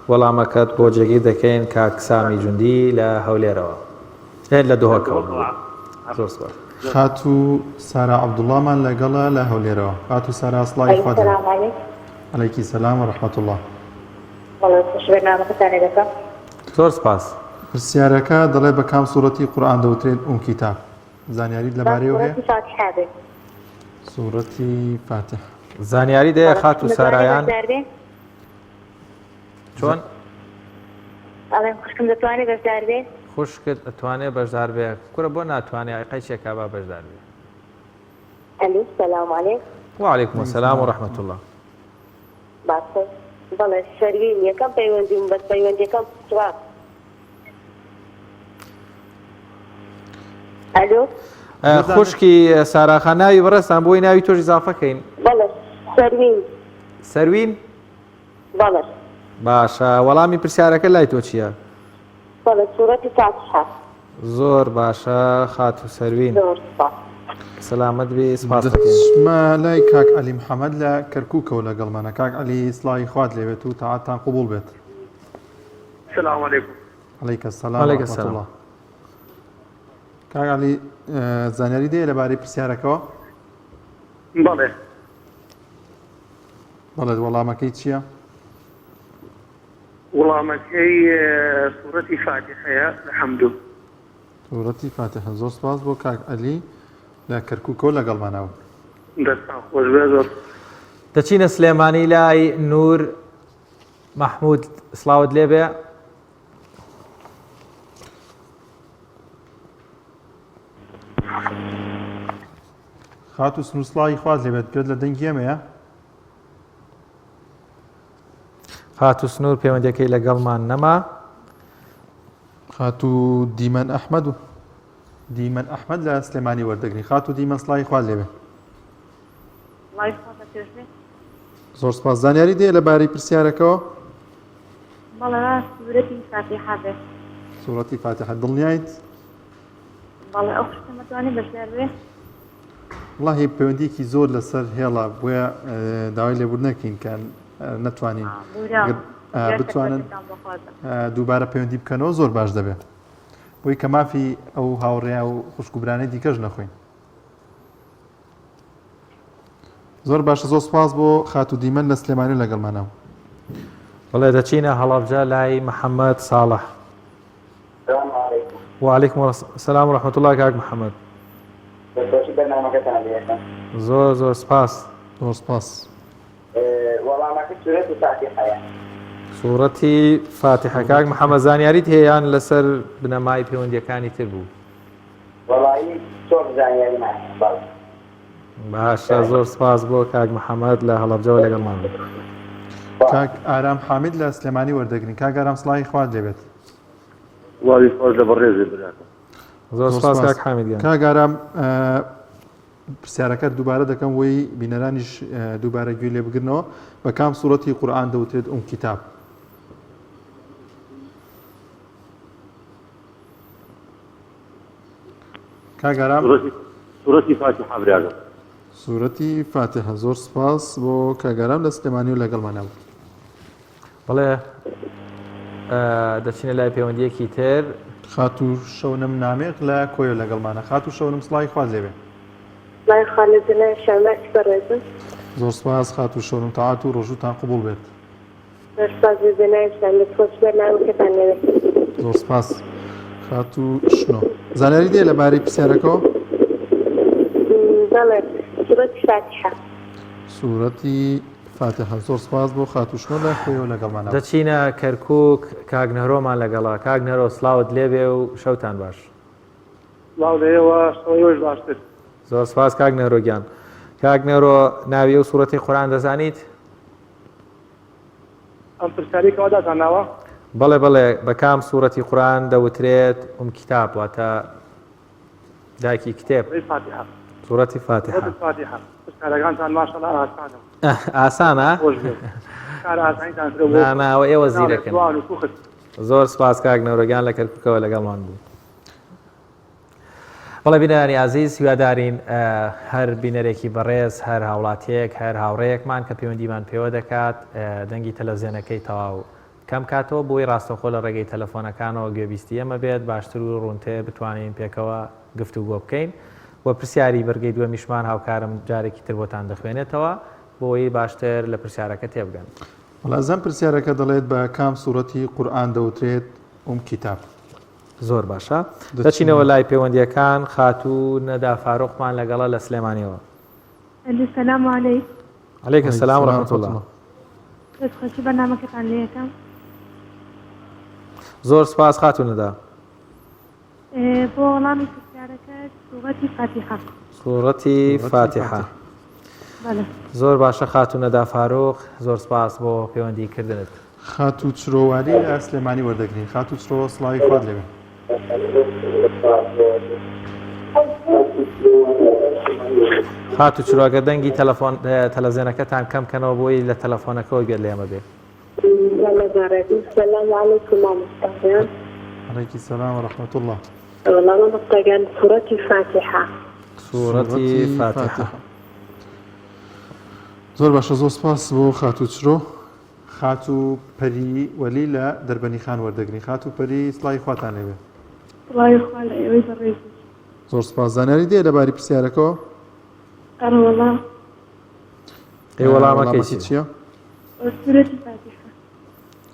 وەڵامەکەت بۆ جێگیر دەکەین کاک سامی جوندی لە هەولێرەوە لە دۆهەکەوە. زۆر سپاس. خات و سارا عەبدوڵڵامان لەگەڵە لە هەولێرەوە. خات و سارا سڵاوی خوات عەلەیکی سەلام و ڕەحمەت الله. زۆر سپاس. پرسیارەکە دەڵێت بە کام سوورەتی قورئان دەوترێت کیتاب؟ زانیاریت لەبارەیەوە هەیە؟ سوورەتی فاتحە. زانیاری دەیە خات و سارایان؟ چۆن؟ خوشکم دەتوانێت بەشدار بێت؟ خوشکت دەتوانێت بەشدار بێت. کورە بۆ ناتوانێت ئایقەی چێکا با بەشدار بێت؟ ئەلو سەلام عەلەیکم. وعەلەیکم السەلام و ڕەحمەت الله. باشە بەڵێ شەروین یەکەم پەیوەندیم بەس پەیوەندیەکەم چوار. ئەلو خوشکی ساراخان ناوی بەڕێستان بۆی ناوی تۆش ئیزافەکەین. بەڵێ سەروین. سەروین؟ بەڵێ. باشە وەڵامی پرسیارەکە لای تۆ چییە؟ بەڵێ سوورەتی فاتحە. زۆر باشە خات و سەروین زۆر سپاس. سلامت بێ سپاس دەچمە لای کاک عەلی محەممەد لە کەرکووکەوە لەگەڵمانە کاک عەلی سڵاوی خوات لێبێت و تاعاتان قبول بێت. السلام عليكم. عليك السلام ورحمة الله. کاک عەلی زانیاری دێ لەبارەی پرسیارەکەەوە؟ بەڵێ. بەڵێ وەڵامەکەی چییە؟ وەڵامەکەی سوورەتی فاتحەیە الحەمدو. سوورەتی فاتحە. زۆر سپاس بۆ کاک عەلی لە کەرکووکەوە لەگەڵمانەوە. دەستان خۆش بێ زۆر. دەچینە سلێمانی لای نور محمود سڵاوت لێبێ. خات و سنووسڵاوی خوات لێبێت پێت لە دەنگی ئێمەیە؟ خات و سنوور پەیوەندیەکەی لەگەڵمان نەما. خات و دیمەن ئەحمەد و دیمەن ئەحمەد لە سلێمانی وەردەگری. خات و دیمەن سڵاوی خوات لێبێ. زۆر سپاس. زانیاری دێ لەبارەی پرسیارەکەەوە؟ بەڵێ سوورەتی فاتحە بێ. سوورەتی فاتحە دڵنیایت؟ بەڵێ ئەو شتەمەتوانێت بەشدار بێ؟ وڵاهی پەیوەندیەکی زۆر لەسەر هێڵا بۆیە داوای لێبوور نەکەین کە نەتوانین بتوانن دووبارە پەیوەندی بکەنەوە زۆر باش دەبێت بۆی کە مافی ئەو هاوڕێیا و خوشکوبرانەی دیکەش نەخۆین. زۆر باشە. زۆر سپاس بۆ خات و دیمەن لە سلێمانی لەگەڵمانەوە. بەڵێ دەچینە هەڵەبجە لای محەممەد ساڵح. وعلیکم السلام ورحمة الله کاک محەممەد. زۆر زۆر سپاس. زۆر سپاس. وەڵامەکەی سوورەتی فاتحەیە. سوورەتی فاتحە. کاک محەممەد زانیاریت هەیەیان لەسەر بنەمای پەیوەندیەکانی تر بوو؟ وەڵایی چۆن زانیاریمان باش. باشە زۆر سپاس بۆ کاک محەممەد لە هەڵەبجەوە لەگەڵمان بوو. کاک ئارام حامید لە سلێمانی وەردەگرین. کاک ئارام سڵاوی خوات لێبێت. وڵی خۆش لە بەڕێزێ براکە. زۆر سپاس کاک حامید. کاک ئارام پرسیارەکە دووبارە دەکەم وی بینەرانیش دووبارە گوێ لێ بگرنەوە بە کام سوورەتی قورئان دەوترێت ئەم کتاب؟ کاک ئارام سوورەتی فاتحە براکە. سوورەتی فاتحە. زۆر سپاس بۆ کاک ئارام لە سلێمانی و لەگەڵمانەوە. بەڵێ دەچینە لای پەیوەندیەکی تر. خات و شەونم نامێق لە کۆیە لەگەڵمانە. خات و شەونم سڵاوی خوات لێبێ. لای خالدنە شەمەسی بەڕێزم. زۆر سپاس. خات و شەونم تاعات و ڕۆژوتان قبول بێت. زۆر سپاس بێنایشتان لە تۆش بەرنامەکەتان لەوێت. زۆر سپاس. خات و شنۆ زانیاری دێ لەبارەی پرسیارەکەەوە؟ بەڵێ سوورەتی فاتحە. سوورەتی فاتحە. زۆر سپاس بۆ خات و شنۆ لە خۆیەوە لەگەڵمانەوە. دەچینە کەرکووک کاک نەرۆمان لەگەڵا. کاک نەرۆ سڵاوت لێبێ و شەوتان باش. سڵاو لێەوە شەوەی باشتر. زۆر سپاس کاک نەرۆگیان. کاک نەرۆ ناوی و سوورەتی قورئان دەزانیت؟ ئەم پرسیارێکەوە داتاناوە؟ بەڵێ بەڵێ بە کام سوورەتی قورئان دەوترێت کتاب واتە دایکی کتێب؟ سوورەتی فاتحە. پرسیارەکانتان ماشەڵڵا ئاسانە. ئاسانە؟ ناوە ئێوە زیرەکەن. زۆر سپاس کاک نەرۆگیان لە کەرکووکەوە لەگەڵمان بوو. بەڵێ بینەرانی عزیز هیوادارین هەر بینەرێکی بەڕێز هەر هاوڵاتیەک هەر هاوڕەیەکمان کە پەیوەندیمان پێوە دەکات دەنگی تەلەڤیزیۆنەکەی تەواو کەم کاتەوە بۆی ڕاستەوخۆ لە ڕێگەی تەلەفۆنەکانەوە گوێبیستی ئەمە بێت باشتر و ڕوونتێ بتوانین پێکەوە گفتوگۆ بکەین و پرسیاری بەرگەی دووەمیشمان هاوکارم جارێکی تر بۆتان دەخوێنێتەوە بۆی باشتر لە پرسیارەکە تێبگەن. وەڵازەم پرسیارەکە دەڵێت بە کام سوورەتی قورئان دەوترێت کتاب؟ زۆر باشە. دەچینەوە لای پەیوەندیەکان. خاتوو نەدا فاروقمان لەگەڵا لە سلێمانیەوە. سلام علیکم. علیکم السلام ورحمة الله. دەستخۆشی بەرنامەکەتان لێ یەکەم. زۆر سپاس خاتوو نەدا. بۆ وەڵامی پرسیارەکە سوورەتی فاتحە. سوورەتی فاتحە. زۆر باشە خاتوو نەدا فاروق. زۆر سپاس بۆ پەیوەندیکردنت. خاتوو چرۆواری لە سلێمانی وەردەگرین. خاتوو چرۆ سڵاوی خوات لێبێ. خاتوو چرۆگە دەنگی تەلەڤیزیۆنەکەتان کەم کەنەوە بۆی لە تەلەفۆنەکەەوە گوێ لێمە بێ. السلام عليكم مامۆستاگیان. عليك السلام ورحمة الله. والله مامۆستاگیان سوورەتی فاتحە. سوورەتی فاتحە. زۆر باشە، زۆر سپاس بۆ خات و چرۆ. خات و پەری وەلی لە دەربەنی خان وەردەگرین. خات و پەری سڵای خواتان لێبێ. سڵای خوا لە ئێوەی بەڕێز. زۆر سپاس. زانیاری دێ لەباری پرسیارەکەەوە؟ ئەرەوەڵا. وەڵامەکەی چییە؟ سوورەتی فاتحە.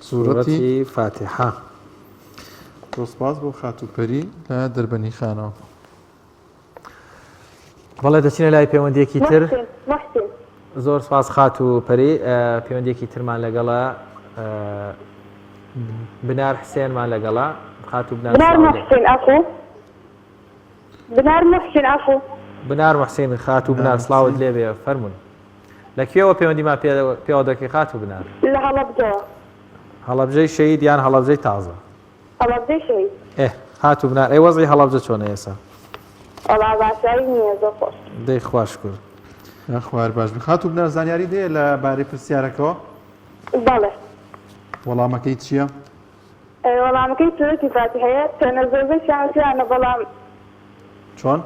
سوورەتی فاتحە. زۆر سپاس بۆ خات و پەری لە دەربەنی خانەوە. بەڵێ دەچینە لای پەیوەندیەکی تر. زۆر سپاس خات و پەری. پەیوەندیەکی ترمان لەگەڵە بنار حسێنمان لەگەڵا. خات و بنار محسن ئەفو. بنار محسن ئەفو. بنار محسین خات و بنار سڵاوت لێبێ فەرمون. لەکوێوە پەیوەندیمان پێوە دەکەی خات و بنار؟ لە هەڵەبجەوە. هەڵەبجەی شەهید یان هەڵەبجەی تازە؟ هەڵەبجەی شەهید. خات و بنار. ئەی وەزعی هەڵەبجە چۆنە ئێستا؟ وەڵا باشایی نییە زۆر خۆش. دەی خوش کرد. خوار باش بن. خات و بنار زانیاری دێ لەبارەی پرسیارەکەەوە؟ بەڵێ. وەڵامەکەی چییە؟ وەڵامەکەی سوورەتی فاتحەیە چۆنە زۆربەی شیانە بەڵام چۆن؟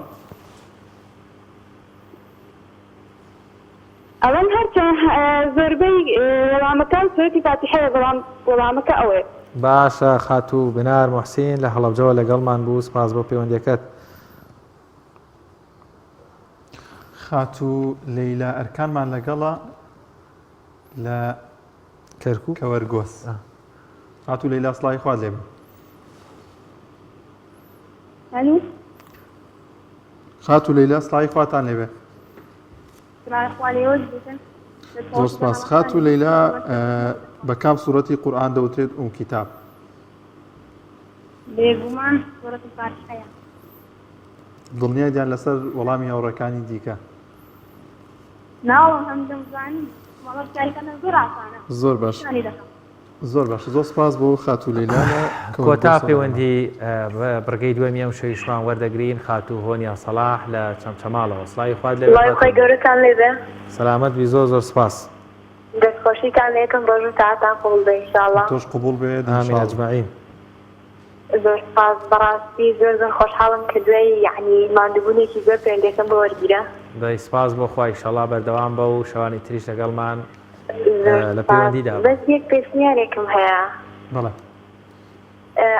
ئەوەن هەرچەند زۆربەی وەڵامەکان سوورەتی فاتحەیە بەڵام وەڵامەکە ئەوەیە. باشە خات و بنار محسین لە هەڵەبجەوە لەگەڵمان بوو. سپاس بۆ پەیوەندیەکەت. خات و لەیلا ئەرکانمان لەگەڵە لە کەرکووک کەوەرگۆس. خات و لەیلا سڵای خوات لێبێ. خات و لەیلا سڵای خواتان لێبێ. زۆر سپاس. خات و لەیلا بە کام سوورەتی قورئان دەوترێت ئەو کیتاب؟ بێگومان سوورەتی فاتحەیە. دڵنیایان لەسەر وەڵامی هاوڕێکانی دیکە؟ ناوە هەم دەمزانی مەڵەبجاریەکانە زۆر ئاسانە. زۆر باش. زۆر باش. زۆر سپاس بۆ خات و لەیلا. کۆتا پەیوەندی بڕگەی دووەمی ئەم شەویشمان وەردەگرین. خات و هۆنیا سەلاح لە چەمچەماڵەوە. سڵای خوات لێبێ. سڵای خۆی گەورەتان لێبێ. سەلامەت بی. زۆر زۆر سپاس. دەستخۆشیتان لێکم ڕۆژ و ساعتان قوبوڵ بێ ئینشاءڵڵا. تۆش قوبوڵ بێت. ئامین ئەجمەعین. زۆر سپاس. بەڕاستی زۆر خۆشحاڵم کە دوای یعنی ماندووبوونێکی زۆر پەیوەندیەکەم بۆ وەرگیرە. دەی سپاس بۆ خوا ئینشاءڵڵا بەردەوام بە و شەوانی تریش لەگەڵمان لە پەیوەندیدا. بەس یەک پێشنیارێکم هەیە. بەڵێ.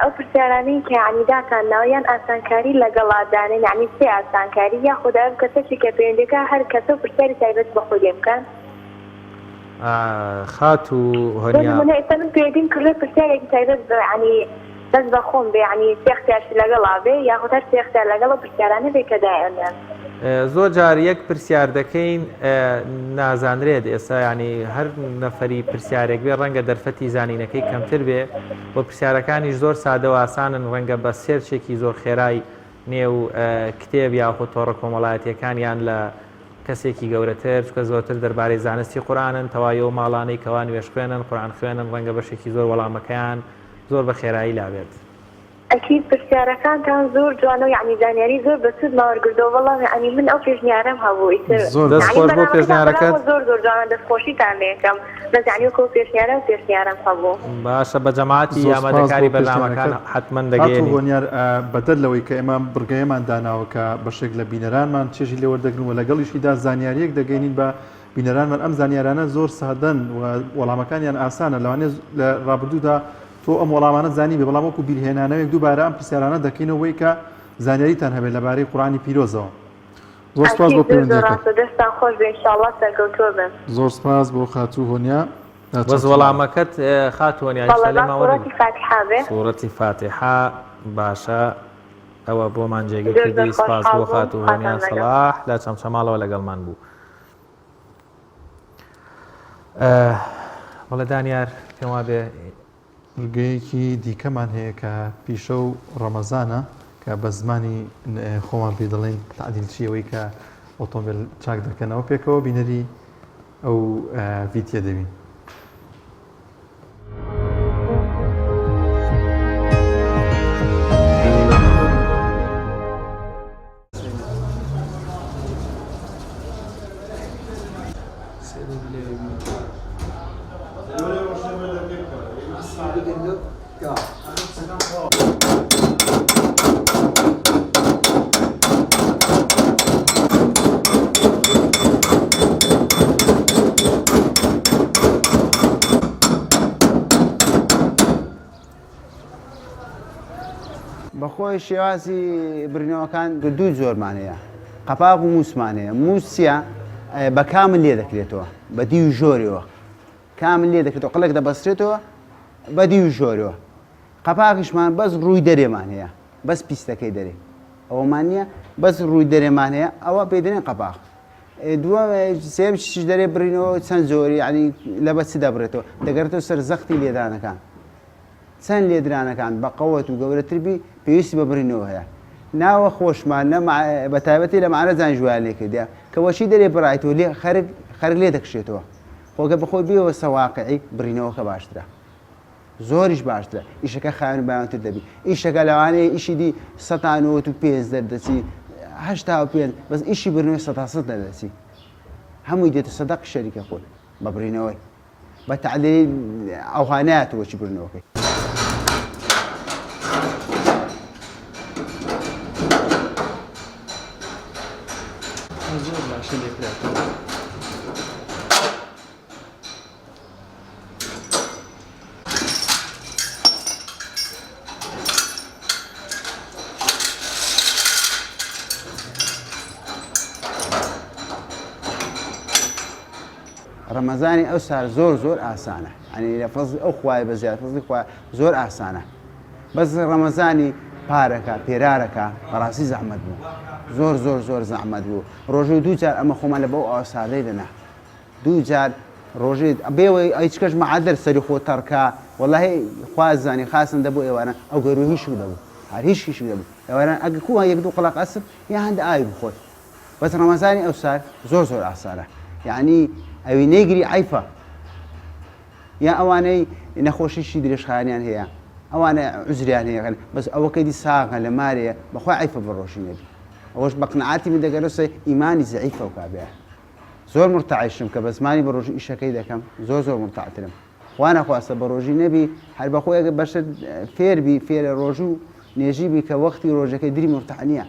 ئەو پرسیارانەی کە یعنی داتانناوە یان ئاسانکاری لەگەڵادانن یعنی سێ ئاسانکاری یاخدا کەسێکی کە پەیوەندیەکە هەر کەسە پرسیاری تایبەت بە خۆی لێ بکەن. خات و هۆنیا ئێستا من پێویستیم کردە پرسیارێکی تایبەت بە یعنی دەست بە خۆم بێ یعنی سێ اختیارشی لەگەڵا بێ یاخود هەر سێ اختیار لەگەڵ پرسیارانە بێ کە دایانیان. زۆر جار یەک پرسیار دەکەین نازانرێت. ئێستا ینی هەر نەفەری پرسیارێک بێ ڕەنگە دەرفەتی زانینەکەی کەمتر بێ. بۆ پرسیارەکانیش زۆر سادە و ئاسانن ڕەنگە بە سێرچێکی زۆر خێرای نێو کتێب یاخود تۆڕە کۆمەڵایەتیەکانیان لە کەسێکی گەورەتر چکە زۆرتر دەربارەی زانستی قورئانن تەوایەوە ماڵانەی کەوان وێش خوێنن قورئان خوێنن ڕەنگە بەشێکی زۆر وەڵامەکەیان زۆر بە خێرایی لابێت. ئەکید پرسیارەکانتان زۆر جوانە و یعنی زانیاری زۆر بەسود ماوەرگردەوە. بەڵام یعنی من ئەو پێشنیارەم هەبوو دەستخۆش بۆ پێشنیارەکەت زۆر جوانە دەستخۆشیتان لێکەم بەس یعنی وەکو پێشنیارم هەبوو. باشە بە جەماعەتی ئامادەکاری بەرنامەکان حتمەن دەگەێنین. هۆنیار بەدەر کە ئێمە بڕگەیەمان داناوە کە بەشێک لە بینەرانمان چێژی لێ وەردەگرن و لەگەڵیشیدا زانیاریەک دەگەینین بە بینەرانمان. ئەم زانیارانە زۆر سادەن و وەڵامەکانیان ئاسانە. لەوانێ لە ڕابردوودا تۆ ئەم وەڵامانە زانی بێ بەڵام وەکو بیرهێنانەوەک دووبارە ئەم پرسیارانە دەکەینەوەی کە زانیاریتان هەبێت لەبارەی قورئانی پیرۆزەوە. زۆر سپاس بۆ پەیوەندیەکەت. دەستان خۆش بێ ئینشاءڵڵا سەرکەوتووە بن. زۆر سپاس بۆ خات و هۆنیا. بەس وەڵامەکەت خات و هۆنیا سوورەتی فاتحە بێ. سوورەتی فاتحە باشە. ئەوە بۆمان جێگیر کردی. سپاس بۆ خات و هۆنیا سەلاح لە چەمچەماڵەوە لەگەڵمان بوو. وەڵێ دانیار پێم وا بێ ڕگەیەکی دیکەمان هەیە کە پیشە و ڕەمەزانە کە بە زمانی خۆمان پێ دەڵێن تعدیل چیەوەی کە ئۆتۆمبیل چاک دەکەنەوە پێکەوە بینەری ئەو ڤیدیۆ دەبین. خۆی شێوازی برنەوەکان دوو زۆرمان هەیە قەپاق و مووسمان هەیە مووسە بە کامل لێ دەکرێتەوە بە دی و ژۆرەوە کامل لێ دەکرێتەوە قەڵک دەبەسترێتەوە بە دی و ژۆرەوە قەپاقیشمان بەس ڕووی دەرێمان هەیە بەس پیستەکەی دەرێ ئەوەمان نییە بەس ڕووی دەرێمان هەیە ئەوە پێ دەنێن قەپاق دووە سێم چش دەرێ بڕینەوە چەند زۆری ینی لە بە چ دەبرێتەوە دەگەڕێتەوە سەر زەختی لێدانەکان چەند لێدرانەکان بە قەوەت و گەورەتربی پێویستی بە بڕینەوە هەیە ناوە خۆشمان بە تایبەتی لە معنە زانجوویانێ کردیا کە وەشی دەرێ بڕایەوە لێ خەرک لێ دەکشێتەوە خۆگە بەخۆی بێەوە سەواقعی بڕینەوەکە باشترە زۆریش باشترە ئیشەکە خایان بەیانتر دەبی ئیشەکە لەوانەیە ئیشی دی 195 دەردەچی 85 بەس ئیشی برنەوەی 100 دەردەچی هەمووی دێتە سەدەق شەریکە خۆت بە بڕینەوەی بە تعدیلی ئەوهانایەتەوەچی بڕینەوەکەی زۆر باشە لێکراتەوە ڕەمەزانی ئەو سار زۆر ئاسانە ئەنی لە فەزلی ئەو خوای بە زیاد فەزلی خوا زۆر ئاسانە بەس ڕەمەزانی پارەکە پێرارەکە بەڕاستی زەحمەت بوو زۆر زەحمەت بوو ڕۆژەی دوو جار ئەمە خۆمان لە بەو ئاسادەی دەنا دوو جار ڕۆژێت بێەوەی هیچ کەس مەعادەر سەری خۆ تەڕکە وەڵاهی خوازانی خاستن دەبوو ئێوانە ئەو گەروی هیچ دەبوو هەر هیچ دەبوو ئێوانە ئەگە کووە یەک دوو قڵق ئەسب یا هەندە ئاوی بخۆت بەس ڕەمەزانی ئەو سار زۆر ئاسانە یعنی ئەوی نەیگری عیفە یا ئەوانەی نەخۆشیشی درێژخانیان هەیە ئەوانە عوزریان هەیە بەس ئەوەکەی دی ساغە لە مارەیە بەخوا عیفە بڕۆشی نەبی ئەوەش بە قناعاتی من دەگەرەوە ئیمانی زەعیفە و کابێ زۆر مرتعیشم کە بە زمانی بە ڕۆژی ئیشەکەی دەکەم زۆر مرتعترم خوا نەخواستە بە ڕۆژی نەبی هەر بەخۆی ئەگە بەشت فێربی فێرە ڕۆژوو نێژیبی کە وەختی ڕۆژەکەی دری مرتع نییە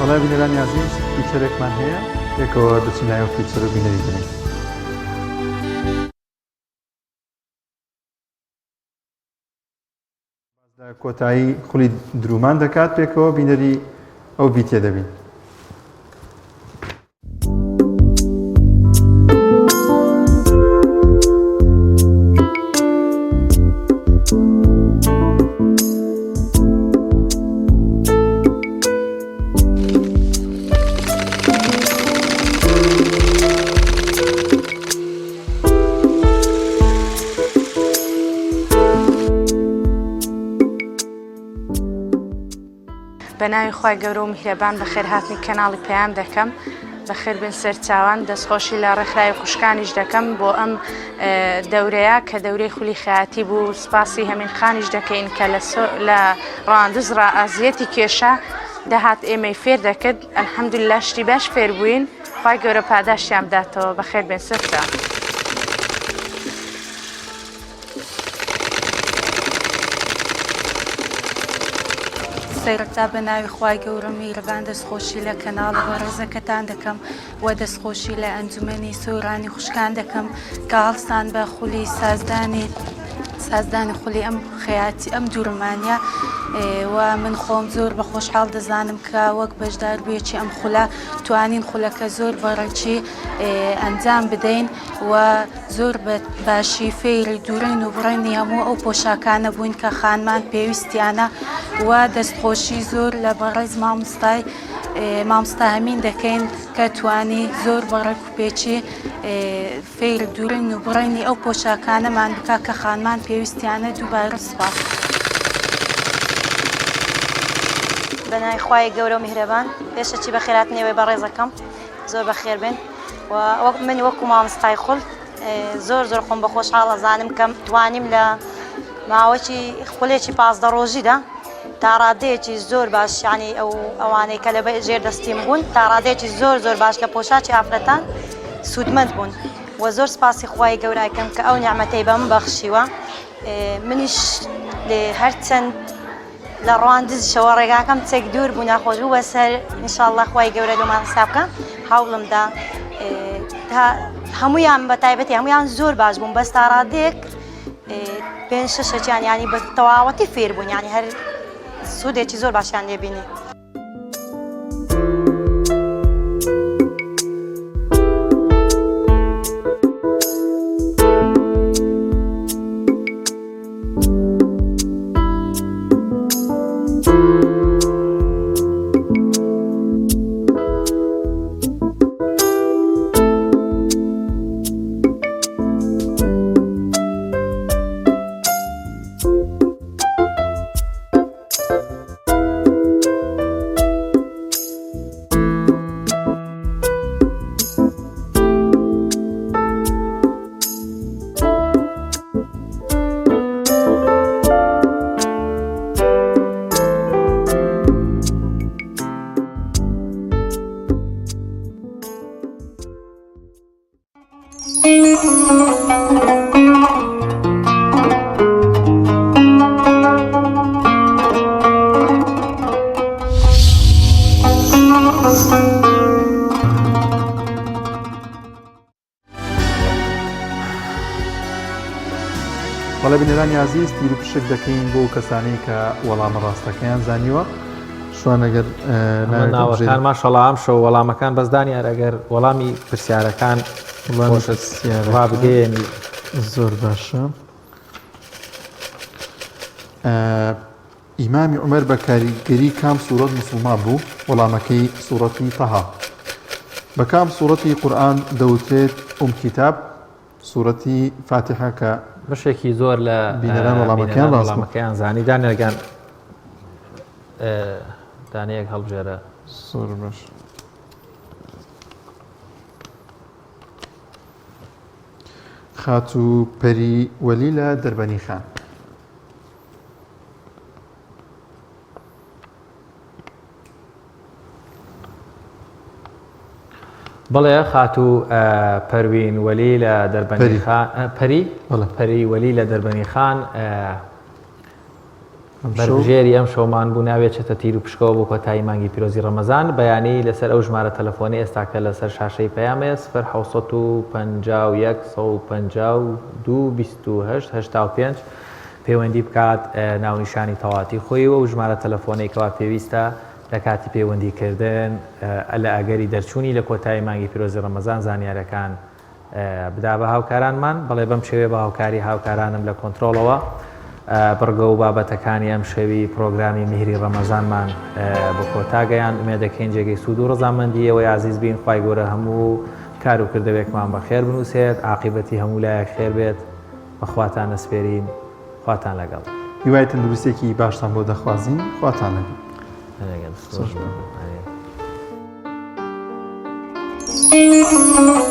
وڵای بینەرانی عزیز فیچەرێکمان هەیە یەکەوە دەچین لایەن فیچەر و بینەری بنین کۆتایی خولی درومان دەکات پێکەوە بینەری ئەو بیتێ دەبین بە ناوی خی گەورە و میهرەبان بە خێرهاتنی کەناڵی پەیام دەکەم بەخێر بن سەرچاوان دەستخۆشی لە ڕێکخراوی خوشکانیش دەکەم بۆ ئەم دەورەیە کە دەورەی خولی خەیاتی بوو سپاسی هەمین خانیش دەکەین کە لە ڕاندز ڕائازیەتی کێشە دەهات ئێمەی فێر دەکرد ئەلحەمدوللا شتی باش فێر بووین خی گەورە پاداشیان بداتەوە بەخێر بێن سەرچاو. سەیرەتا بە ناوی خوای گەورە میهرەبان دەستخۆشی لە کەناڵە بەڕێزەکەتان دەکەم و دەستخۆشی لە ئەنجومەنی سۆرانی خوشکان دەکەم کە هەڵسان بە خولی سازدانی خولی ئەم خەیاتی ئەم دوورمانە و من خۆم زۆر بە خۆشحاڵ دەزانم کە وەک بەشدار بێکی ئەم خولە توانین خولەکە زۆر بەڕێکی ئەنجام بدەین و زۆر باشی فێری دوورین و بڕێنی هەموو ئەو پۆشاکانە بووین کە خانمان پێویستیانە و دەستخۆشی زۆر لە بەڕێز مامۆستا هەمین دەکەین کە توانی زۆر بەڕێک و پێچی فێر دوورین و بڕێنی ئەو پۆشاکانەمان بکە کە خانمان پێویستیانە دووبارە سوپاس. بەنای خوای گەورە و میهرەبان پێشەچی بە خێرات نێوەی بەڕێزەکەم زۆر بەخێر بن و من وەکو مامۆستای خوڵ زۆر خۆم بە خۆشحاڵ ئەزانم کە توانیم لە ماوەی خولێکی 15 ڕۆژیدا تا ڕادەیەکی زۆر باش یعنی ئەوانەی کە لە ژێر دەستیم بوون تا ڕادەیەکی زۆر باش لە پۆشاکی ئافرەتان سوودمەند بوون و زۆر سپاسی خوای گەورەکەم کە ئەو نیعمەتەی بەم بەخشیوە منیش هەرچەند لە ڕواندزشەوە ڕێگاکەم چێک دوور بوو ناخۆش بوو بەسەر ئینشاءڵڵا خوای گەورە لەمان حساب بکە هەوڵمدا هەمویان بە تایبەتی هەمویان زۆر باش بوون بەس تا ڕادەیەک 5-6 ینی بە تەواوەتی فێر بوون ینی هەر سوودێکی زۆر باشیان لێبینی. بەڵێ بینەرانی عزیز تیر و پشک دەکەین بۆ کەسانەی کە وەڵامە ڕاستەکەیان زانیوە شوان ئەگەر ناوەکان ماشەڵڵا ئەم شەو وەڵامەکان بەزدانیان ئەگەر وەڵامی پرسیارەکان ڕابگەیەنی زۆر باشە. ئیمامی عومەر بە کاریگەری کام سوورەت موسڵمان بوو؟ وەڵامەکەی سوورەتی تەها. بە کام سوورەتی قورئان دەوترێت کیتاب؟ سوورەتی فاتحە کە بەشێکی زۆر لە بینەران وەڵامەکەیان زانی دانێگەن دانەیەک هەڵبژێرە زۆر باش. خاتوو پەری وەلی لە دەربەنی خان. بڵێ خاتوو پەروین وەلی لە دەربەنی خان پەری وەلی لە دەربەنی خان بەرژێری ئەم شۆمان بوو ناوێت چێتە تیر و پشکەوە بۆ کۆتایی مانگی پیرۆزی ڕەمەزان بەیانی لەسەر ئەو ژمارە تەلەفۆنی ئێستاکە لەسەر شاشەی پەیامێ 1950 پەیوەندی بکات ناونیشانی تەواتی خۆی و ئەو ژمارە تەلەفۆنێکەوە پێویستە لە کاتی پەیوەندیکردن لە ئەگەری دەرچوونی لە کۆتایی مانگی پیرۆزی ڕەمەزان زانیارەکان بدا بە هاوکارانمان بەڵێ بەم شێوێ بە هاوکاری هاوکارانم لە کۆنتترۆلەوە بڕگە و بابەتەکانی ئەم شەوی پرۆگرامی میهری ڕەمەزانمان بە کۆتاگەیان ئومێ دەکەین جێگەی سوود و ڕەزامەندیەوەی عزیز بین خوای گەورە هەموو کار و کردەوێکمان بەخێر بنووسێت عاقیبەتی هەموو لایەک خێر بێت بەخواتان نەسپێرین خواتان لەگەڵ هیوای تەندروستێکی باشتان بۆ دەخوازین خواتان لەگەڵ. Thank you.